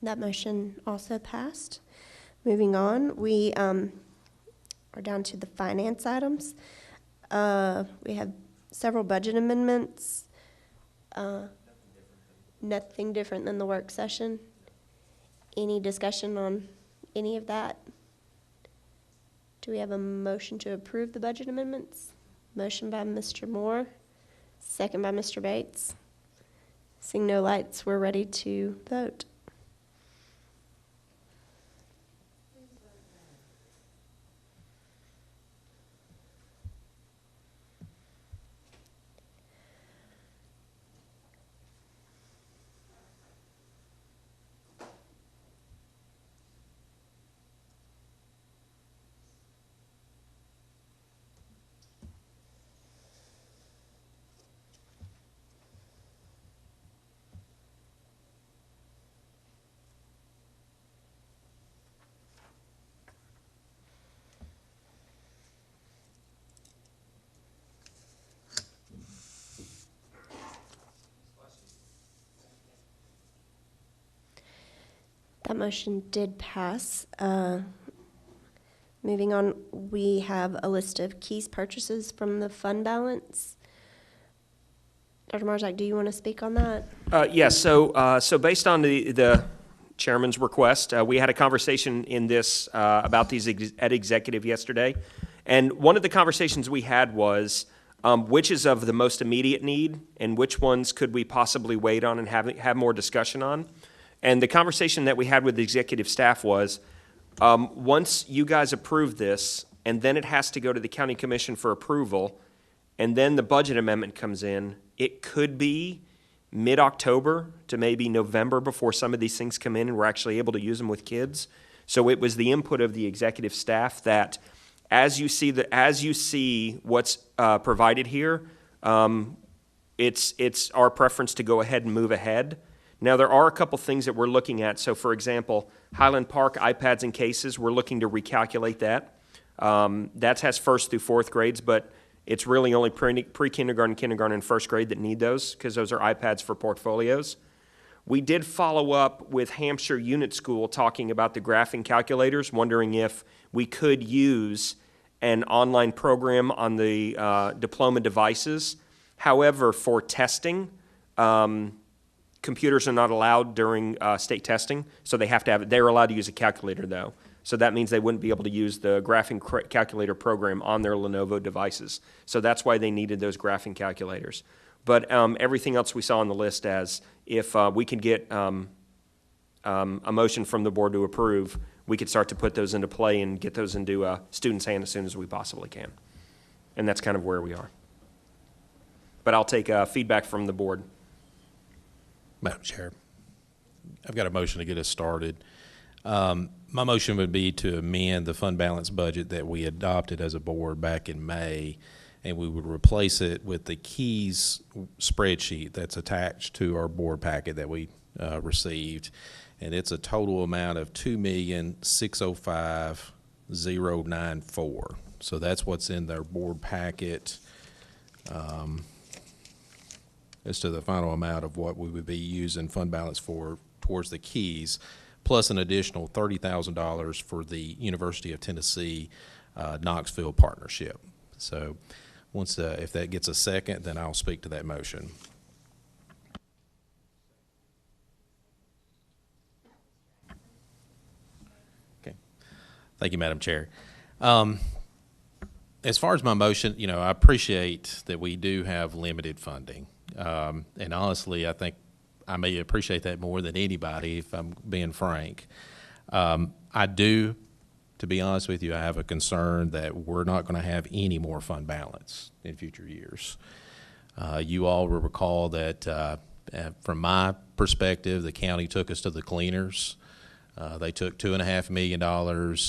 That motion also passed. Moving on, we are down to the finance items. We have several budget amendments. Nothing different than the work session. Any discussion on any of that? Do we have a motion to approve the budget amendments? Motion by Mr. Moore, second by Mr. Bates. Seeing no lights, we're ready to vote. That motion did pass. Moving on, we have a list of keys purchases from the fund balance. Dr. Marzak, do you want to speak on that? Yes, so based on the chairman's request. We had a conversation in this about these at executive yesterday, and one of the conversations we had was which is of the most immediate need and which ones could we possibly wait on and have more discussion on. And the conversation that we had with the executive staff was, once you guys approve this, and then it has to go to the county commission for approval, and then the budget amendment comes in, it could be mid-October to maybe November before some of these things come in and we're actually able to use them with kids. So it was the input of the executive staff that as you see what's provided here, it's our preference to go ahead and move ahead. Now, there are a couple things that we're looking at. So, for example, Highland Park iPads and cases, we're looking to recalculate that. That has first through fourth grades, but it's really only pre-kindergarten, kindergarten, and first grade that need those because those are iPads for portfolios. We did follow up with Hampshire Unit School talking about the graphing calculators, wondering if we could use an online program on the diploma devices. However, for testing, computers are not allowed during state testing, so they have to have it. They're allowed to use a calculator, though. So that means they wouldn't be able to use the graphing calculator program on their Lenovo devices. So that's why they needed those graphing calculators. But everything else we saw on the list as if we could get a motion from the board to approve, we could start to put those into play and get those into students' hand as soon as we possibly can. And that's kind of where we are. But I'll take feedback from the board. Madam Chair, I've got a motion to get us started. My motion would be to amend the fund balance budget that we adopted as a board back in May, and we would replace it with the KEYS spreadsheet that's attached to our board packet that we received. And it's a total amount of $2,605,094. So that's what's in their board packet as to the final amount of what we would be using fund balance for towards the KEYS, plus an additional $30,000 for the University of Tennessee Knoxville partnership. So once, if that gets a second, then I'll speak to that motion. Okay. Thank you, Madam Chair. As far as my motion, I appreciate that we do have limited funding. And honestly, I think I may appreciate that more than anybody, if I'm being frank. I do, to be honest with you, I have a concern that we're not going to have any more fund balance in future years. You all will recall that from my perspective, the county took us to the cleaners. They took $2.5 million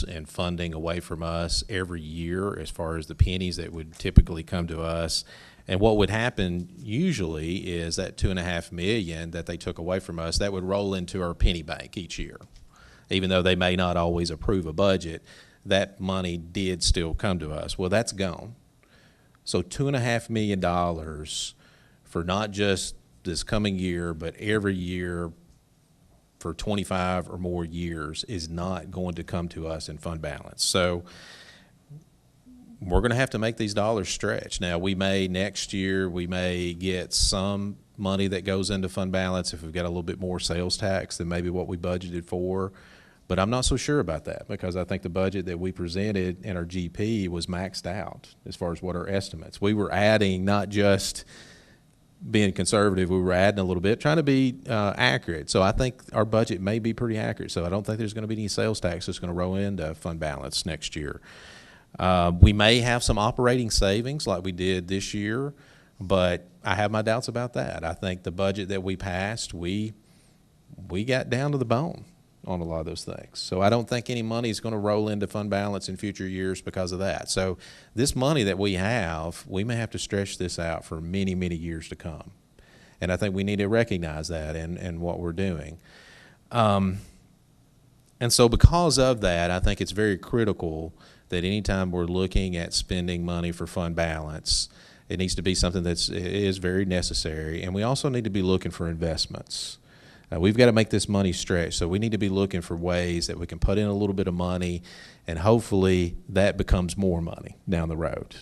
in funding away from us every year as far as the pennies that would typically come to us. And what would happen usually is that $2.5 million that they took away from us, that would roll into our penny bank each year. Even though they may not always approve a budget, that money did still come to us. Well, that's gone. So $2.5 million for not just this coming year, but every year for 25 or more years is not going to come to us in fund balance. So we're going to have to make these dollars stretch. Now, next year, we may get some money that goes into fund balance if we've got a little bit more sales tax than maybe what we budgeted for. But I'm not so sure about that because I think the budget that we presented in our GP was maxed out as far as what our estimates. We were adding, not just being conservative, we were adding a little bit, trying to be accurate. So I think our budget may be pretty accurate. So I don't think there's going to be any sales tax that's going to roll into fund balance next year. We may have some operating savings like we did this year, but I have my doubts about that. I think the budget that we passed, we got down to the bone on a lot of those things. So I don't think any money is going to roll into fund balance in future years because of that. So this money that we have, we may have to stretch this out for many, many years to come. And I think we need to recognize that in what we're doing. And so because of that, I think it's very critical that anytime we're looking at spending money for fund balance, it needs to be something that is very necessary. And we also need to be looking for investments. We've got to make this money stretch, so we need to be looking for ways that we can put in a little bit of money, and hopefully that becomes more money down the road.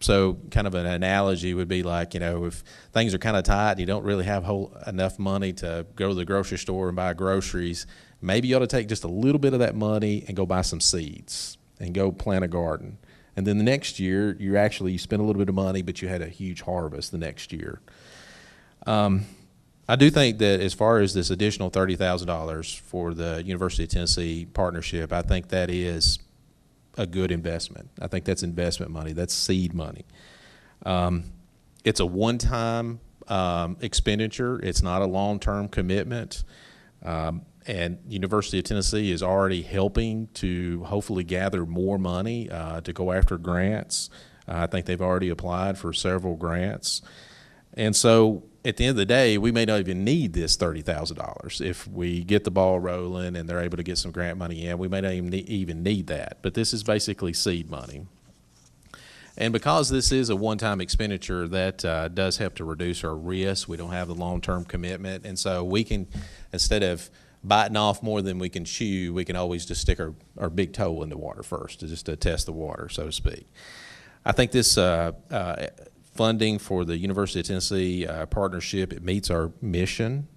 So kind of an analogy would be like, if things are kind of tight, you don't really have enough money to go to the grocery store and buy groceries, maybe you ought to take just a little bit of that money and go buy some seeds and go plant a garden. And then the next year, you spend a little bit of money, but you had a huge harvest the next year. I do think that as far as this additional $30,000 for the University of Tennessee partnership, I think that is a good investment. I think that's investment money. That's seed money. It's a one-time expenditure. It's not a long-term commitment. And University of Tennessee is already helping to hopefully gather more money to go after grants. I think they've already applied for several grants. And so at the end of the day, we may not even need this $30,000. If we get the ball rolling and they're able to get some grant money in, we may not even need that. But this is basically seed money. And because this is a one-time expenditure, that does help to reduce our risk. We don't have the long-term commitment. And so we can, instead of biting off more than we can chew, we can always just stick our big toe in the water first, just to test the water, so to speak. I think this funding for the University of Tennessee partnership, it meets our mission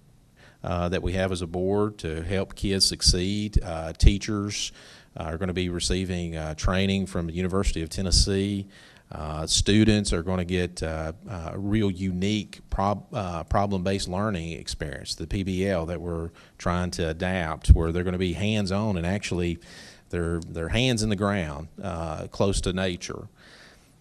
that we have as a board to help kids succeed. Teachers are going to be receiving training from the University of Tennessee. Students are going to get a real unique problem-based learning experience, the PBL that we're trying to adapt, where they're going to be hands-on and actually their hands in the ground, close to nature.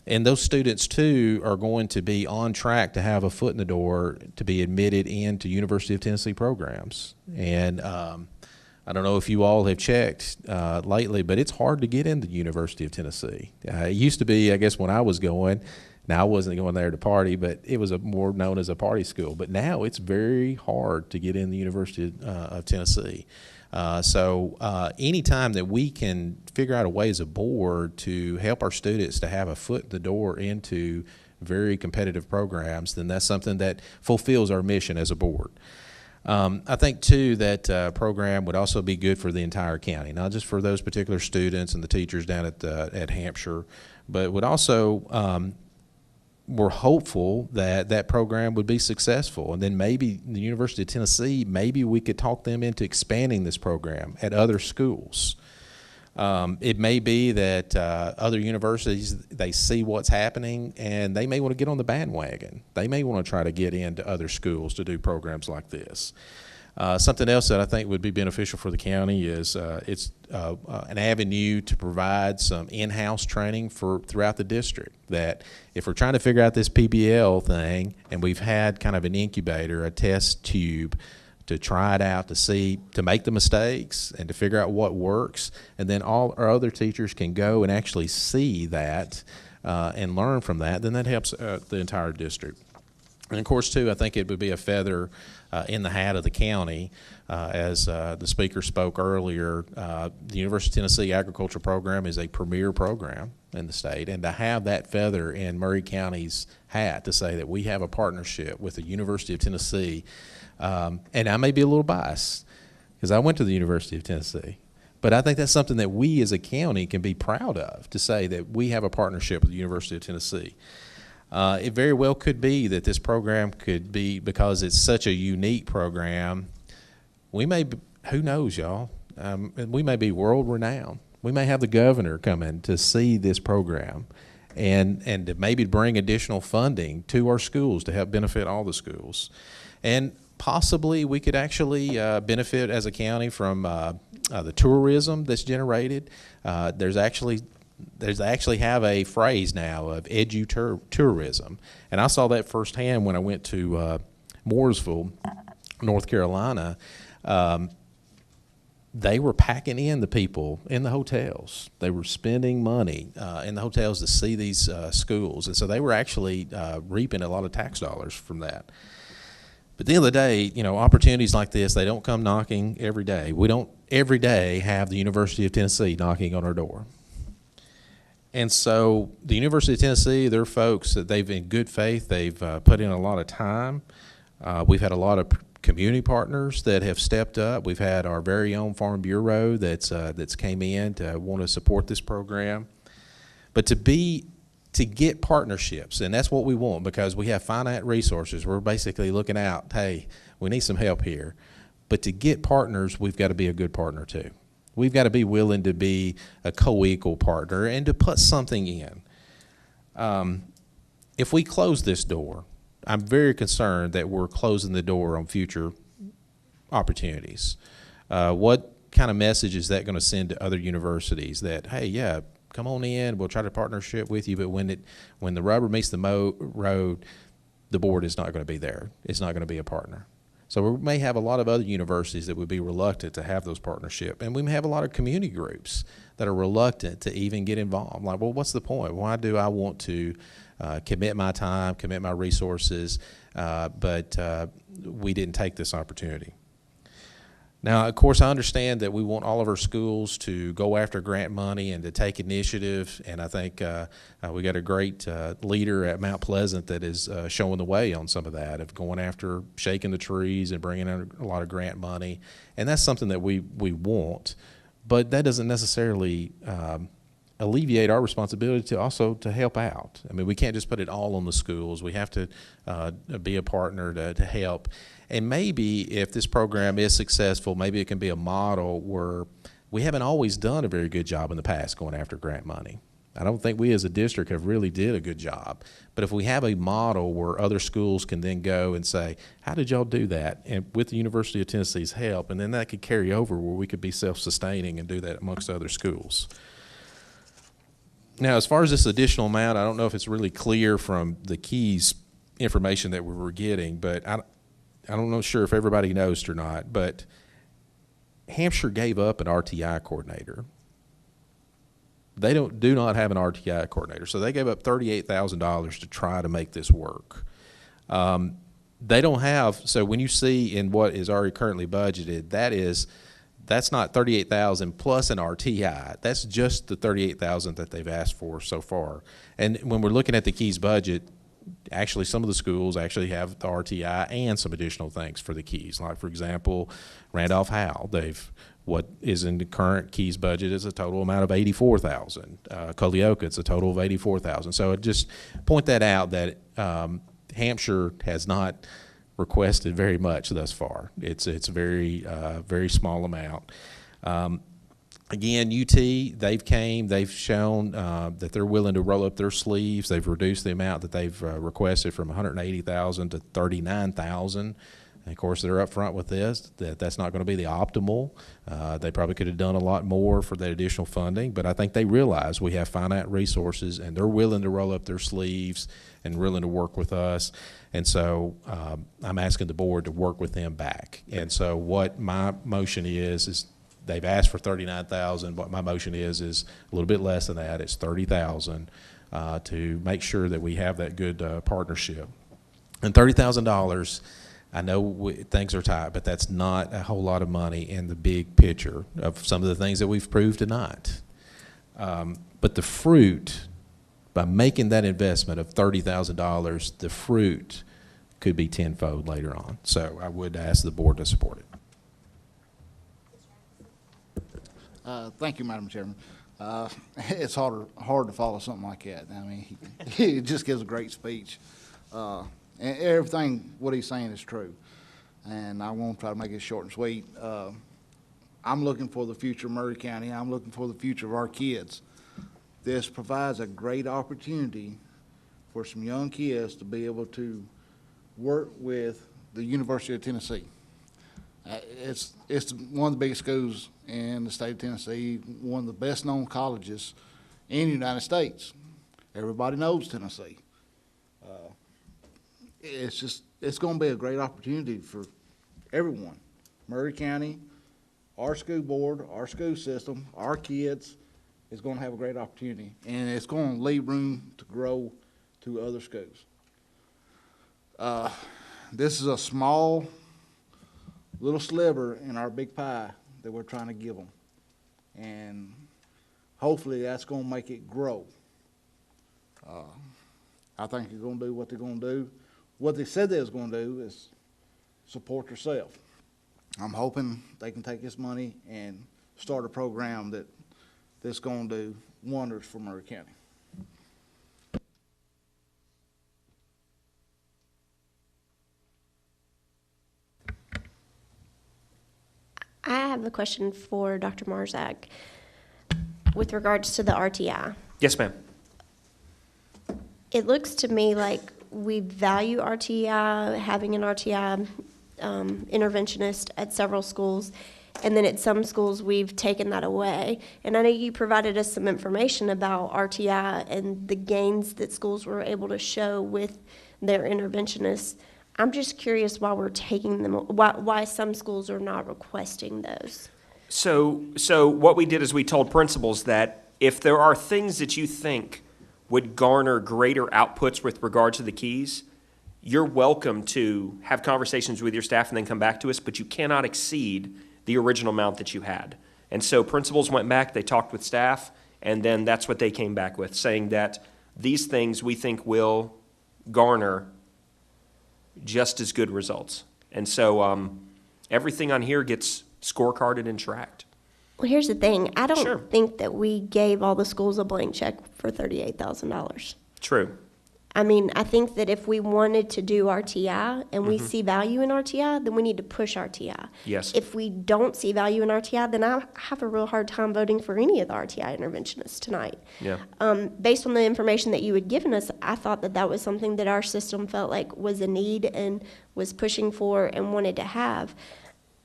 And those students, too, are going to be on track to have a foot in the door to be admitted into University of Tennessee programs. And I don't know if you all have checked lately, but it's hard to get into the University of Tennessee. It used to be, I guess, when I was going, now I wasn't going there to party, but it was more known as a party school. But now it's very hard to get in the University of Tennessee. So anytime that we can figure out a way as a board to help our students to have a foot in the door into very competitive programs, then that's something that fulfills our mission as a board. I think, too, that program would also be good for the entire county, not just for those particular students and the teachers down at Hampshire, but would also we're hopeful that that program would be successful. And then maybe the University of Tennessee, maybe we could talk them into expanding this program at other schools. It may be that other universities, they see what's happening and they may want to get on the bandwagon. They may want to try to get into other schools to do programs like this. Something else that I think would be beneficial for the county is it's an avenue to provide some in-house training throughout the district. That if we're trying to figure out this PBL thing, and we've had kind of an incubator, a test tube, to try it out, to make the mistakes and to figure out what works, and then all our other teachers can go and actually see that and learn from that, then that helps the entire district. And of course, too, I think it would be a feather in the hat of the county. As the speaker spoke earlier, the University of Tennessee Agriculture Program is a premier program in the state. And to have that feather in Maury County's hat to say that we have a partnership with the University of Tennessee, and I may be a little biased because I went to the University of Tennessee, but I think that's something that we as a county can be proud of, to say that we have a partnership with the University of Tennessee. It very well could be that this program could be, because it's such a unique program, we may be, who knows, y'all, we may be world renowned. We may have the governor come in to see this program and to maybe bring additional funding to our schools to help benefit all the schools. And possibly we could actually benefit as a county from the tourism that's generated. There's actually have a phrase now of edutourism. And I saw that firsthand when I went to Mooresville, North Carolina. They were packing in the people in the hotels. They were spending money in the hotels to see these schools. And so they were actually reaping a lot of tax dollars from that. But at the end of the day, opportunities like this, they don't come knocking every day. We don't every day have the University of Tennessee knocking on our door. And so the University of Tennessee, they're folks that they've, in good faith, they've put in a lot of time. We've had a lot of community partners that have stepped up. We've had our very own Farm Bureau that's came in to want to support this program. But to to get partnerships, and that's what we want because we have finite resources. We're basically looking out, hey, we need some help here. But to get partners, we've got to be a good partner too. We've got to be willing to be a co-equal partner and to put something in. If we close this door, I'm very concerned that we're closing the door on future opportunities. What kind of message is that going to send to other universities that, hey, yeah, come on in, we'll try to partnership with you, but when the rubber meets the road, the board is not going to be there. It's not going to be a partner. So we may have a lot of other universities that would be reluctant to have those partnerships, and we may have a lot of community groups that are reluctant to even get involved. Like, well, what's the point? Why do I want to commit my time, commit my resources, but we didn't take this opportunity? Now, of course, I understand that we want all of our schools to go after grant money and to take initiative, and I think we got a great leader at Mount Pleasant that is showing the way on some of that, of going after shaking the trees and bringing in a lot of grant money, and that's something that we want, but that doesn't necessarily alleviate our responsibility to also to help out. I mean, we can't just put it all on the schools. We have to be a partner to help. And maybe if this program is successful, maybe it can be a model where we haven't always done a very good job in the past going after grant money. I don't think we as a district have really did a good job. But if we have a model where other schools can then go and say, how did y'all do that? And with the University of Tennessee's help, and then that could carry over where we could be self-sustaining and do that amongst other schools. Now, as far as this additional amount, I don't know if it's really clear from the keys information that we were getting, but I'm not sure if everybody knows or not, but Hampshire gave up an RTI coordinator. They do not have an RTI coordinator, so they gave up $38,000 to try to make this work. They don't have, so when you see in what is already currently budgeted, that's not $38,000 plus an RTI. That's just the $38,000 that they've asked for so far. And when we're looking at the Keys budget, actually some of the schools actually have the RTI and some additional things for the Keys. Like, for example, Randolph-Howell, what is in the current Keys budget is a total amount of $84,000. Culleoka, it's a total of $84,000. So it just point that out that Hampshire has not requested very much thus far. It's very very small amount. Again, UT, they've shown that they're willing to roll up their sleeves. They've reduced the amount that they've requested from $180,000 to $39,000. And of course, they're upfront with this, that's not going to be the optimal. They probably could have done a lot more for that additional funding, but I think they realize we have finite resources and they're willing to roll up their sleeves and willing to work with us. And so I'm asking the board to work with them back. And so what my motion is they've asked for $39,000. What my motion is a little bit less than that. It's $30,000 to make sure that we have that good partnership. And $30,000, I know things are tight, but that's not a whole lot of money in the big picture of some of the things that we've proved tonight. But the fruit, by making that investment of $30,000, the fruit could be tenfold later on. So I would ask the board to support it. Thank you, Madam Chairman. It's hard to follow something like that. I mean, he just gives a great speech. And everything, what he's saying is true. And I won't try to make it short and sweet. I'm looking for the future of Murray County. I'm looking for the future of our kids. This provides a great opportunity for some young kids to be able to work with the University of Tennessee. It's one of the biggest schools in the state of Tennessee, one of the best-known colleges in the United States. Everybody knows Tennessee. It's going to be a great opportunity for everyone. Murray County, our school board, our school system, our kids is going to have a great opportunity, and it's going to leave room to grow to other schools. This is a small little sliver in our big pie that we're trying to give them, and hopefully that's going to make it grow. I think they're going to do what they're going to do. What they said they was going to do is support themselves. I'm hoping they can take this money and start a program that's going to do wonders for Murray County. a question for Dr. Marzak with regards to the RTI. Yes, ma'am. It looks to me like we value RTI, having an RTI interventionist at several schools, and then at some schools we've taken that away. And I know you provided us some information about RTI and the gains that schools were able to show with their interventionists. I'm just curious why we're taking them, why some schools are not requesting those. So what we did is we told principals that if there are things that you think would garner greater outputs with regard to the keys, you're welcome to have conversations with your staff and then come back to us, but you cannot exceed the original amount that you had. And so principals went back, they talked with staff, and then that's what they came back with, saying that these things we think will garner just as good results. And so everything on here gets scorecarded and tracked. Well, here's the thing. I don't Sure. think that we gave all the schools a blank check for $38,000. True. I mean, I think that if we wanted to do RTI and we see value in RTI, then we need to push RTI. Yes. If we don't see value in RTI, then I have a real hard time voting for any of the RTI interventionists tonight. Yeah. Based on the information that you had given us, I thought that that was something that our system felt like was a need and was pushing for and wanted to have.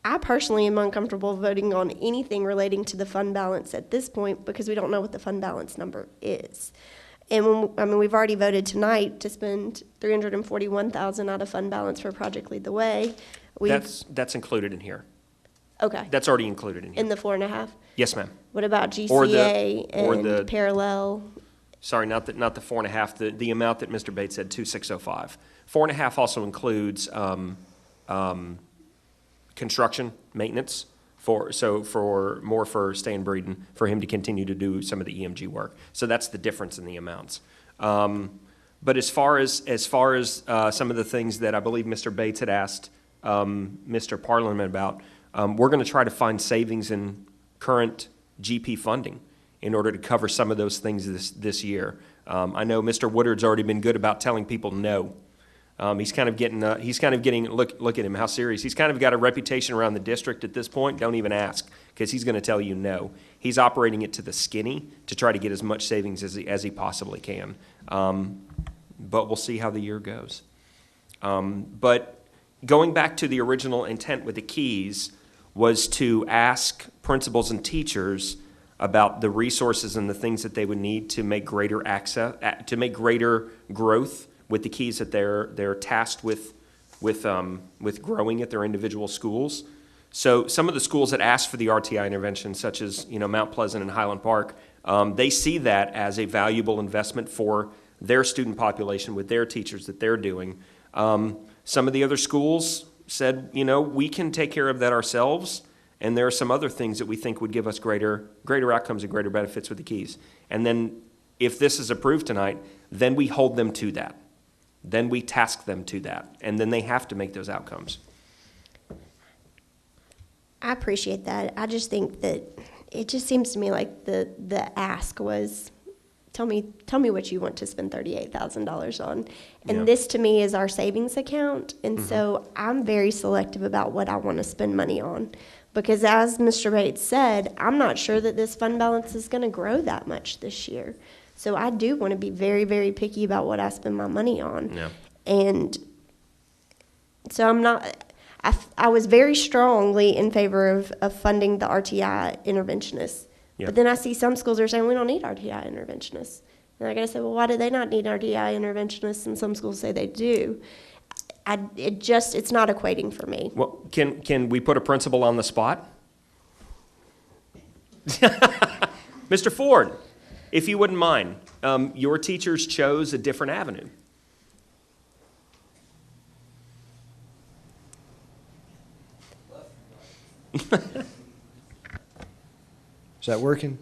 I personally am uncomfortable voting on anything relating to the fund balance at this point because we don't know what the fund balance number is. And we've already voted tonight to spend $341,000 out of fund balance for Project Lead the Way. That's included in here. Okay. That's already included in here. In the 4.5. Yes, ma'am. What about Or GCA or and the- parallel? Sorry, not the 4.5, the amount that Mr. Bates said, 2,605. 4.5 also includes construction, maintenance, for Stan Breeden, for him to continue to do some of the EMG work. So that's the difference in the amounts. But as far as some of the things that I believe Mr. Bates had asked Mr. Parliament about, we're going to try to find savings in current GP funding in order to cover some of those things this year. I know Mr. Woodard's already been good about telling people no. He's kind of getting, look at him, how serious. He's kind of got a reputation around the district at this point. Don't even ask, because he's going to tell you no. He's operating it to the skinny to try to get as much savings as he possibly can. But we'll see how the year goes. But going back to the original intent with the keys was to ask principals and teachers about the resources and the things that they would need to make greater access, to make greater growth with the keys that they're tasked with growing at their individual schools. So some of the schools that asked for the RTI intervention, such as Mount Pleasant and Highland Park, they see that as a valuable investment for their student population with their teachers that they're doing. Some of the other schools said, we can take care of that ourselves, and there are some other things that we think would give us greater outcomes and greater benefits with the keys. And then if this is approved tonight, then we hold them to that. Then we task them to that, and then they have to make those outcomes. I appreciate that. I just think that it just seems to me like the ask was, tell me what you want to spend $38,000 on. And Yeah. this to me is our savings account, and so I'm very selective about what I want to spend money on. Because as Mr. Bates said, I'm not sure that this fund balance is going to grow that much this year. So I do want to be very, very picky about what I spend my money on. Yeah. And so I was very strongly in favor of funding the RTI interventionists. Yeah. But then I see some schools are saying we don't need RTI interventionists. And I got to say, well, why do they not need RTI interventionists? And some schools say they do. It's not equating for me. Well, can we put a principal on the spot? Mr. Ford, if you wouldn't mind, your teachers chose a different avenue. Is that working?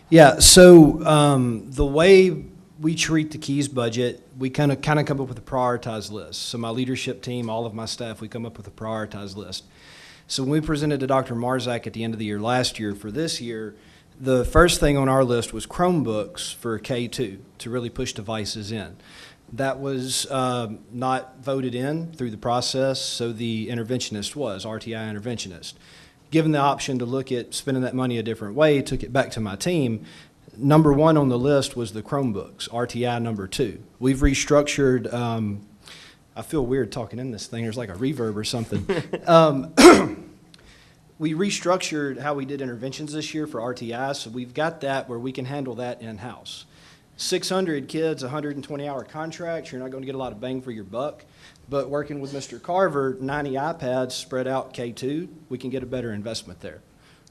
Yeah, so the way we treat the Keys budget, we kind of come up with a prioritized list. So my leadership team, all of my staff, we come up with a prioritized list. So when we presented to Dr. Marzak at the end of the year last year for this year, the first thing on our list was Chromebooks for K2 to really push devices in. That was not voted in through the process, so the interventionist was, RTI interventionist. given the option to look at spending that money a different way, took it back to my team. Number one on the list was the Chromebooks, RTI number 2. We've restructured, I feel weird talking in this thing, there's like a reverb or something. We restructured how we did interventions this year for RTI, so we've got that where we can handle that in-house. 600 kids, 120-hour contracts, you're not going to get a lot of bang for your buck. But working with Mr. Carver, 90 iPads spread out K2, we can get a better investment there.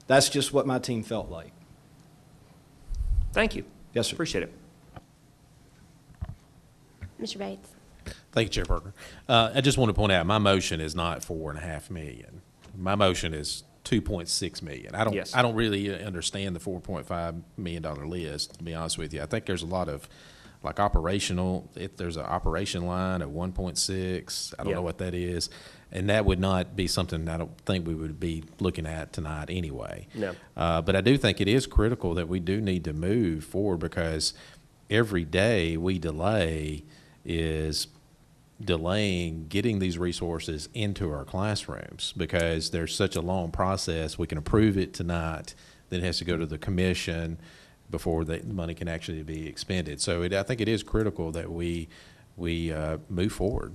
That's just what my team felt like. Thank you. Yes, sir. Appreciate it. Mr. Bates. Thank you, Chair Parker. I just want to point out, my motion is not $4.5 million. My motion is $2.6 million. Yes. I don't really understand the $4.5 million list, to be honest with you. I think there's a lot of, like, operational, if there's an operation line of 1.6, I don't know what that is. And that would not be something I don't think we would be looking at tonight anyway. No. But I do think it is critical that we do need to move forward, because every day we delay is delaying getting these resources into our classrooms, because there's such a long process. We can approve it tonight, then it has to go to the commission before the money can actually be expended. So I think it is critical that we move forward.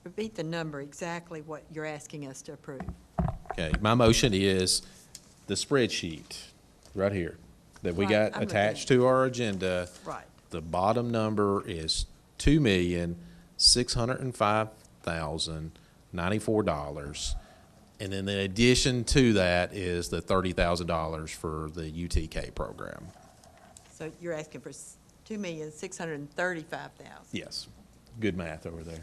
Repeat the number, exactly what you're asking us to approve. Okay, my motion is the spreadsheet right here that we Right, got I'm attached to our agenda. Right. The bottom number is $2,605,094. And then in addition to that is the $30,000 for the UTK program. So you're asking for $2,635,000. Yes, good math over there.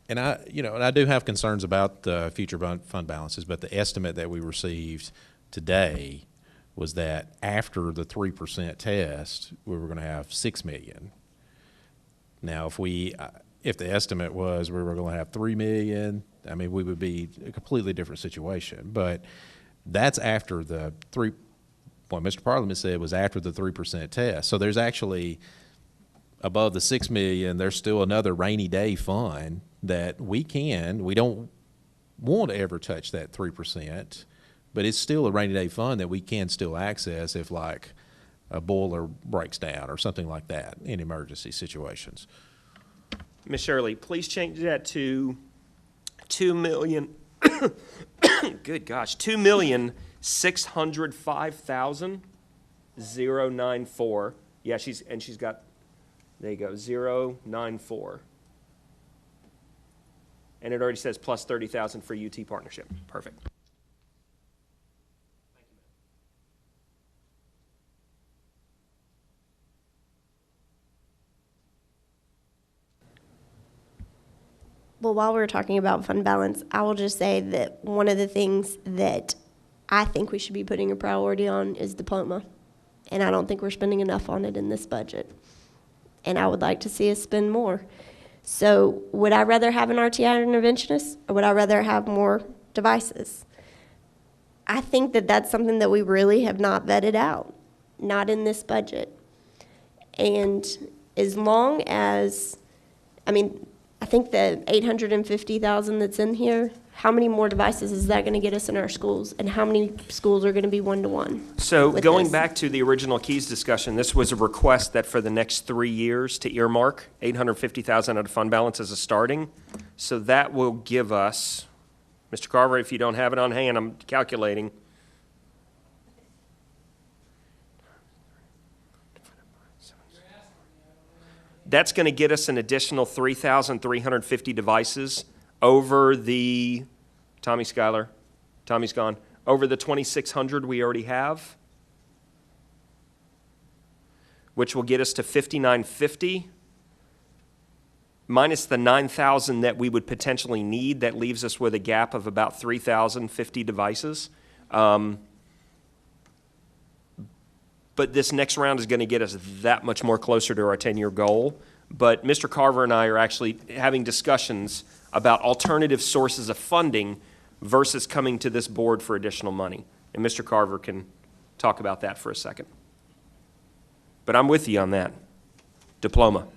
And I do have concerns about the future fund balances, but the estimate that we received today was that after the 3% test, we were going to have $6 million. Now, if the estimate was we were going to have $3 million, I mean, we would be a completely different situation. But that's after what Mr. Parliament said was after the 3% test. So there's actually, above the $6 million, there's still another rainy day fund that we don't want to ever touch that 3%, but it's still a rainy day fund that we can still access if, like, a boiler breaks down or something like that in emergency situations. Ms. Shirley, please change that to 2 million, good gosh, 2,605,094. Yeah, she's got, there you go, 094. And it already says plus 30,000 for UT partnership. Perfect. Well, while we're talking about fund balance, I will just say that one of the things that I think we should be putting a priority on is diploma. And I don't think we're spending enough on it in this budget. And I would like to see us spend more. So would I rather have an RTI interventionist, or would I rather have more devices? I think that that's something that we really have not vetted out, not in this budget. And as long as, I think the 850,000 that's in here, how many more devices is that going to get us in our schools? And how many schools are going to be one-to-one? So going back to the original Keys discussion, this was a request that for the next 3 years to earmark 850,000 out of fund balance as a starting. So that will give us, Mr. Carver, if you don't have it on hand, I'm calculating. That's going to get us an additional 3,350 devices over the, Tommy's gone, over the 2,600 we already have, which will get us to 5,950, minus the 9,000 that we would potentially need. That leaves us with a gap of about 3,050 devices. But this next round is going to get us that much more closer to our 10-year goal. But Mr. Carver and I are actually having discussions about alternative sources of funding versus coming to this board for additional money. And Mr. Carver can talk about that for a second. But I'm with you on that. Diploma.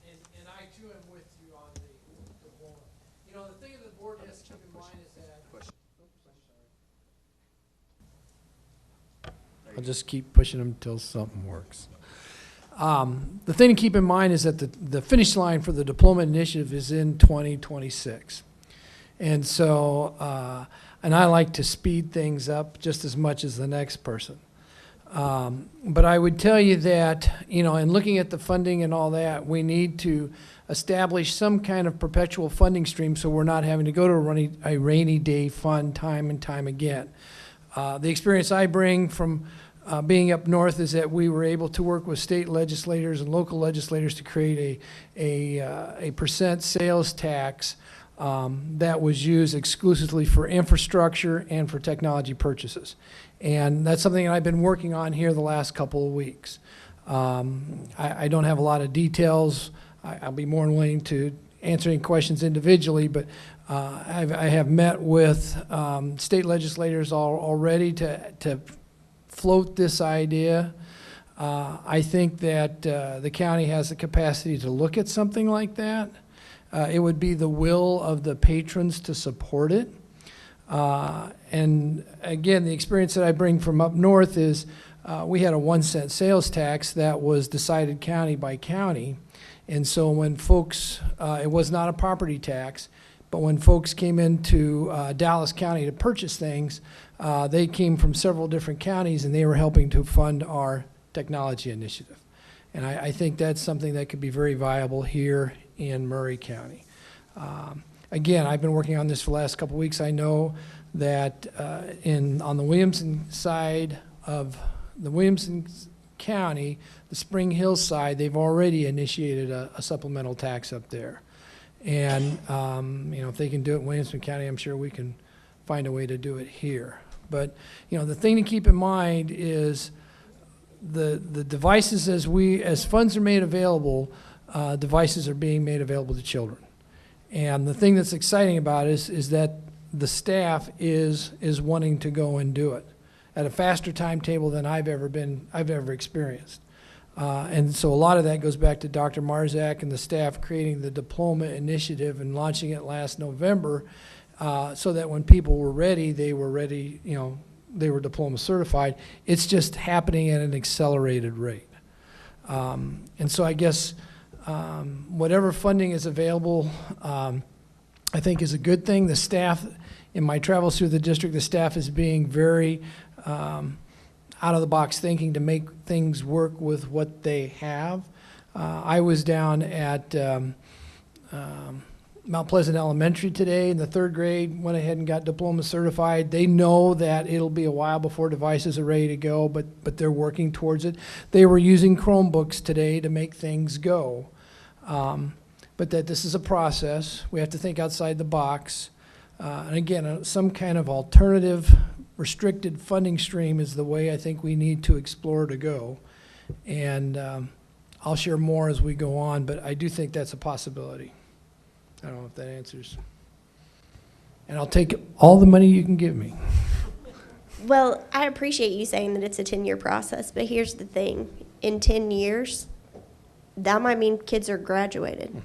And I too am with you on the diploma. You know, the thing that the board has to keep in mind is that. I'll just keep pushing them until something works. The thing to keep in mind is that the finish line for the diploma initiative is in 2026. And so, and I like to speed things up just as much as the next person. But I would tell you that, you know, in looking at the funding and all that, we need to establish some kind of perpetual funding stream so we're not having to go to a rainy day fund time and time again. The experience I bring from being up north is that we were able to work with state legislators and local legislators to create a percent sales tax that was used exclusively for infrastructure and for technology purchases. And that's something that I've been working on here the last couple of weeks. I don't have a lot of details. I'll be more than willing to answer any questions individually, but I have met with state legislators already to float this idea. I think that the county has the capacity to look at something like that. It would be the will of the patrons to support it. And again, the experience that I bring from up north is we had a 1-cent sales tax that was decided county by county. And so when folks, it was not a property tax, but when folks came into Dallas County to purchase things, they came from several different counties and they were helping to fund our technology initiative. And I think that's something that could be very viable here in Murray County. Again, I've been working on this for the last couple of weeks. I know that on the Williamson side of the Williamson County, the Spring Hill side, they've already initiated a supplemental tax up there. And you know, if they can do it in Williamson County, I'm sure we can find a way to do it here. But you know, the thing to keep in mind is the devices, as funds are made available, devices are being made available to children. And the thing that's exciting about it is that the staff is wanting to go and do it at a faster timetable than I've ever experienced. And so a lot of that goes back to Dr. Marzak and the staff creating the diploma initiative and launching it last November, so that when people were ready, they were ready, you know, they were diploma certified. It's just happening at an accelerated rate. And so I guess whatever funding is available, I think is a good thing. The staff, in my travels through the district, the staff is being very out-of-the-box thinking to make things work with what they have. I was down at Mount Pleasant Elementary today, in the 3rd grade, went ahead and got diploma certified. They know that it'll be a while before devices are ready to go, but they're working towards it. They were using Chromebooks today to make things go. But that this is a process. We have to think outside the box. And again, some kind of alternative restricted funding stream is the way I think we need to explore to go. And I'll share more as we go on, but I do think that's a possibility. I don't know if that answers. And I'll take all the money you can give me. Well, I appreciate you saying that it's a 10-year process, but here's the thing. In 10 years, that might mean kids are graduated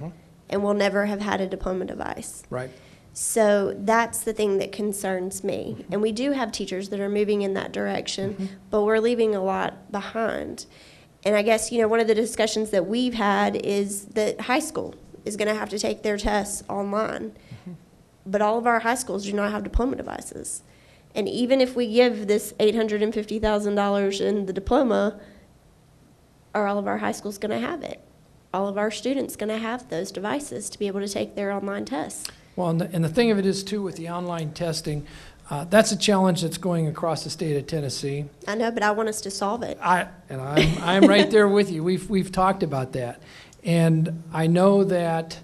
and will never have had a diploma device. Right. So that's the thing that concerns me. And we do have teachers that are moving in that direction, but we're leaving a lot behind. And I guess, you know, one of the discussions that we've had is that high school is going to have to take their tests online. But all of our high schools do not have diploma devices. And even if we give this $850,000 in the diploma, are all of our high schools going to have it? All of our students going to have those devices to be able to take their online tests? Well, and the thing of it is, too, with the online testing, that's a challenge that's going across the state of Tennessee. I know, but I want us to solve it. I'm right there with you. We've talked about that. And I know that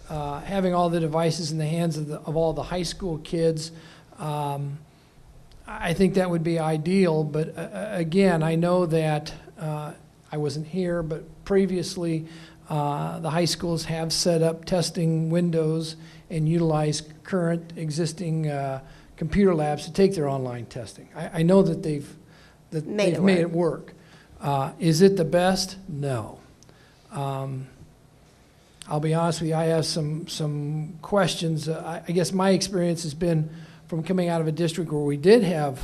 having all the devices in the hands of all the high school kids, I think that would be ideal. But again, I know that I wasn't here, but previously the high schools have set up testing windows and utilize current existing computer labs to take their online testing. I know that they've made it work. Is it the best? No. I'll be honest with you, I have some questions. I guess my experience has been from coming out of a district where we did have,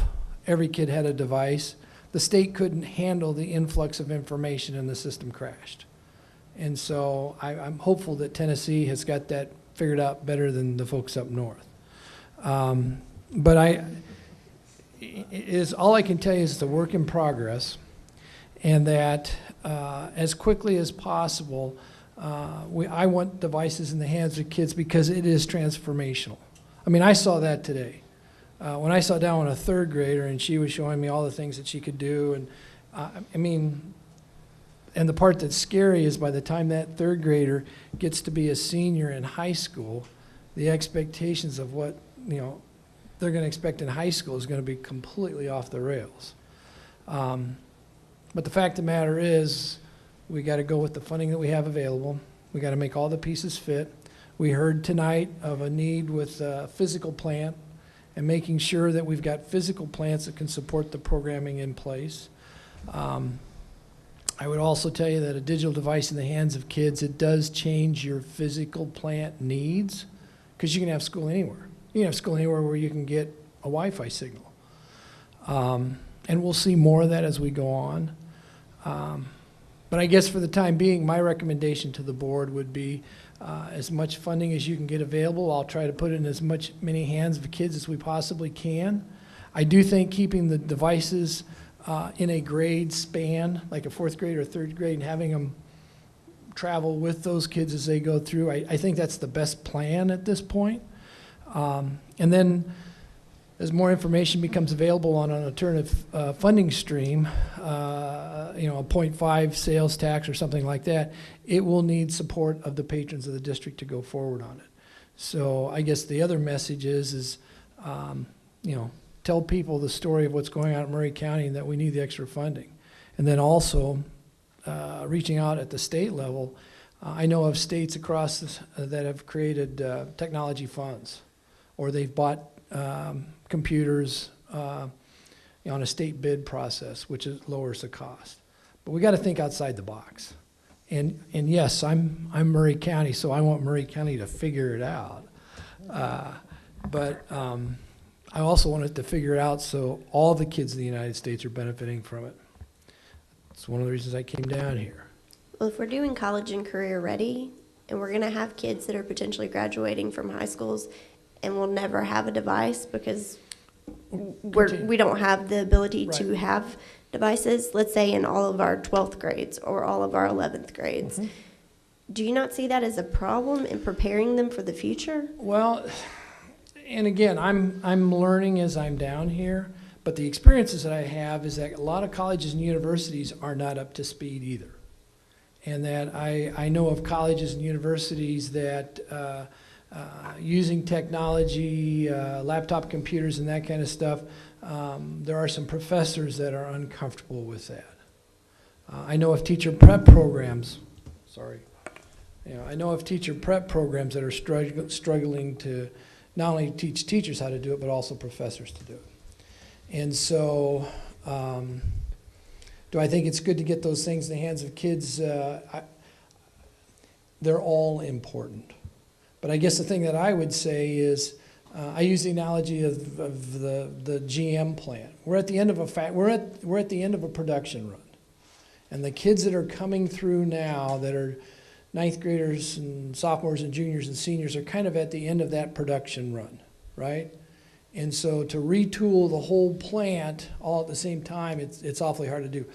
every kid had a device, the state couldn't handle the influx of information and the system crashed. And so I'm hopeful that Tennessee has got that figured out better than the folks up north. But all I can tell you is it's a work in progress, and that as quickly as possible, I want devices in the hands of kids because it is transformational. I mean, I saw that today. When I sat down with a third grader and she was showing me all the things that she could do, and I mean, and the part that's scary is by the time that third grader gets to be a senior in high school, the expectations of what, you know, they're going to expect in high school is going to be completely off the rails. But the fact of the matter is, we got to go with the funding that we have available. We got to make all the pieces fit. We heard tonight of a need with a physical plant and making sure that we've got physical plants that can support the programming in place. I would also tell you that a digital device in the hands of kids, it does change your physical plant needs, because you can have school anywhere. You can have school anywhere where you can get a Wi-Fi signal. And we'll see more of that as we go on. But I guess for the time being, my recommendation to the board would be as much funding as you can get available. I'll try to put it in as many hands of kids as we possibly can. I do think keeping the devices in a grade span, like a fourth grade or third grade, and having them travel with those kids as they go through, I think that's the best plan at this point. And then as more information becomes available on an alternative funding stream, you know, a 0.5 sales tax or something like that, it will need support of the patrons of the district to go forward on it. So I guess the other message is you know, tell people the story of what's going on in Murray County and that we need the extra funding. And then also reaching out at the state level. I know of states across this, that have created technology funds, or they've bought computers on a state bid process, which lowers the cost. But we got to think outside the box. And yes, I'm Murray County, so I want Murray County to figure it out. But I also want it to figure it out so all the kids in the United States are benefiting from it. It's one of the reasons I came down here. Well, if we're doing college and career ready, and we're going to have kids that are potentially graduating from high schools and will never have a device because we don't have the ability to have devices, let's say in all of our 12th grades or all of our 11th grades. Mm-hmm. Do you not see that as a problem in preparing them for the future? Well, and again, I'm learning as I'm down here, but the experiences that I have is that a lot of colleges and universities are not up to speed either. And that I know of colleges and universities that using technology, laptop computers and that kind of stuff, there are some professors that are uncomfortable with that. I know of teacher prep programs, I know of teacher prep programs that are struggling to not only teach teachers how to do it, but also professors to do it. And so, do I think it's good to get those things in the hands of kids? They're all important. But I guess the thing that I would say is, I use the analogy of the GM plant. We're at the end of we're at the end of a production run, and the kids that are coming through now that are ninth graders and sophomores and juniors and seniors are kind of at the end of that production run, right? And so to retool the whole plant all at the same time, it's awfully hard to do.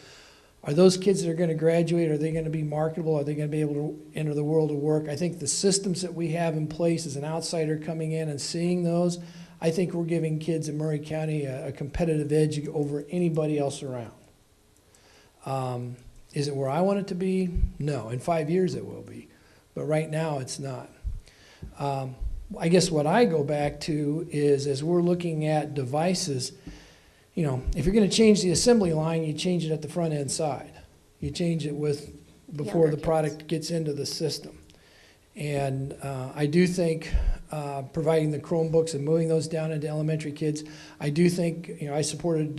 Are those kids that are going to graduate, are they going to be marketable? Are they going to be able to enter the world of work? I think the systems that we have in place as an outsider coming in and seeing those, I think we're giving kids in Murray County a competitive edge over anybody else around. Is it where I want it to be? No. In 5 years it will be. But right now it's not. I guess what I go back to is, as we're looking at devices, you know, if you're going to change the assembly line, you change it at the front end side. You change it before the product gets into the system. And I do think providing the Chromebooks and moving those down into elementary kids, I do think, I supported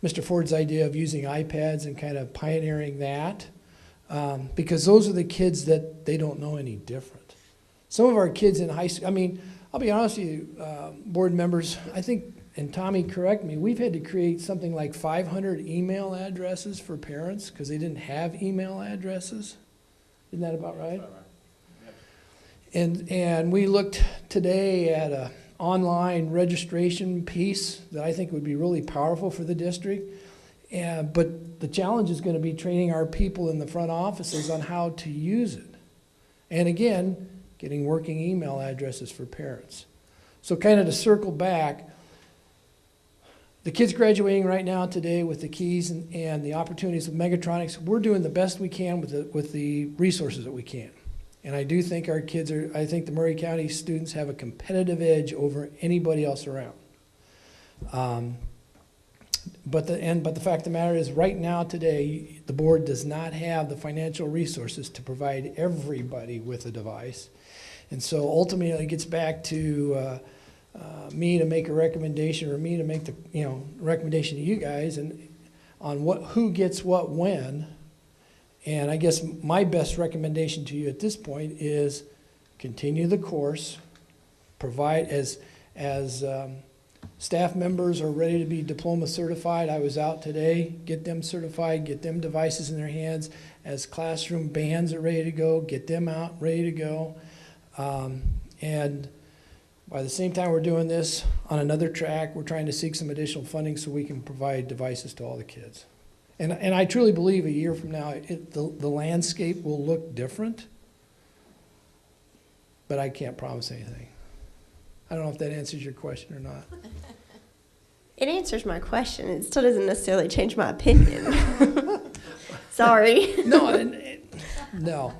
Mr. Ford's idea of using iPads and kind of pioneering that, because those are the kids that they don't know any different. Some of our kids in high school, I'll be honest with you, board members, I think, and Tommy, correct me, we've had to create something like 500 email addresses for parents because they didn't have email addresses. Isn't that about right? And we looked today at an online registration piece that I think would be really powerful for the district. But the challenge is going to be training our people in the front offices on how to use it. And again, getting working email addresses for parents. So kind of to circle back, the kids graduating right now today with the keys and the opportunities of Megatronics, we're doing the best we can with the resources that we can. And I do think our kids I think the Murray County students have a competitive edge over anybody else around. But the fact of the matter is, right now today, the board does not have the financial resources to provide everybody with a device. And so ultimately it gets back to me to make a recommendation, or me to make the recommendation to you guys and on who gets what when. And I guess my best recommendation to you at this point is continue the course, provide as staff members are ready to be diploma certified. I was out today, get them certified, get them devices in their hands. As classroom bands are ready to go, get them out, ready to go. And by the same time we're doing this, on another track, we're trying to seek some additional funding so we can provide devices to all the kids. And I truly believe a year from now, the landscape will look different, but I can't promise anything. I don't know if that answers your question or not. It answers my question. It still doesn't necessarily change my opinion. Sorry. No.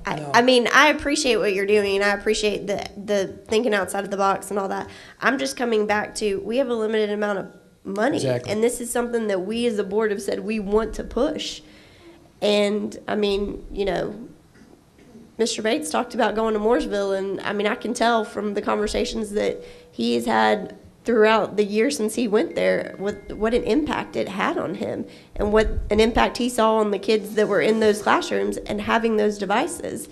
I mean, I appreciate what you're doing, and I appreciate the thinking outside of the box and all that. I'm just coming back to, we have a limited amount of money. Exactly. And this is something that we as a board have said we want to push. And, I mean, Mr. Bates talked about going to Mooresville, and, I can tell from the conversations that he has had throughout the year since he went there what an impact it had on him, and what an impact he saw on the kids that were in those classrooms and having those devices.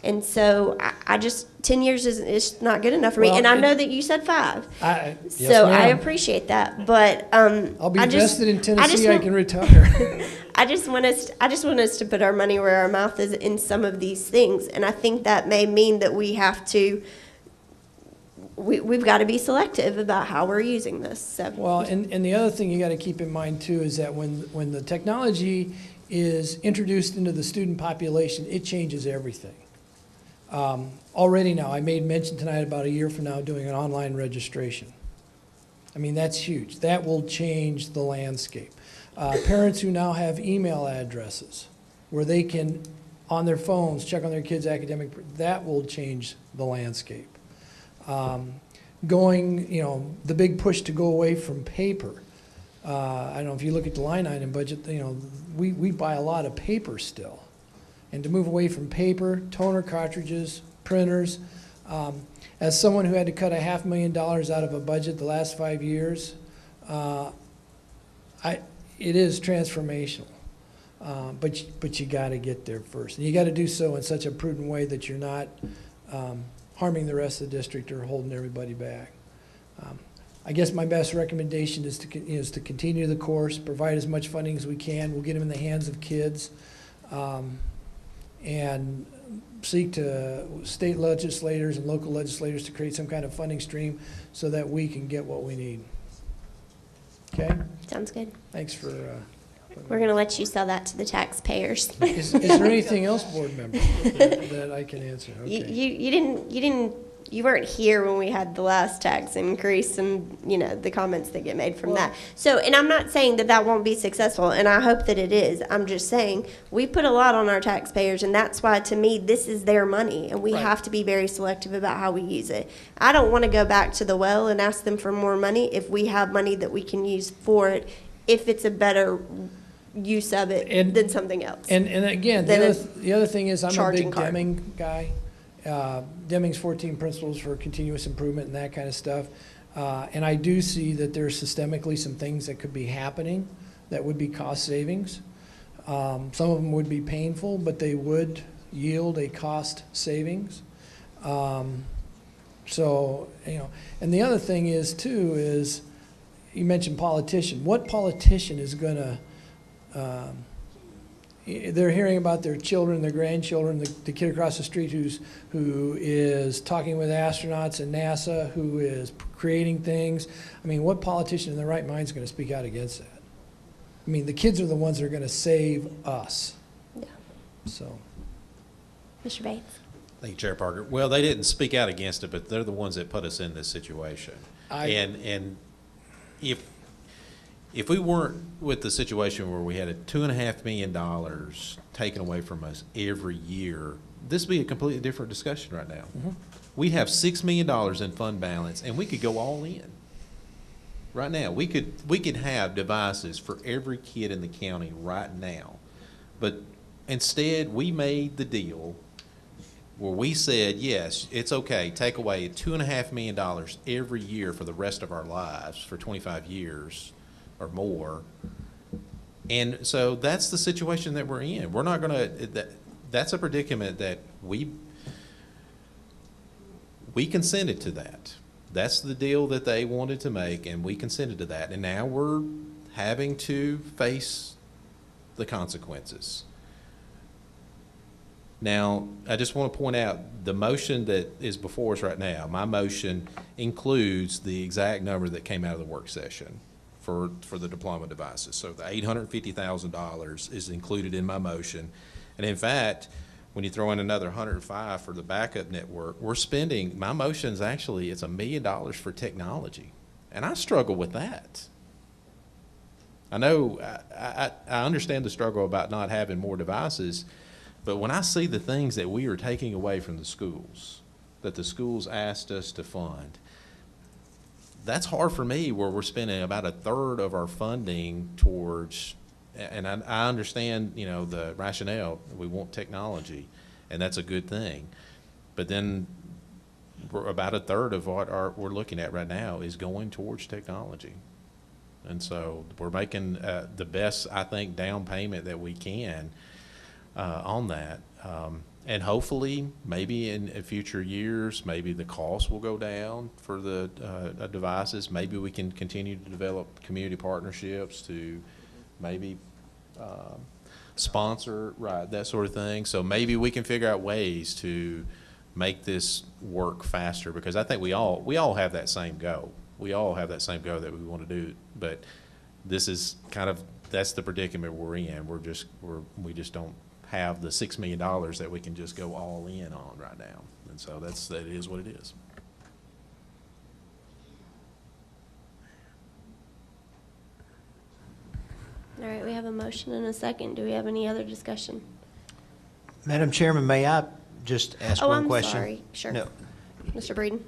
And so I just, 10 years is not good enough for me. Well, And I know that you said 5. Yes, so I ma'am. appreciate that. But I'll be invested in Tennessee. I can retire. I just want us to put our money where our mouth is in some of these things. And I think that may mean that we have to, we've got to be selective about how we're using this. So. Well, and the other thing you got to keep in mind too is that when the technology is introduced into the student population, it changes everything. Already now, I made mention tonight about a year from now doing an online registration. That's huge. That will change the landscape. Parents who now have email addresses where they can, on their phones, check on their kids' academic, that will change the landscape. The big push to go away from paper. I don't know if you look at the line item budget, we buy a lot of paper still. And to move away from paper, toner cartridges, printers. As someone who had to cut $500,000 out of a budget the last 5 years, it is transformational. But you got to get there first. And you got to do so in such a prudent way that you're not harming the rest of the district or holding everybody back. I guess my best recommendation is to continue the course, provide as much funding as we can. We'll get them in the hands of kids. And seek to state legislators and local legislators to create some kind of funding stream so that we can get what we need. Okay? Sounds good. Thanks for... We're going to let you sell that to the taxpayers. Is there anything else, board members, that I can answer? Okay. You weren't here when we had the last tax increase and, the comments that get made from that. So, and I'm not saying that won't be successful, and I hope that it is. I'm just saying we put a lot on our taxpayers, and that's why, to me, this is their money, and we have to be very selective about how we use it. I don't want to go back to the well and ask them for more money if we have money that we can use for it, if it's a better use of it than something else. And again, the other thing is I'm a big Deming guy. Deming's 14 principles for continuous improvement and that kind of stuff. And I do see that there's systemically some things that could be happening that would be cost savings. Some of them would be painful, but they would yield a cost savings. So, you know, and the other thing is too is, you mentioned politician. What politician is gonna, they're hearing about their children, their grandchildren, the kid across the street who is talking with astronauts in NASA, who is creating things. I mean, what politician in their right mind is gonna speak out against that? I mean, the kids are the ones that are gonna save us. Yeah. So. Mr. Bates? Thank you, Chair Parker. Well, they didn't speak out against it, but they're the ones that put us in this situation. And if we weren't with the situation where we had a $2.5 million taken away from us every year, this would be a completely different discussion right now. Mm-hmm. We have $6 million in fund balance, and we could go all in. Right now, we could have devices for every kid in the county right now. But instead, we made the deal where we said, yes, it's okay, take away $2.5 million every year for the rest of our lives for 25 years or more. And so that's the situation that we're in. We're not gonna, that's a predicament that we consented to that. That's the deal that they wanted to make, and we consented to that. And now we're having to face the consequences. Now, I just want to point out the motion that is before us right now, my motion includes the exact number that came out of the work session for the diploma devices. So the $850,000 is included in my motion. And in fact, when you throw in another $105 for the backup network, we're spending, my motion is actually, it's $1 million for technology. And I struggle with that. I know, I understand the struggle about not having more devices, but when I see the things that we are taking away from the schools, that the schools asked us to fund, that's hard for me, where we're spending about a third of our funding towards, and I understand, you know, the rationale, we want technology, and that's a good thing. But then we're about a third of what we're looking at right now is going towards technology. And so we're making the best, I think, down payment that we can on that. And hopefully, maybe in future years, maybe the cost will go down for the devices. Maybe we can continue to develop community partnerships to maybe sponsor, right, that sort of thing. So maybe we can figure out ways to make this work faster, because I think we all have that same goal. We all have that same goal that we want to do, but this is kind of, that's the predicament we're in. We just don't have the $6 million that we can just go all in on right now. And so that is what it is. All right, we have a motion and a second. Do we have any other discussion? Madam Chairman, may I just ask one question? Oh, I'm sorry. Sure. No. Mr. Breeden?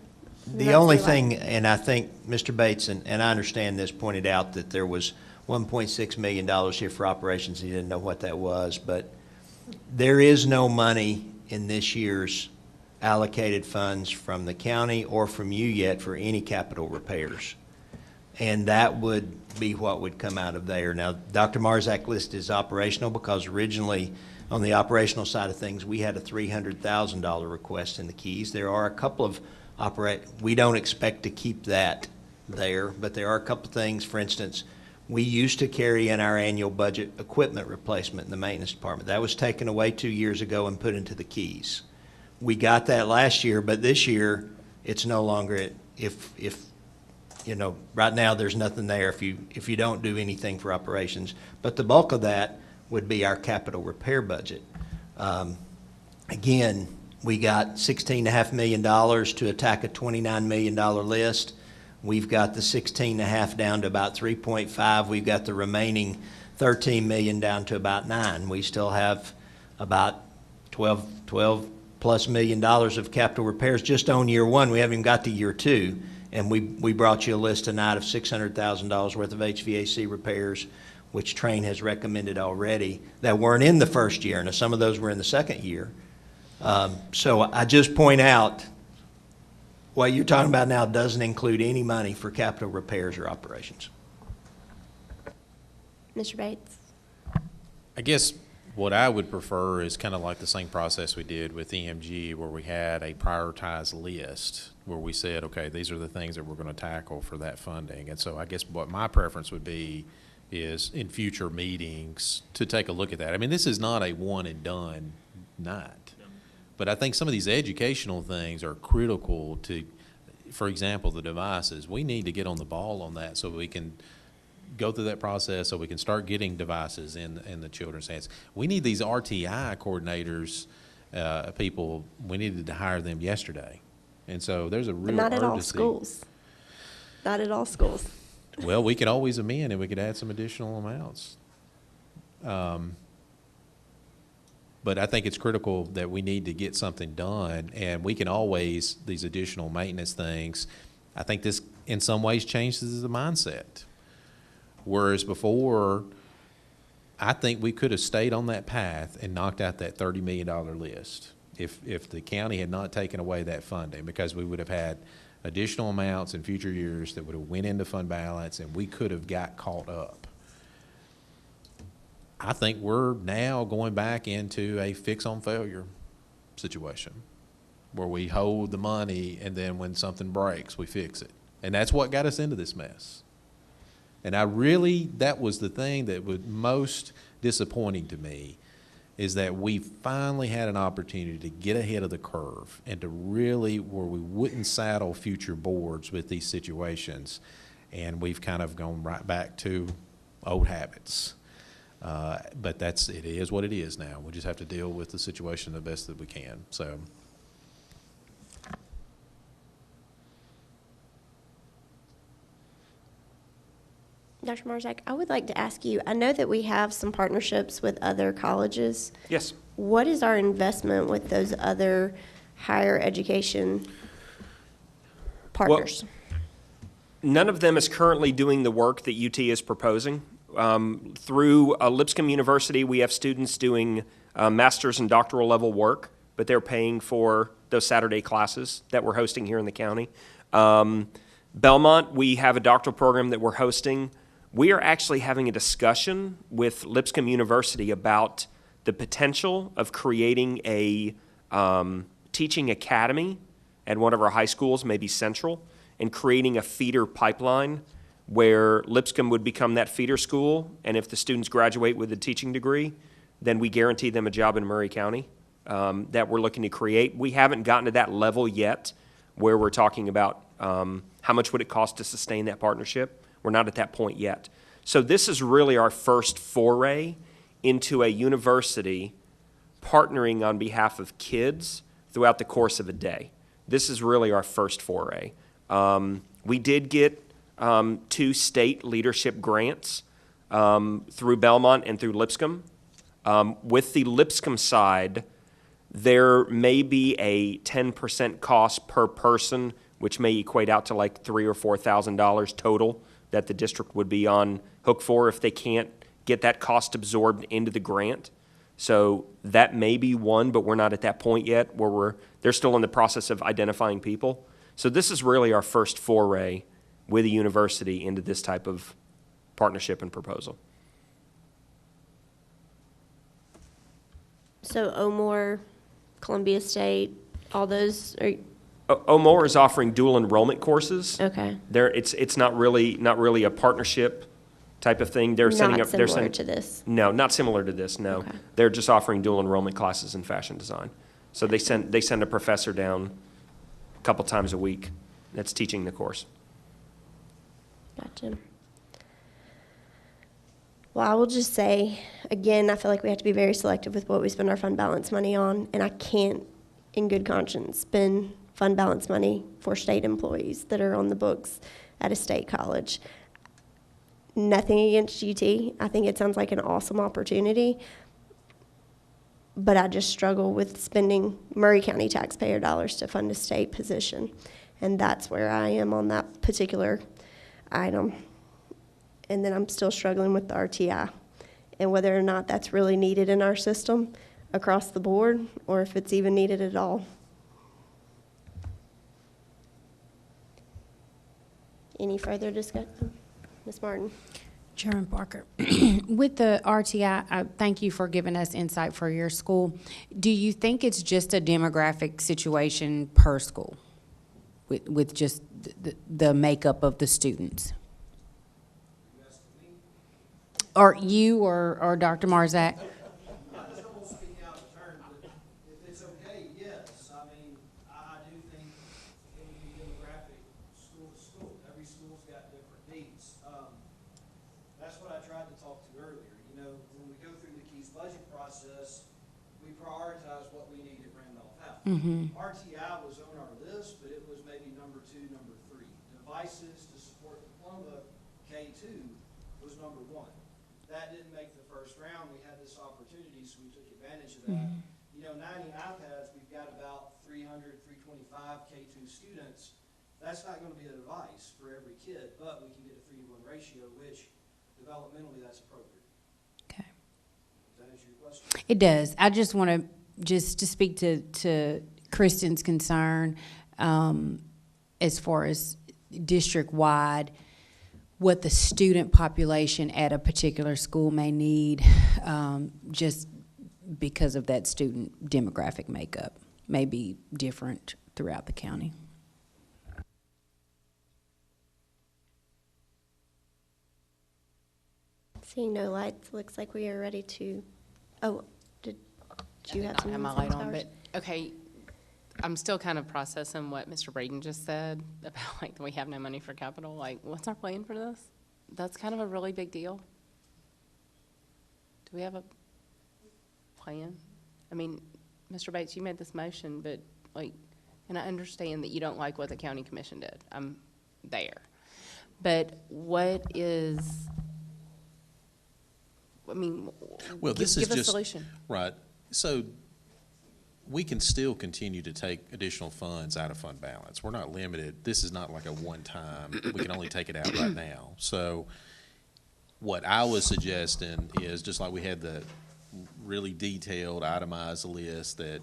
The only thing, and I think Mr. Bates, and I understand this, pointed out that there was $1.6 million here for operations. He didn't know what that was, but there is no money in this year's allocated funds from the county or from you yet for any capital repairs. And that would be what would come out of there. Now, Dr. Marzak list is operational because originally on the operational side of things, we had a $300,000 request in the keys. There are a couple of we don't expect to keep that there, but there are a couple of things. For instance, we used to carry in our annual budget equipment replacement in the maintenance department. That was taken away 2 years ago and put into the keys. We got that last year, but this year it's no longer, if you know, right now there's nothing there if you don't do anything for operations. But the bulk of that would be our capital repair budget. Again, we got $16.5 million to attack a $29 million list. We've got the 16.5 down to about 3.5. We've got the remaining 13 million down to about 9. We still have about 12 plus million dollars of capital repairs just on year one. We haven't even got to year two. And we brought you a list tonight of $600,000 worth of HVAC repairs, which Train has recommended already, that weren't in the first year. Now, some of those were in the second year. So I just point out, what you're talking about now doesn't include any money for capital repairs or operations. Mr. Bates? I guess what I would prefer is kind of like the same process we did with EMG, where we had a prioritized list where we said, okay, these are the things that we're going to tackle for that funding. And so I guess what my preference would be is in future meetings to take a look at that. I mean, this is not a one and done night. But I think some of these educational things are critical to, for example, the devices. We need to get on the ball on that so we can go through that process, so we can start getting devices in the children's hands. We need these RTI coordinators, people, we needed to hire them yesterday. And so there's a real Not at all urgency. schools. Not at all schools. Well, we could always amend and we could add some additional amounts. But I think it's critical that we need to get something done, and we can always, these additional maintenance things, I think this in some ways changes the mindset. Whereas before, I think we could have stayed on that path and knocked out that $30 million list if the county had not taken away that funding, because we would have had additional amounts in future years that would have went into fund balance, and we could have got caught up. I think we're now going back into a fix on failure situation where we hold the money, and then when something breaks, we fix it. And that's what got us into this mess. And that was the thing that was most disappointing to me, is that we finally had an opportunity to get ahead of the curve and to really, where we wouldn't saddle future boards with these situations. And we've kind of gone right back to old habits. But it is what it is now. We just have to deal with the situation the best that we can. So. Dr. Marzak, I would like to ask you, I know that we have some partnerships with other colleges. Yes. What is our investment with those other higher education partners? Well, none of them is currently doing the work that UT is proposing. Through Lipscomb University, we have students doing master's and doctoral level work, but they're paying for those Saturday classes that we're hosting here in the county. Belmont, we have a doctoral program that we're hosting. We are actually having a discussion with Lipscomb University about the potential of creating a teaching academy at one of our high schools, maybe Central, and creating a feeder pipeline where Lipscomb would become that feeder school, and if the students graduate with a teaching degree, then we guarantee them a job in Murray County that we're looking to create. We haven't gotten to that level yet where we're talking about how much would it cost to sustain that partnership. We're not at that point yet. So this is really our first foray into a university partnering on behalf of kids throughout the course of a day. This is really our first foray. We did get 2 state leadership grants through Belmont and through Lipscomb. With the Lipscomb side, there may be a 10% cost per person, which may equate out to like $3,000 or $4,000 total that the district would be on hook for if they can't get that cost absorbed into the grant. So that may be one, but we're not at that point yet where they're still in the process of identifying people. So this is really our first foray with a university into this type of partnership and proposal. So O'More, Columbia State, all those are. O'More is offering dual enrollment courses. Okay. It's not really a partnership type of thing. They're setting up. Not similar to this. No, not similar to this. No, Okay. They're just offering dual enrollment classes in fashion design. So they send a professor down a couple times a week that's teaching the course. Gotcha. Well, I will just say, again, I feel like we have to be very selective with what we spend our fund balance money on, and I can't, in good conscience, spend fund balance money for state employees that are on the books at a state college. Nothing against UT. I think it sounds like an awesome opportunity, but I just struggle with spending Murray County taxpayer dollars to fund a state position, and that's where I am on that particular item. And then I'm still struggling with the RTI and whether or not that's really needed in our system. across the board, or if it's even needed at all. Any further discussion? Ms. Martin? Chairman Parker, with the RTI, thank you for giving us insight for your school. Do you think it's just a demographic situation per school with just the makeup of the students? Or you or Dr. Marzak? I just don't want to speak out of turn, but if it's okay, yes. I mean, I do think it would be demographic school to school. Every school's got different needs. That's what I tried to talk to earlier. You know, when we go through the KEYS budget process, we prioritize what we need at Randolph House. RTI was on our list, but it was maybe number 2, number 3. Devices to support diploma K2 was number 1. That didn't make the first round. We had this opportunity, so we took advantage of that. You know, 90 iPads, we've got about 300, 325 K2 students. That's not going to be a device for every kid, but we can get a 3-to-1 ratio, which developmentally that's appropriate. Okay. Does that answer your question? It does. I just want to speak to Kristen's concern as far as district-wide, what the student population at a particular school may need, just because of that student demographic makeup may be different throughout the county. Seeing no lights, looks like we are ready to, oh, did you have some? I have my light on, but, okay, I'm still kind of processing what Mr. Braden just said about, like, we have no money for capital. Like, what's our plan for this? That's kind of a really big deal. Do we have a plan? I mean, Mr. Bates, you made this motion, but, like, and I understand that you don't like what the county commission did. I'm there. But what is, I mean, Well, this is give a just, solution. right. So we can still continue to take additional funds out of fund balance. We're not limited. This is not like a one-time, we can only take it out right now. So what I was suggesting is, just like we had the really detailed itemized list that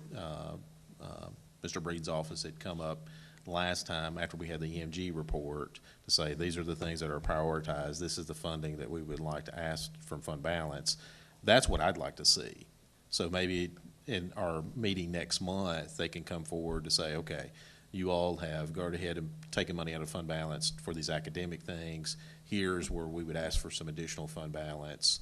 Mr. Breed's office had come up last time after we had the EMG report to say, these are the things that are prioritized, this is the funding that we would like to ask from fund balance. That's what I'd like to see. So maybe in our meeting next month, they can come forward to say, okay, you all have gone ahead and taken money out of fund balance for these academic things. Here's where we would ask for some additional fund balance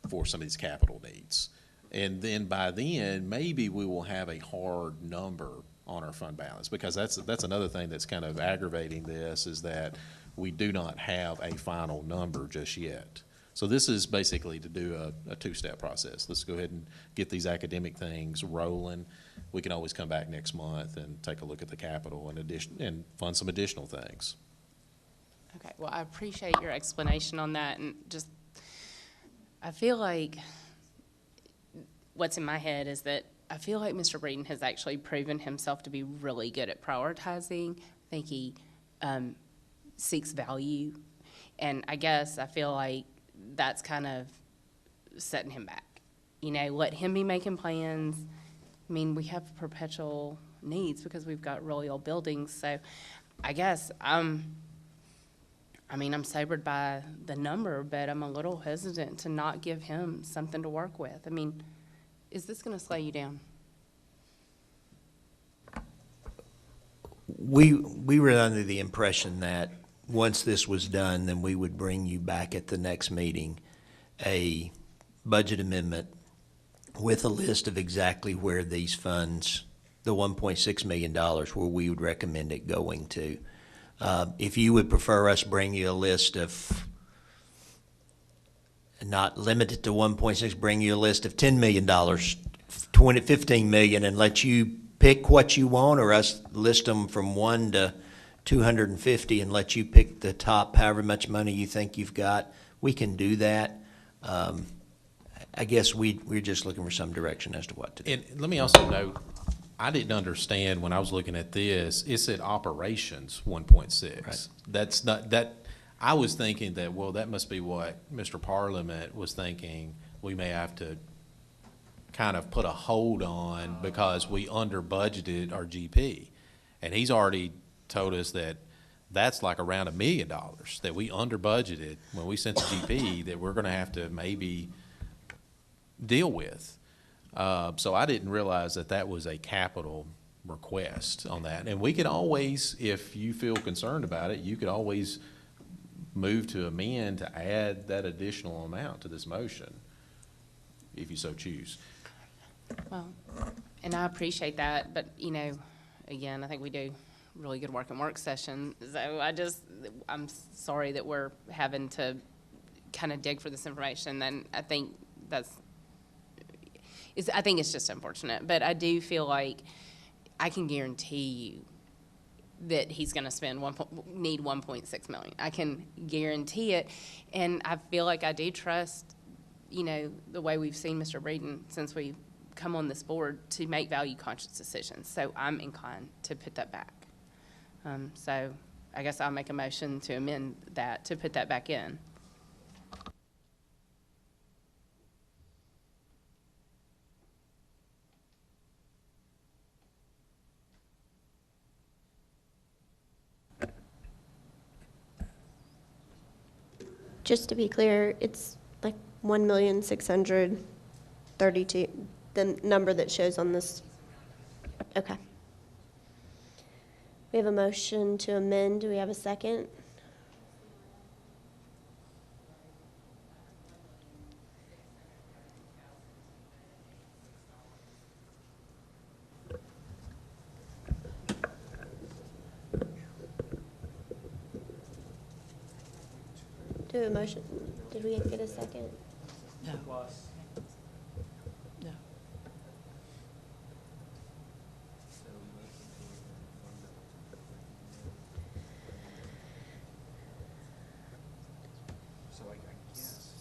for some of these capital needs. And then by then, maybe we will have a hard number on our fund balance, because that's another thing that's kind of aggravating this, is that we do not have a final number just yet. So this is basically to do a two-step process. Let's go ahead and get these academic things rolling. We can always come back next month and take a look at the capital and fund some additional things. Okay, well, I appreciate your explanation on that, and just, I feel like what's in my head is that I feel like Mr. Breeden has actually proven himself to be really good at prioritizing. I think he seeks value, and I guess I feel like that's kind of setting him back. You know, let him be making plans. I mean, we have perpetual needs because we've got really old buildings, so I guess I'm sobered by the number, but I'm a little hesitant to not give him something to work with. I mean, is this going to slow you down? We were under the impression that once this was done, then we would bring you back at the next meeting a budget amendment with a list of exactly where these funds, the $1.6 million, where we would recommend it going to. If you would prefer us bring you a list of, not limited to 1.6, bring you a list of $10 million, 15 million, and let you pick what you want, or us list them from 1 to 250 and let you pick the top, however much money you think you've got, we can do that. I guess we're just looking for some direction as to what to do. And let me also note, I didn't understand when I was looking at this, it said operations 1.6. Right. That's not, that, I was thinking that, well, that must be what Mr. Parliament was thinking. We may have to kind of put a hold on because we under budgeted our GP. And he's already told us that that's like around $1 million that we under budgeted when we sent the GP that we're gonna have to maybe deal with. So I didn't realize that that was a capital request on that. And we could always, if you feel concerned about it, you could always move to amend to add that additional amount to this motion, if you so choose. Well, and I appreciate that, but, you know, again, I think we do really good work in work session. So I'm sorry that we're having to kind of dig for this information. And I think I think it's just unfortunate. But I do feel like I can guarantee you that he's going to need 1.6 million. I can guarantee it. And I feel like I do trust, you know, the way we've seen Mr. Breeden since we've come on this board to make value-conscious decisions. So I'm inclined to put that back. So I guess I'll make a motion to amend that, to put that back in. Just to be clear, it's like 1,632,000, the number that shows on this. Okay. We have a motion to amend. Do we have a second? Do we have a motion? Did we get a second? No. No.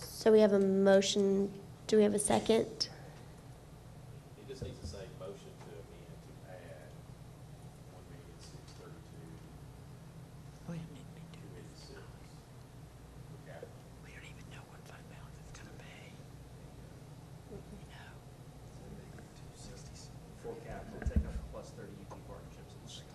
So we have a motion. Do we have a second? He just needs to say motion to amend to add 1,632,000. Wait a minute. We don't even know what fund balance it's gonna be. You know. For capital, take up plus 30 UP partnerships.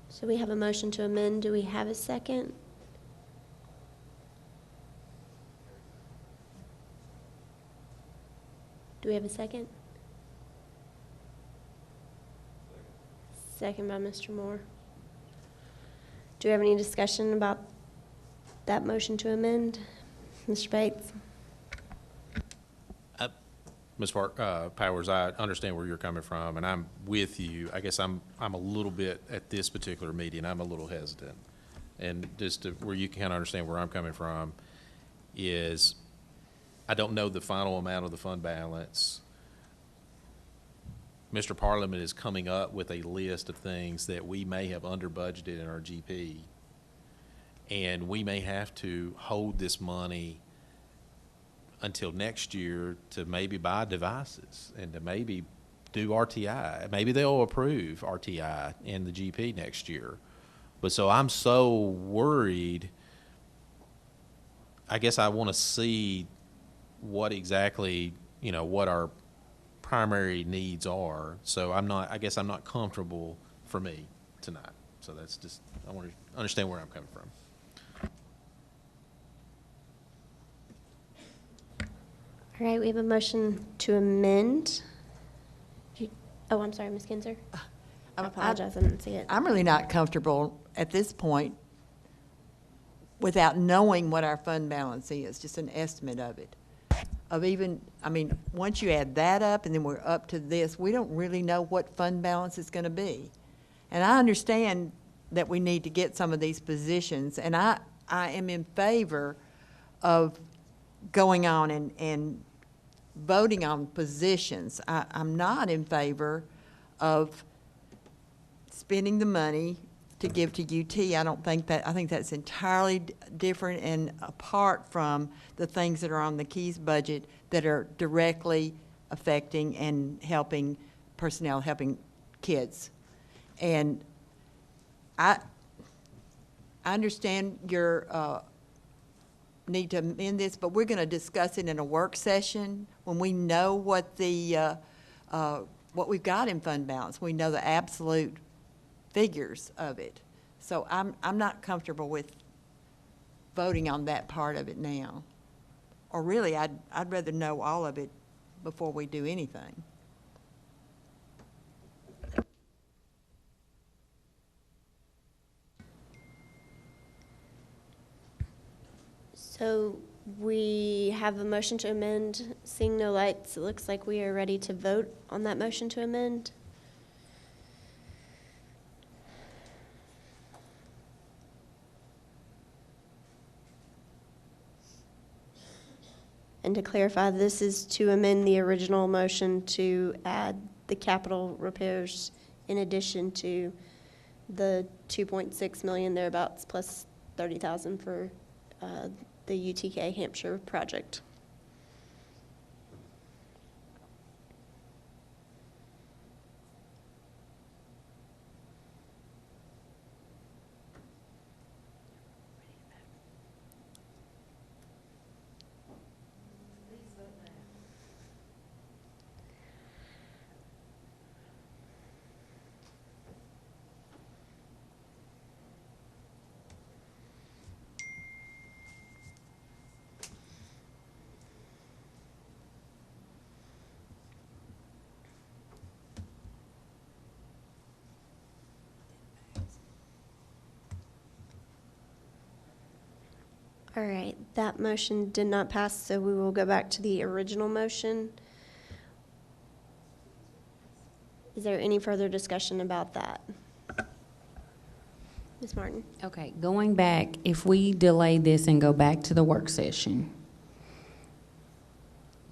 So we have a motion to amend. Do we have a second? Do we have a second? Second by Mr. Moore. Do we have any discussion about that motion to amend? Mr. Bates? Ms. Powers, I understand where you're coming from, and I'm with you. I guess I'm a little bit, at this particular meeting, I'm a little hesitant. And just where you can kind of understand where I'm coming from is I don't know the final amount of the fund balance. Mr. Parliament is coming up with a list of things that we may have under budgeted in our GP, and we may have to hold this money until next year to maybe buy devices and to maybe do RTI. Maybe they'll approve RTI in the GP next year. But so I'm so worried. I guess I want to see what exactly, you know, what our primary needs are. So I guess I'm not comfortable for me tonight. So that's just, I want to understand where I'm coming from. All right, we have a motion to amend. Oh, I'm sorry, Ms. Kinzer. I apologize, I didn't see it. I'm really not comfortable at this point without knowing what our fund balance is, just an estimate of it. Once you add that up and then we're up to this, we don't really know what fund balance is gonna be. And I understand that we need to get some of these positions. And I am in favor of going on and voting on positions. I'm not in favor of spending the money to give to UT. I think that's entirely different and apart from the things that are on the Keys budget that are directly affecting and helping personnel, helping kids. And I understand your need to amend this, but we're going to discuss it in a work session when we know what we've got in fund balance. We know the absolute figures of it. So I'm not comfortable with voting on that part of it now. Or really, I'd rather know all of it before we do anything. So we have a motion to amend. Seeing no lights, it looks like we are ready to vote on that motion to amend. And to clarify, this is to amend the original motion to add the capital repairs in addition to the 2.6 million thereabouts plus 30,000 for the UTK Hampshire project. All right, that motion did not pass, so we will go back to the original motion. Is there any further discussion about that? Ms. Martin? Okay, going back, if we delay this and go back to the work session,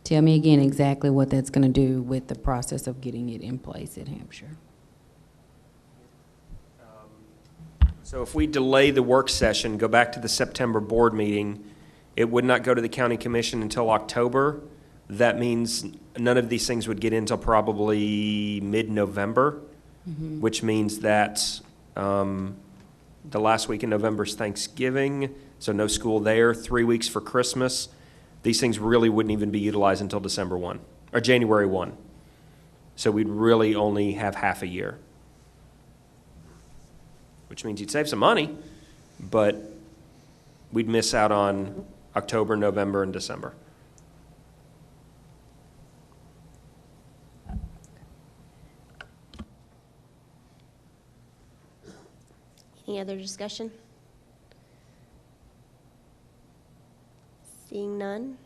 tell me again exactly what that's going to do with the process of getting it in place at Hampshire. So if we delay the work session, go back to the September board meeting, it would not go to the county commission until October. That means none of these things would get in until probably mid-November, which means that the last week in November is Thanksgiving, so no school there, 3 weeks for Christmas. These things really wouldn't even be utilized until December 1, or January 1. So we'd really only have half a year, which means you'd save some money, but we'd miss out on October, November, and December. Any other discussion? Seeing none,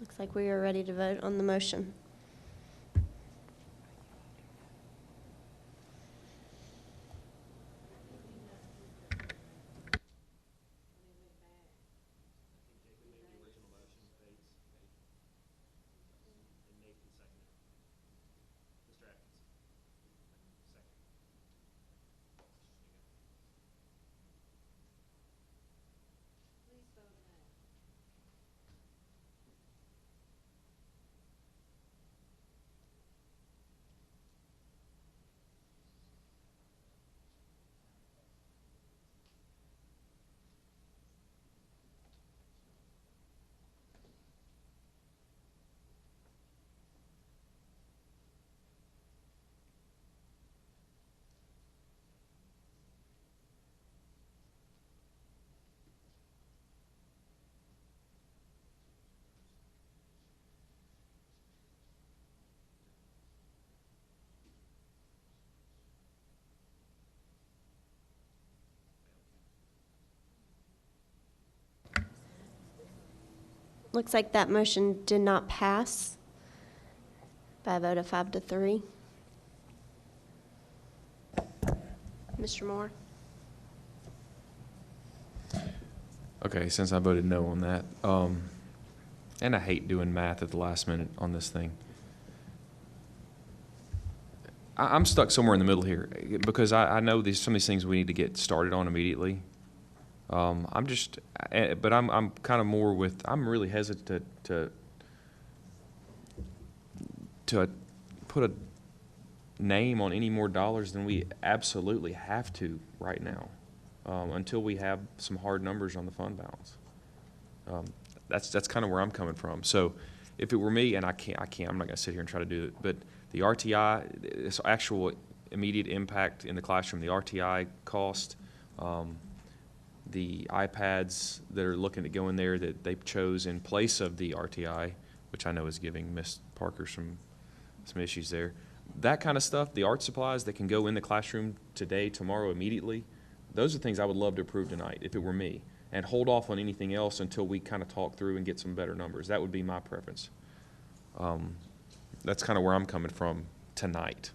looks like we are ready to vote on the motion. Looks like that motion did not pass by a vote of 5-3. Mr. Moore? Okay, since I voted no on that, and I hate doing math at the last minute on this thing. I'm stuck somewhere in the middle here because I know some of these things we need to get started on immediately. But I'm kind of more with, I'm really hesitant to put a name on any more dollars than we absolutely have to right now, until we have some hard numbers on the fund balance. That's kind of where I'm coming from. So if it were me, and I'm not gonna sit here and try to do it, but the RTI, this actual immediate impact in the classroom, the RTI cost, the iPads that are looking to go in there that they chose in place of the RTI, which I know is giving Miss Parker some issues there. That kind of stuff, the art supplies that can go in the classroom today, tomorrow, immediately, those are things I would love to approve tonight if it were me, and hold off on anything else until we kind of talk through and get some better numbers. That would be my preference. That's kind of where I'm coming from tonight,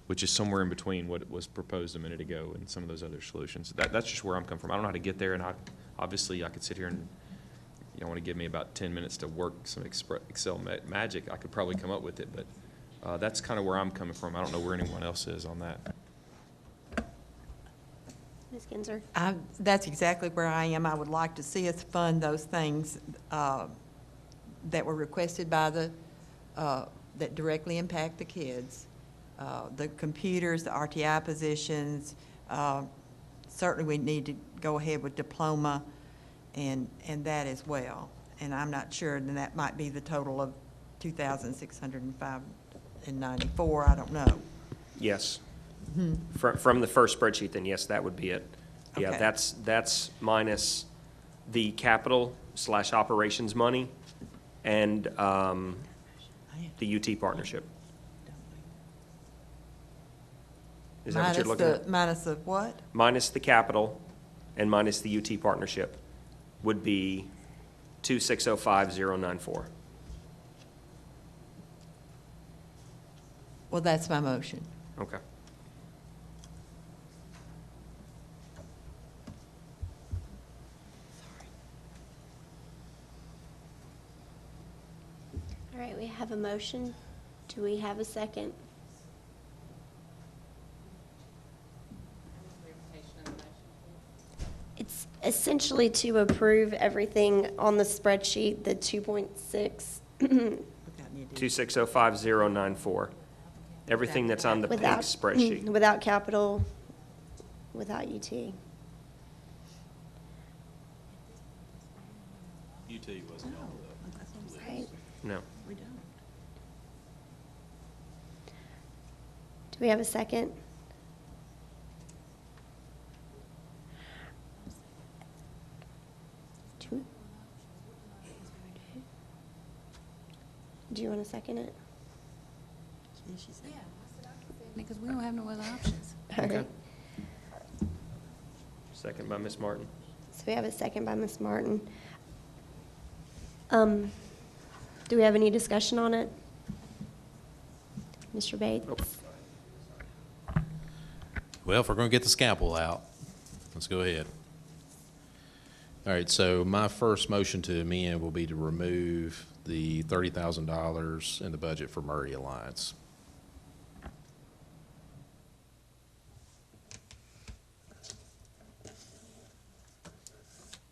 which is somewhere in between what was proposed a minute ago and some of those other solutions. That's just where I'm coming from. I don't know how to get there, and obviously I could sit here and you want to give me about 10 minutes to work some Excel magic. I could probably come up with it, but that's kind of where I'm coming from. I don't know where anyone else is on that. Ms. Kinzer? That's exactly where I am. I would like to see us fund those things that were requested by that directly impact the kids. The computers, the RTI positions, certainly we need to go ahead with diploma and that as well. And I'm not sure, then that might be the total of $2,605.94, I don't know. Yes. Mm-hmm. From the first spreadsheet, then yes, that would be it. Yeah, Okay. that's minus the capital / operations money and the UT partnership. Is that what you're looking at? Minus the what? Minus the capital and minus the UT partnership would be 2605094. Well, that's my motion. Okay. All right, we have a motion. Do we have a second? It's essentially to approve everything on the spreadsheet, the 2.6. 2605094. Everything that's on the pink Without- spreadsheet. Without capital, without UT. UT wasn't on the Right. No. We don't. Do we have a second? Do you want to second it? Because we don't have no other options. All Okay. right. Second by Ms. Martin. So we have a second by Ms. Martin. Do we have any discussion on it? Mr. Bates? Well, if we're going to get the scalpel out, let's go ahead. All right, so my first motion to amend will be to remove the $30,000 in the budget for Murray Alliance.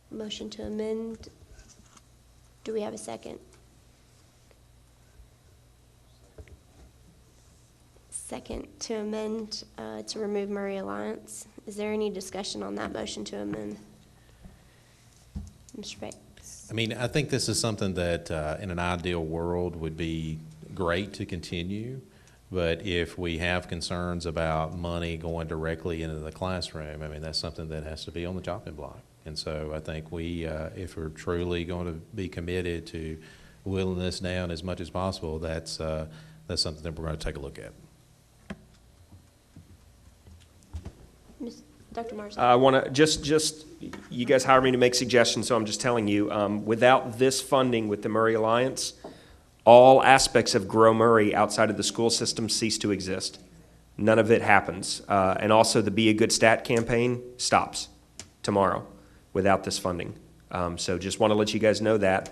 Motion to amend. Do we have a second? Second to amend, to remove Murray Alliance. Is there any discussion on that motion to amend? Mr. Bates? I mean, I think this is something that in an ideal world would be great to continue, but if we have concerns about money going directly into the classroom, I mean, that's something that has to be on the chopping block. And so I think we, if we're truly going to be committed to whittling this down as much as possible, that's something that we're going to take a look at. Dr. Marsden? I want to, just, you guys hire me to make suggestions, so I'm just telling you, without this funding with the Murray Alliance, all aspects of Grow Murray outside of the school system cease to exist. None of it happens. And also the Be a Good Stat campaign stops tomorrow. without this funding. So just want to let you guys know that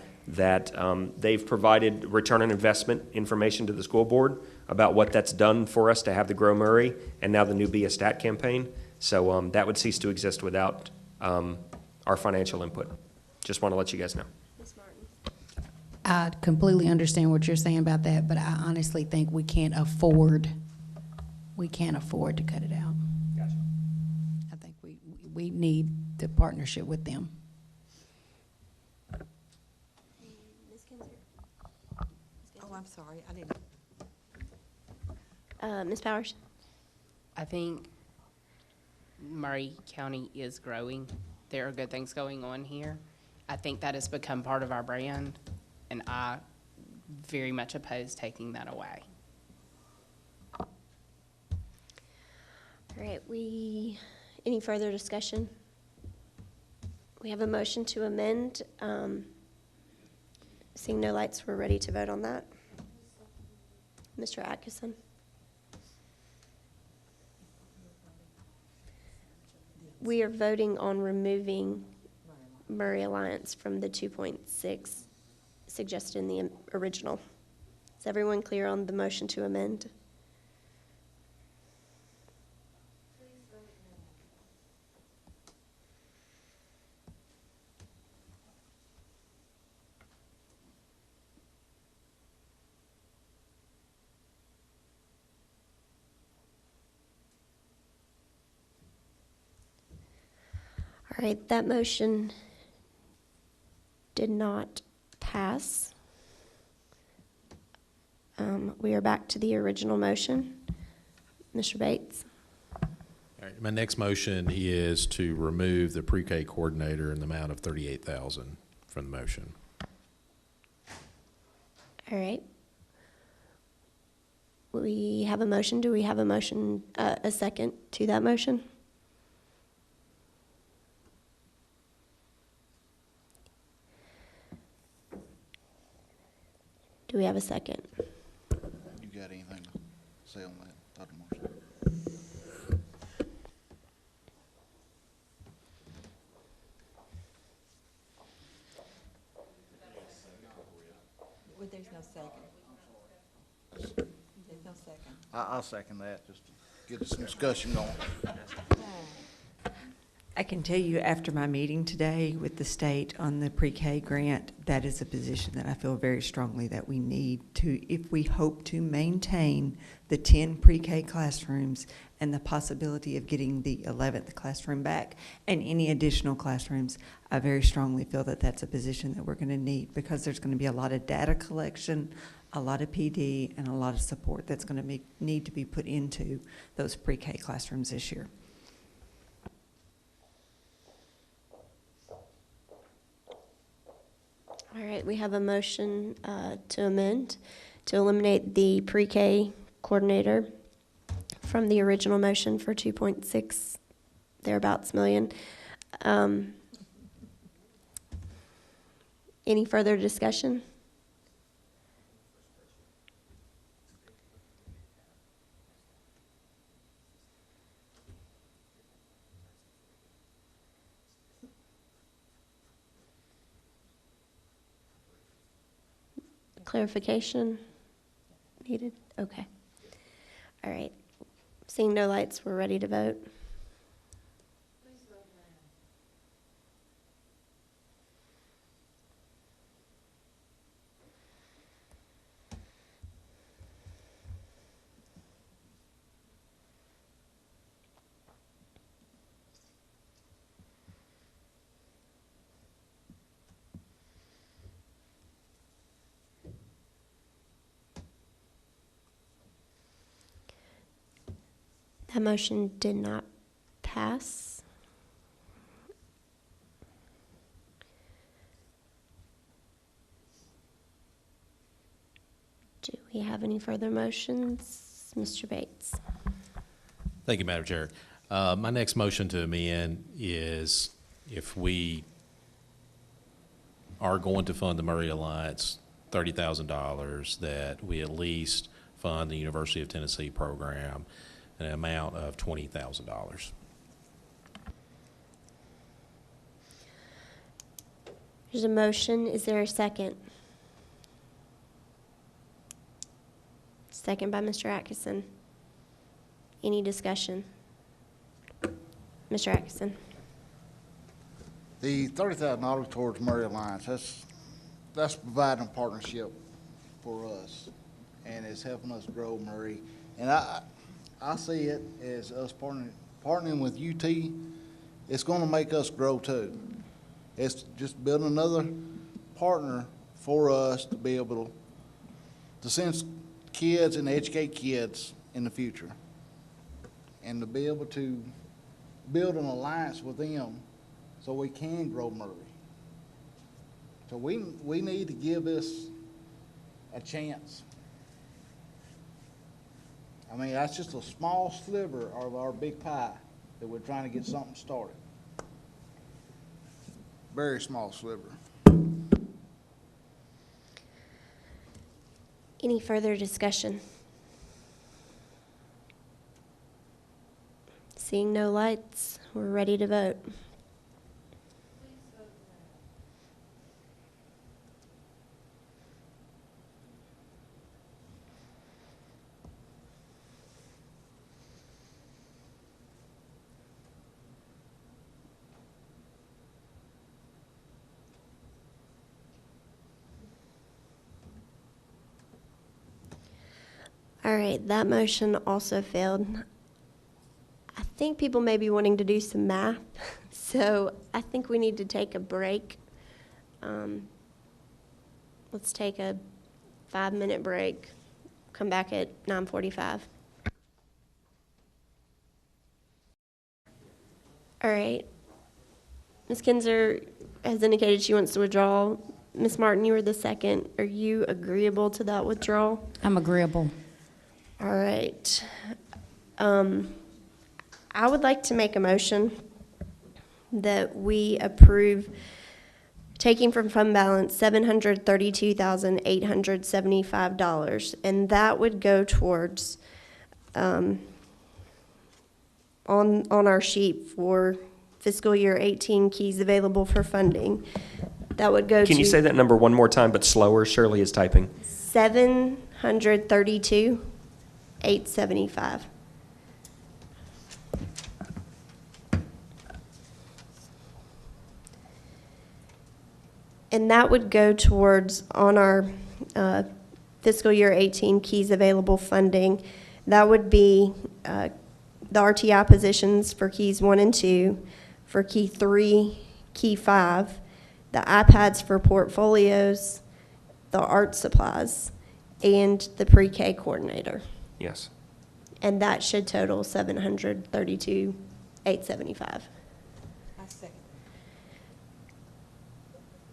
they've provided return on investment information to the school board about what that's done for us to have the Grow Murray and now the new Be a Stat campaign. So that would cease to exist without our financial input. Just want to let you guys know. I completely understand what you're saying about that, but I honestly think we can't afford to cut it out. Gotcha. I think we need the partnership with them. Oh, I'm sorry, I didn't. Ms. Powers? I think Murray County is growing. There are good things going on here. I think that has become part of our brand, and I very much oppose taking that away. All right, any further discussion? We have a motion to amend. Seeing no lights, we're ready to vote on that. Mr. Atkinson? We are voting on removing Murray Alliance from the 2.6 suggested in the original. Is everyone clear on the motion to amend? All right, that motion did not pass. We are back to the original motion. Mr. Bates? All right, my next motion is to remove the pre-K coordinator in the amount of $38,000 from the motion. All right. We have a motion. Do we have a motion, a second to that motion? Do we have a second? You got anything to say on that, Dr. Marshall? Well, there's no second. There's no second. I'll second that, just to get some discussion going. I can tell you after my meeting today with the state on the pre-K grant, that is a position that I feel very strongly that we need to, if we hope to maintain the 10 pre-K classrooms and the possibility of getting the 11th classroom back and any additional classrooms, I very strongly feel that that's a position that we're going to need because there's going to be a lot of data collection, a lot of PD, and a lot of support that's going to need to be put into those pre-K classrooms this year. All right, we have a motion to amend to eliminate the pre-K coordinator from the original motion for 2.6 thereabouts million. Any further discussion? Clarification needed? Okay. All right. Seeing no lights, we're ready to vote. That motion did not pass. Do we have any further motions? Mr. Bates. Thank you, Madam Chair. My next motion to amend is if we are going to fund the Murray Alliance $30,000, that we at least fund the University of Tennessee program an amount of $20,000. There's a motion. Is there a second? Second by Mr. Atkinson. Any discussion? Mr. Atkinson. The $30,000 towards Murray Alliance, that's providing a partnership for us, and it's helping us grow Murray. And I see it as us partnering with UT. It's going to make us grow too. It's just building another partner for us to be able to send kids and educate kids in the future, and to be able to build an alliance with them so we can grow Murray. So we need to give this a chance. I mean, that's just a small sliver of our big pie that we're trying to get something started. Very small sliver. Any further discussion? Seeing no lights, we're ready to vote. All right, that motion also failed. I think people may be wanting to do some math, so I think we need to take a break. Let's take a 5-minute break, come back at 9:45. All right. Ms. Kinzer has indicated she wants to withdraw. Ms. Martin, you were the second. Are you agreeable to that withdrawal? I'm agreeable. All right. I would like to make a motion that we approve taking from fund balance $732,875, and that would go towards, on our sheet for fiscal year 18 keys available for funding. That would go to. Can you say that number one more time, but slower? Shirley is typing. 732,875. And that would go towards, on our fiscal year 18 keys available funding, that would be the RTI positions for keys 1 and 2, for key 3, key 5, the iPads for portfolios, the art supplies, and the pre-K coordinator. Yes. And that should total $732,875.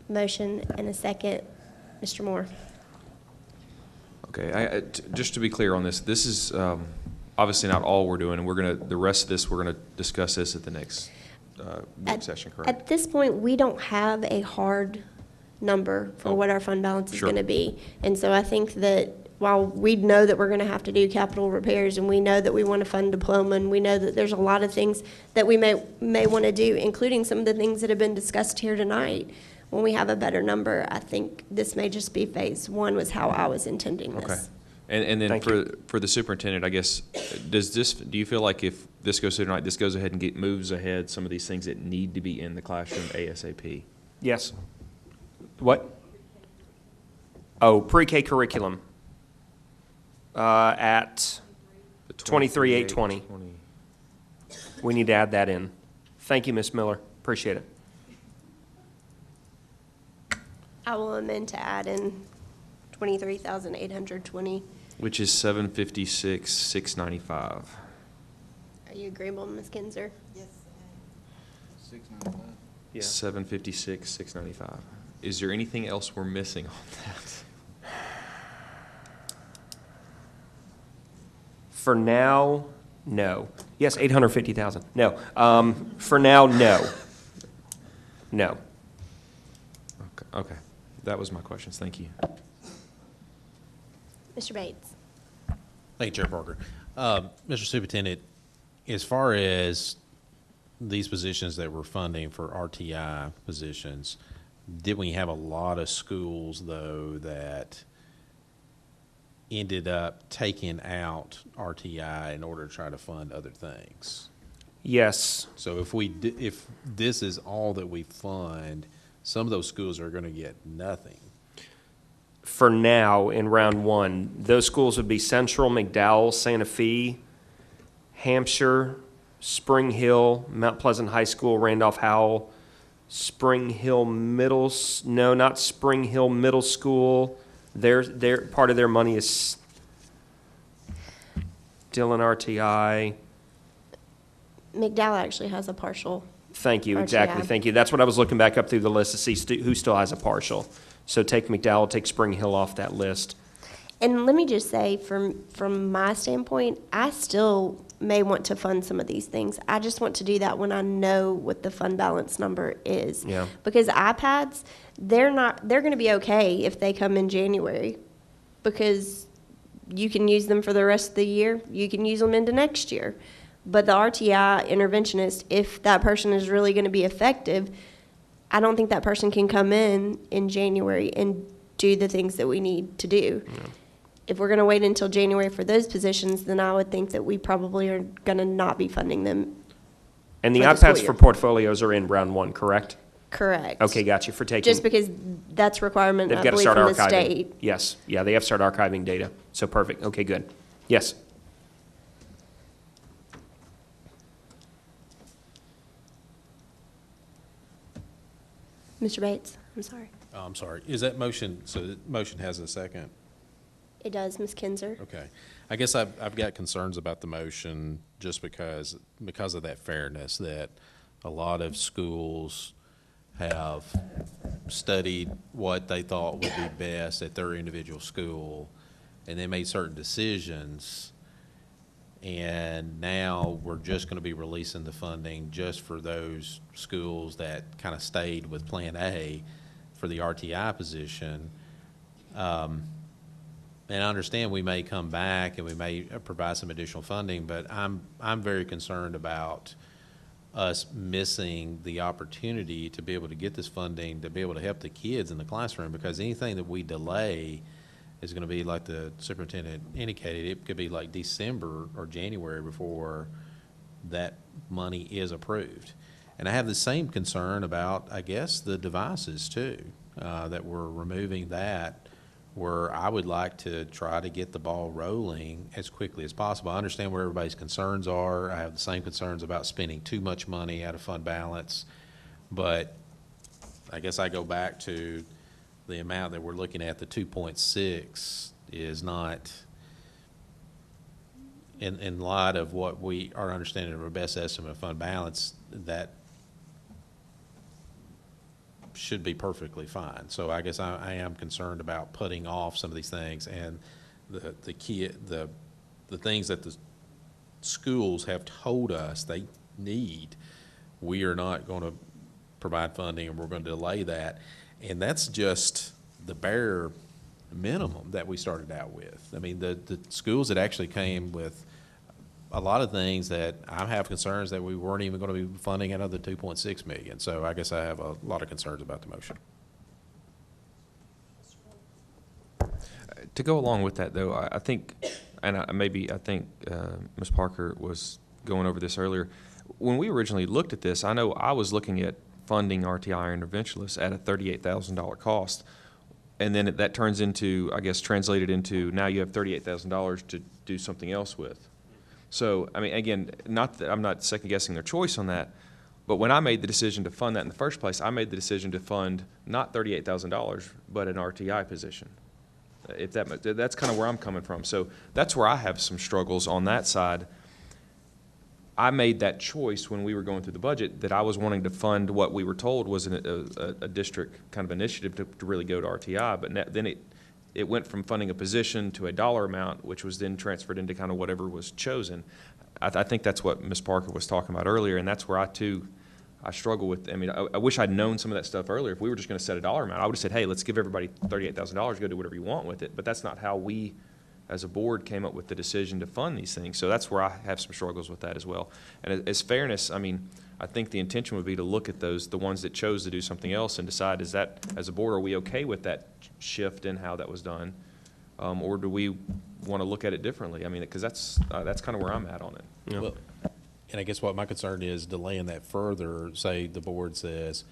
Motion and a second. Mr. Moore. Okay, just to be clear on this, this is obviously not all we're doing, and the rest of this, we're gonna discuss this at the next work session, correct? At this point, we don't have a hard number for what our fund balance is Sure. going to be. And so I think that while we know that we're going to have to do capital repairs, and we know that we want to fund diploma, and we know that there's a lot of things that we may want to do, including some of the things that have been discussed here tonight, when we have a better number, I think this may just be phase 1 was how I was intending this. Okay. And then for the superintendent, I guess, do you feel like if this goes through tonight, this goes ahead and moves ahead some of these things that need to be in the classroom ASAP? Yes. What? Oh, pre-K curriculum at 23,820. We need to add that in. Thank you, Ms. Miller. Appreciate it. I will amend to add in 23,820. Which is 756,695. Are you agreeable, Ms. Kinzer? Yes. 695. Yeah. 756,695. Is there anything else we're missing on that? For now, no. Yes, 850,000. No. For now, no. No. Okay. That was my questions. Thank you. Mr. Bates. Thank you, Chair Parker. Mr. Superintendent, as far as these positions that we're funding for RTI positions, did we have a lot of schools, though, that ended up taking out RTI in order to try to fund other things? Yes. So if this is all that we fund, some of those schools are going to get nothing. For now, in round one, those schools would be Central, McDowell, Santa Fe, Hampshire, Spring Hill, Mount Pleasant High School, Randolph Howell, Spring Hill not Spring Hill Middle School. Their part of their money is still in RTI. McDowell actually has a partial. Thank you, RTI. exactly, thank you. That's what I was looking back up through the list to see who still has a partial. So take McDowell, take Spring Hill off that list. And let me just say, from my standpoint, I still may want to fund some of these things. I just want to do that when I know what the fund balance number is. Yeah. Because iPads, they're going to be okay if they come in January, because you can use them for the rest of the year. You can use them into next year. But the RTI interventionist, if that person is really going to be effective, I don't think that person can come in January and do the things that we need to do. Yeah. If we're going to wait until January for those positions, then I would think that we probably are going to not be funding them. And the for the school iPads year. for portfolios are in round one, correct? Correct. Okay, got you, for taking. Just because that's requirement, They've I got to believe, start from the archiving. state. Yes, yeah, they have to start archiving data. So perfect, okay, good. Yes? Mr. Bates, I'm sorry. Oh, I'm sorry. Is that motion, so the motion has a second? It does, Ms. Kinzer. Okay. I guess I've got concerns about the motion just because of that fairness, that a lot of schools have studied what they thought would be best at their individual school, and they made certain decisions, and now we're just going to be releasing the funding just for those schools that kind of stayed with Plan A for the RTI position. And I understand we may come back and we may provide some additional funding, but I'm very concerned about us missing the opportunity to be able to get this funding, to be able to help the kids in the classroom, because anything that we delay is going to be, like the superintendent indicated, it could be like December or January before that money is approved. And I have the same concern about, I guess, the devices too, that we're removing that, where I would like to try to get the ball rolling as quickly as possible. I understand where everybody's concerns are. I have the same concerns about spending too much money out of fund balance. But I guess I go back to the amount that we're looking at, the 2.6 is not, in light of what our understanding of our best estimate of fund balance, that should be perfectly fine. So I guess I am concerned about putting off some of these things, and the things that the schools have told us they need, we are not going to provide funding, and we're going to delay that. And that's just the bare minimum that we started out with. I mean, the schools that actually came with a lot of things that I have concerns that we weren't even going to be funding another 2.6 million. So I guess I have a lot of concerns about the motion. To go along with that, though, I think, and I think Ms. Parker was going over this earlier. When we originally looked at this, I know I was looking at funding RTI interventionalists at a $38,000 cost, and then that turns into, I guess, translated into now you have $38,000 to do something else with. So, I mean, again, not that I'm not second-guessing their choice on that, but when I made the decision to fund that in the first place, I made the decision to fund not $38,000, but an RTI position. If that's kind of where I'm coming from. So that's where I have some struggles on that side. I made that choice when we were going through the budget that I was wanting to fund what we were told was a district kind of initiative to really go to RTI, but then it went from funding a position to a dollar amount, which was then transferred into kind of whatever was chosen. I think that's what Ms. Parker was talking about earlier, and that's where I struggle with. I mean, I wish I'd known some of that stuff earlier. If we were just going to set a dollar amount, I would have said, hey, let's give everybody $38,000, go do whatever you want with it. But that's not how we as a board, came up with the decision to fund these things. So that's where I have some struggles with that as well. And as fairness, I mean, I think the intention would be to look at those, the ones that chose to do something else, and decide, is that, as a board, are we okay with that shift in how that was done? Or do we want to look at it differently? I mean, because that's kind of where I'm at on it. Yeah. Well, and I guess what my concern is delaying that further. Say the board says,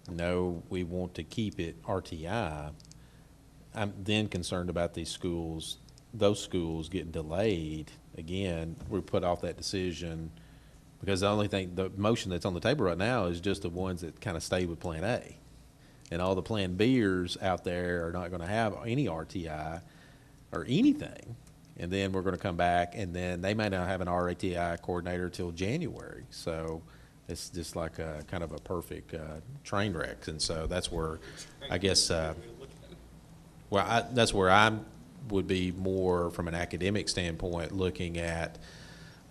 no, we want to keep it RTI. I'm then concerned about these schools, those schools getting delayed. Again, we put off that decision because the only thing, the motion that's on the table right now is just the ones that kind of stay with Plan A. And all the Plan Bers out there are not going to have any RTI or anything. And then we're going to come back, and then they may not have an RTI coordinator till January. So it's just like a kind of a perfect train wreck. And so that's where I guess, that's where I would be more from an academic standpoint looking at,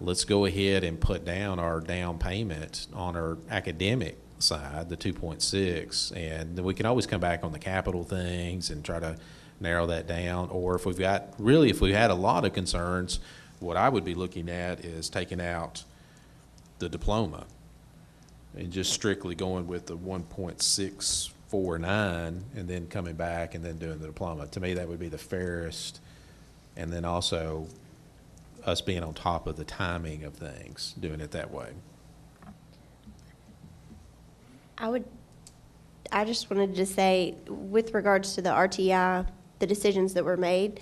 let's go ahead and put down our down payment on our academic side, the 2.6, and then we can always come back on the capital things and try to narrow that down. Or if we've got, really, if we had a lot of concerns, what I would be looking at is taking out the diploma and just strictly going with the 1.649 and then coming back and then doing the diploma. To me, that would be the fairest. And then also us being on top of the timing of things, doing it that way. I just wanted to say, with regards to the RTI, the decisions that were made,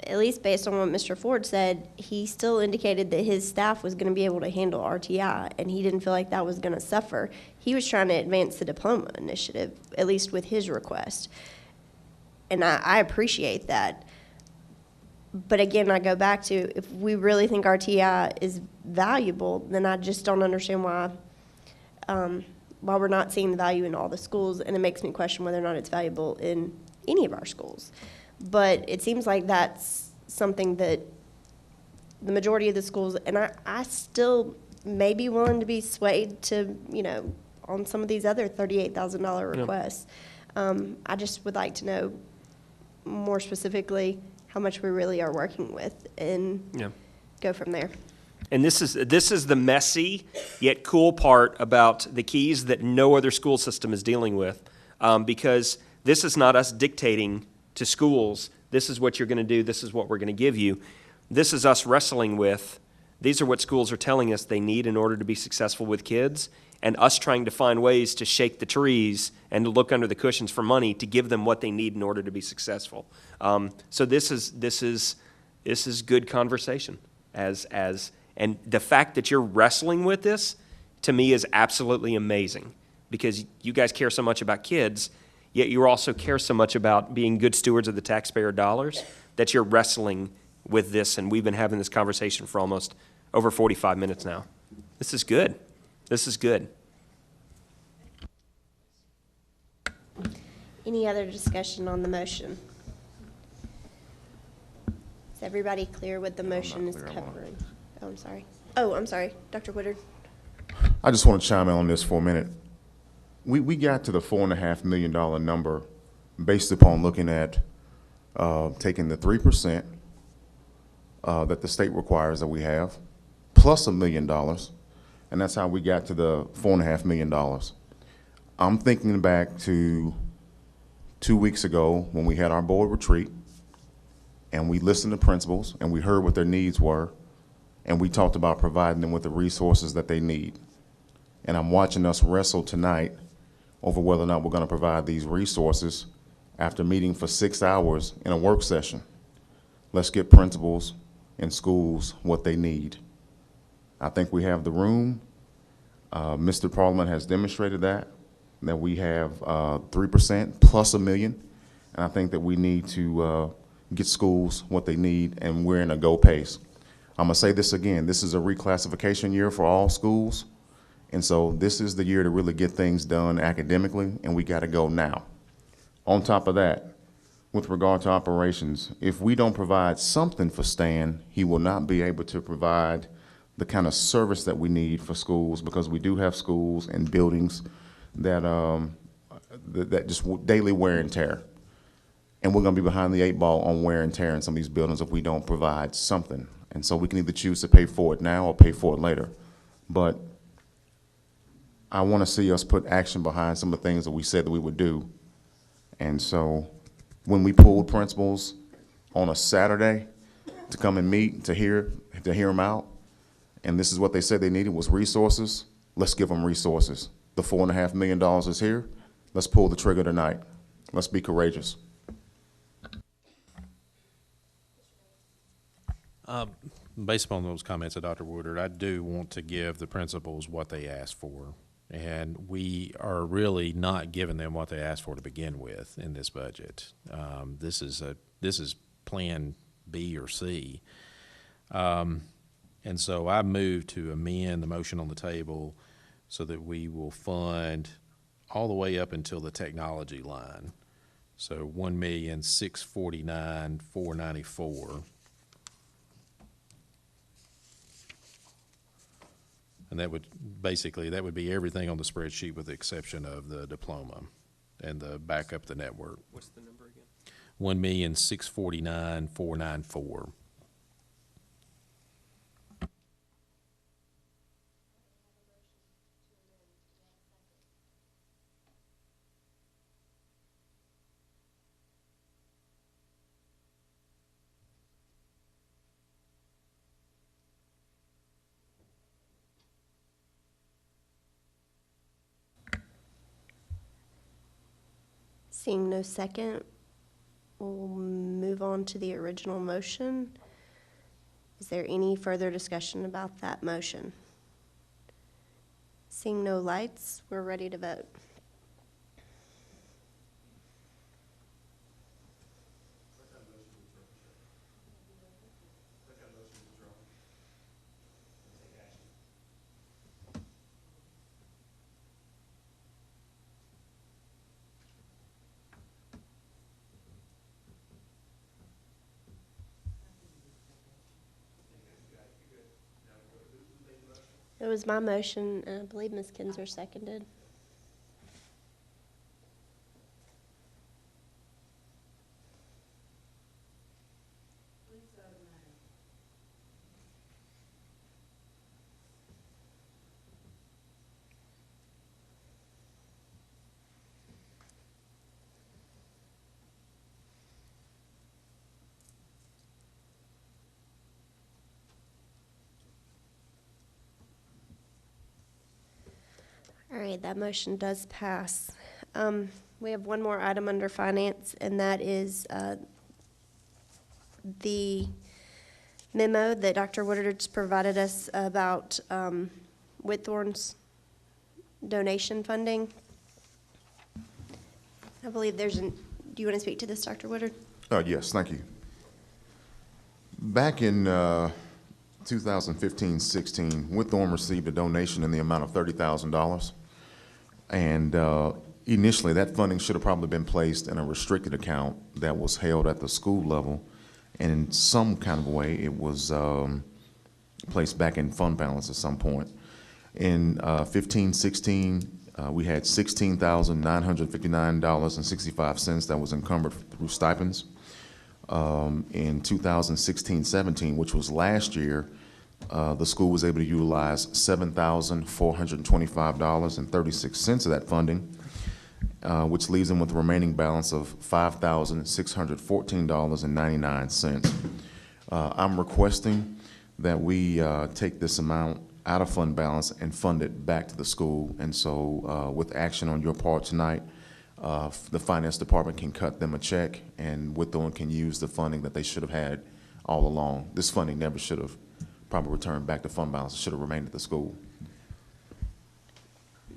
at least based on what Mr. Ford said, he still indicated that his staff was going to be able to handle RTI, and he didn't feel like that was going to suffer. He was trying to advance the diploma initiative, at least with his request. And I appreciate that. But again, I go back to, if we really think RTI is valuable, then I just don't understand why we're not seeing the value in all the schools, and it makes me question whether or not it's valuable in any of our schools. But it seems like that's something that the majority of the schools, and I still may be willing to be swayed to, on some of these other $38,000 requests. I just would like to know more specifically how much we really are working with and go from there. And this is the messy yet cool part about the keys that no other school system is dealing with, because this is not us dictating to schools, this is what you're going to do, this is what we're going to give you. This is us wrestling with, these are what schools are telling us they need in order to be successful with kids, and us trying to find ways to shake the trees and to look under the cushions for money to give them what they need in order to be successful. So this is good conversation. And the fact that you're wrestling with this, to me, is absolutely amazing, because you guys care so much about kids, yet you also care so much about being good stewards of the taxpayer dollars that you're wrestling with this, and we've been having this conversation for almost over 45 minutes now. This is good. This is good. Any other discussion on the motion? Is everybody clear what the motion is covering? Oh, I'm sorry. I'm sorry. Dr. Woodard. I just want to chime in on this for a minute. We got to the $4.5 million number based upon looking at taking the 3% that the state requires that we have, plus $1 million, and that's how we got to the $4.5 million. I'm thinking back to 2 weeks ago when we had our board retreat, and we listened to principals, and we heard what their needs were, and we talked about providing them with the resources that they need. And I'm watching us wrestle tonight over whether or not we're going to provide these resources after meeting for 6 hours in a work session. Let's get principals and schools what they need. I think we have the room. Mr. Parliament has demonstrated that we have 3% plus $1 million. And I think that we need to get schools what they need, and we're in a go pace. I'm gonna say this again, this is a reclassification year for all schools. And so this is the year to really get things done academically, and we gotta go now. On top of that, with regard to operations, if we don't provide something for Stan, he will not be able to provide the kind of service that we need for schools, because we do have schools and buildings that, that just daily wear and tear. And we're gonna be behind the 8 ball on wear and tear in some of these buildings if we don't provide something. And so we can either choose to pay for it now or pay for it later. But I wanna see us put action behind some of the things that we said that we would do. And so when we pulled principals on a Saturday to come and meet, to hear them out, and this is what they said they needed was resources, let's give them resources. The $4.5 million is here. Let's pull the trigger tonight. Let's be courageous. Based upon those comments of Dr. Woodard, I do want to give the principals what they asked for. And we are really not giving them what they asked for to begin with in this budget. This is Plan B or C. And so I move to amend the motion on the table so that we will fund all the way up until the technology line. So $1,649,494. And that would be everything on the spreadsheet with the exception of the diploma and the backup of the network. What's the number again? $1,649,494. Seeing no second, we'll move on to the original motion. Is there any further discussion about that motion? Seeing no lights, we're ready to vote. It was my motion, and I believe Ms. Kinzer seconded. All right, that motion does pass. We have one more item under finance, and that is the memo that Dr. Woodard just provided us about Whitthorne's donation funding. I believe do you want to speak to this, Dr. Woodard? Yes, thank you. Back in 2015-16, Whitthorne received a donation in the amount of $30,000. And initially, that funding should have probably been placed in a restricted account that was held at the school level. And in some kind of way, it was placed back in fund balance at some point. In 15-16, we had $16,959.65 that was encumbered through stipends. In 2016-17, which was last year, the school was able to utilize $7,425.36 of that funding, which leaves them with a remaining balance of $5,614.99. I'm requesting that we take this amount out of fund balance and fund it back to the school. And so with action on your part tonight, the finance department can cut them a check, and Whitthorne can use the funding that they should have had all along. This funding never should have probably returned back to fund balance. It should have remained at the school.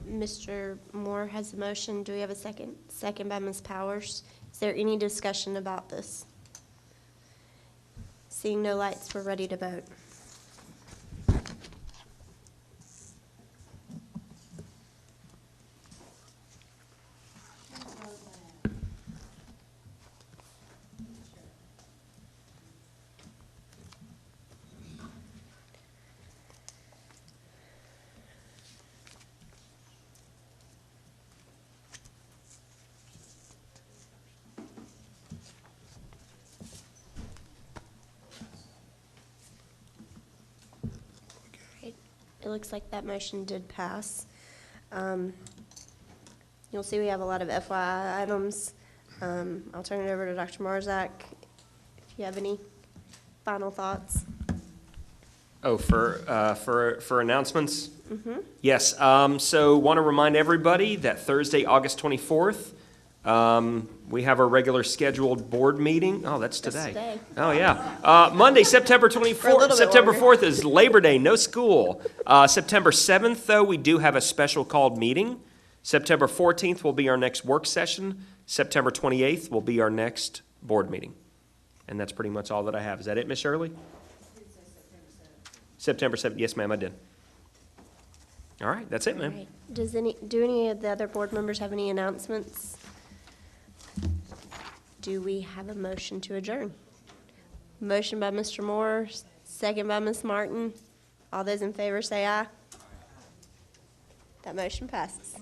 Mr. Moore has the motion. Do we have a second? Second by Ms. Powers. Is there any discussion about this? Seeing no lights, we're ready to vote. it looks like that motion did pass. You'll see we have a lot of FYI items. I'll turn it over to Dr. Marzak if you have any final thoughts. Oh, for announcements? Yes, so want to remind everybody that Thursday, August 24th, we have our regular scheduled board meeting. Oh, that's today. today. Oh, yeah. Monday, September 24th, little bit September longer. 4th is Labor Day, no school. September 7th, though, we do have a special called meeting. September 14th will be our next work session. September 28th will be our next board meeting. And that's pretty much all that I have. Is that it, Miss Shirley? September 7th. Yes, ma'am, I did. All right, that's it, ma'am. Right. Do any of the other board members have any announcements? Do we have a motion to adjourn? Motion by Mr. Moore, second by Ms. Martin. All those in favor say aye. That motion passes.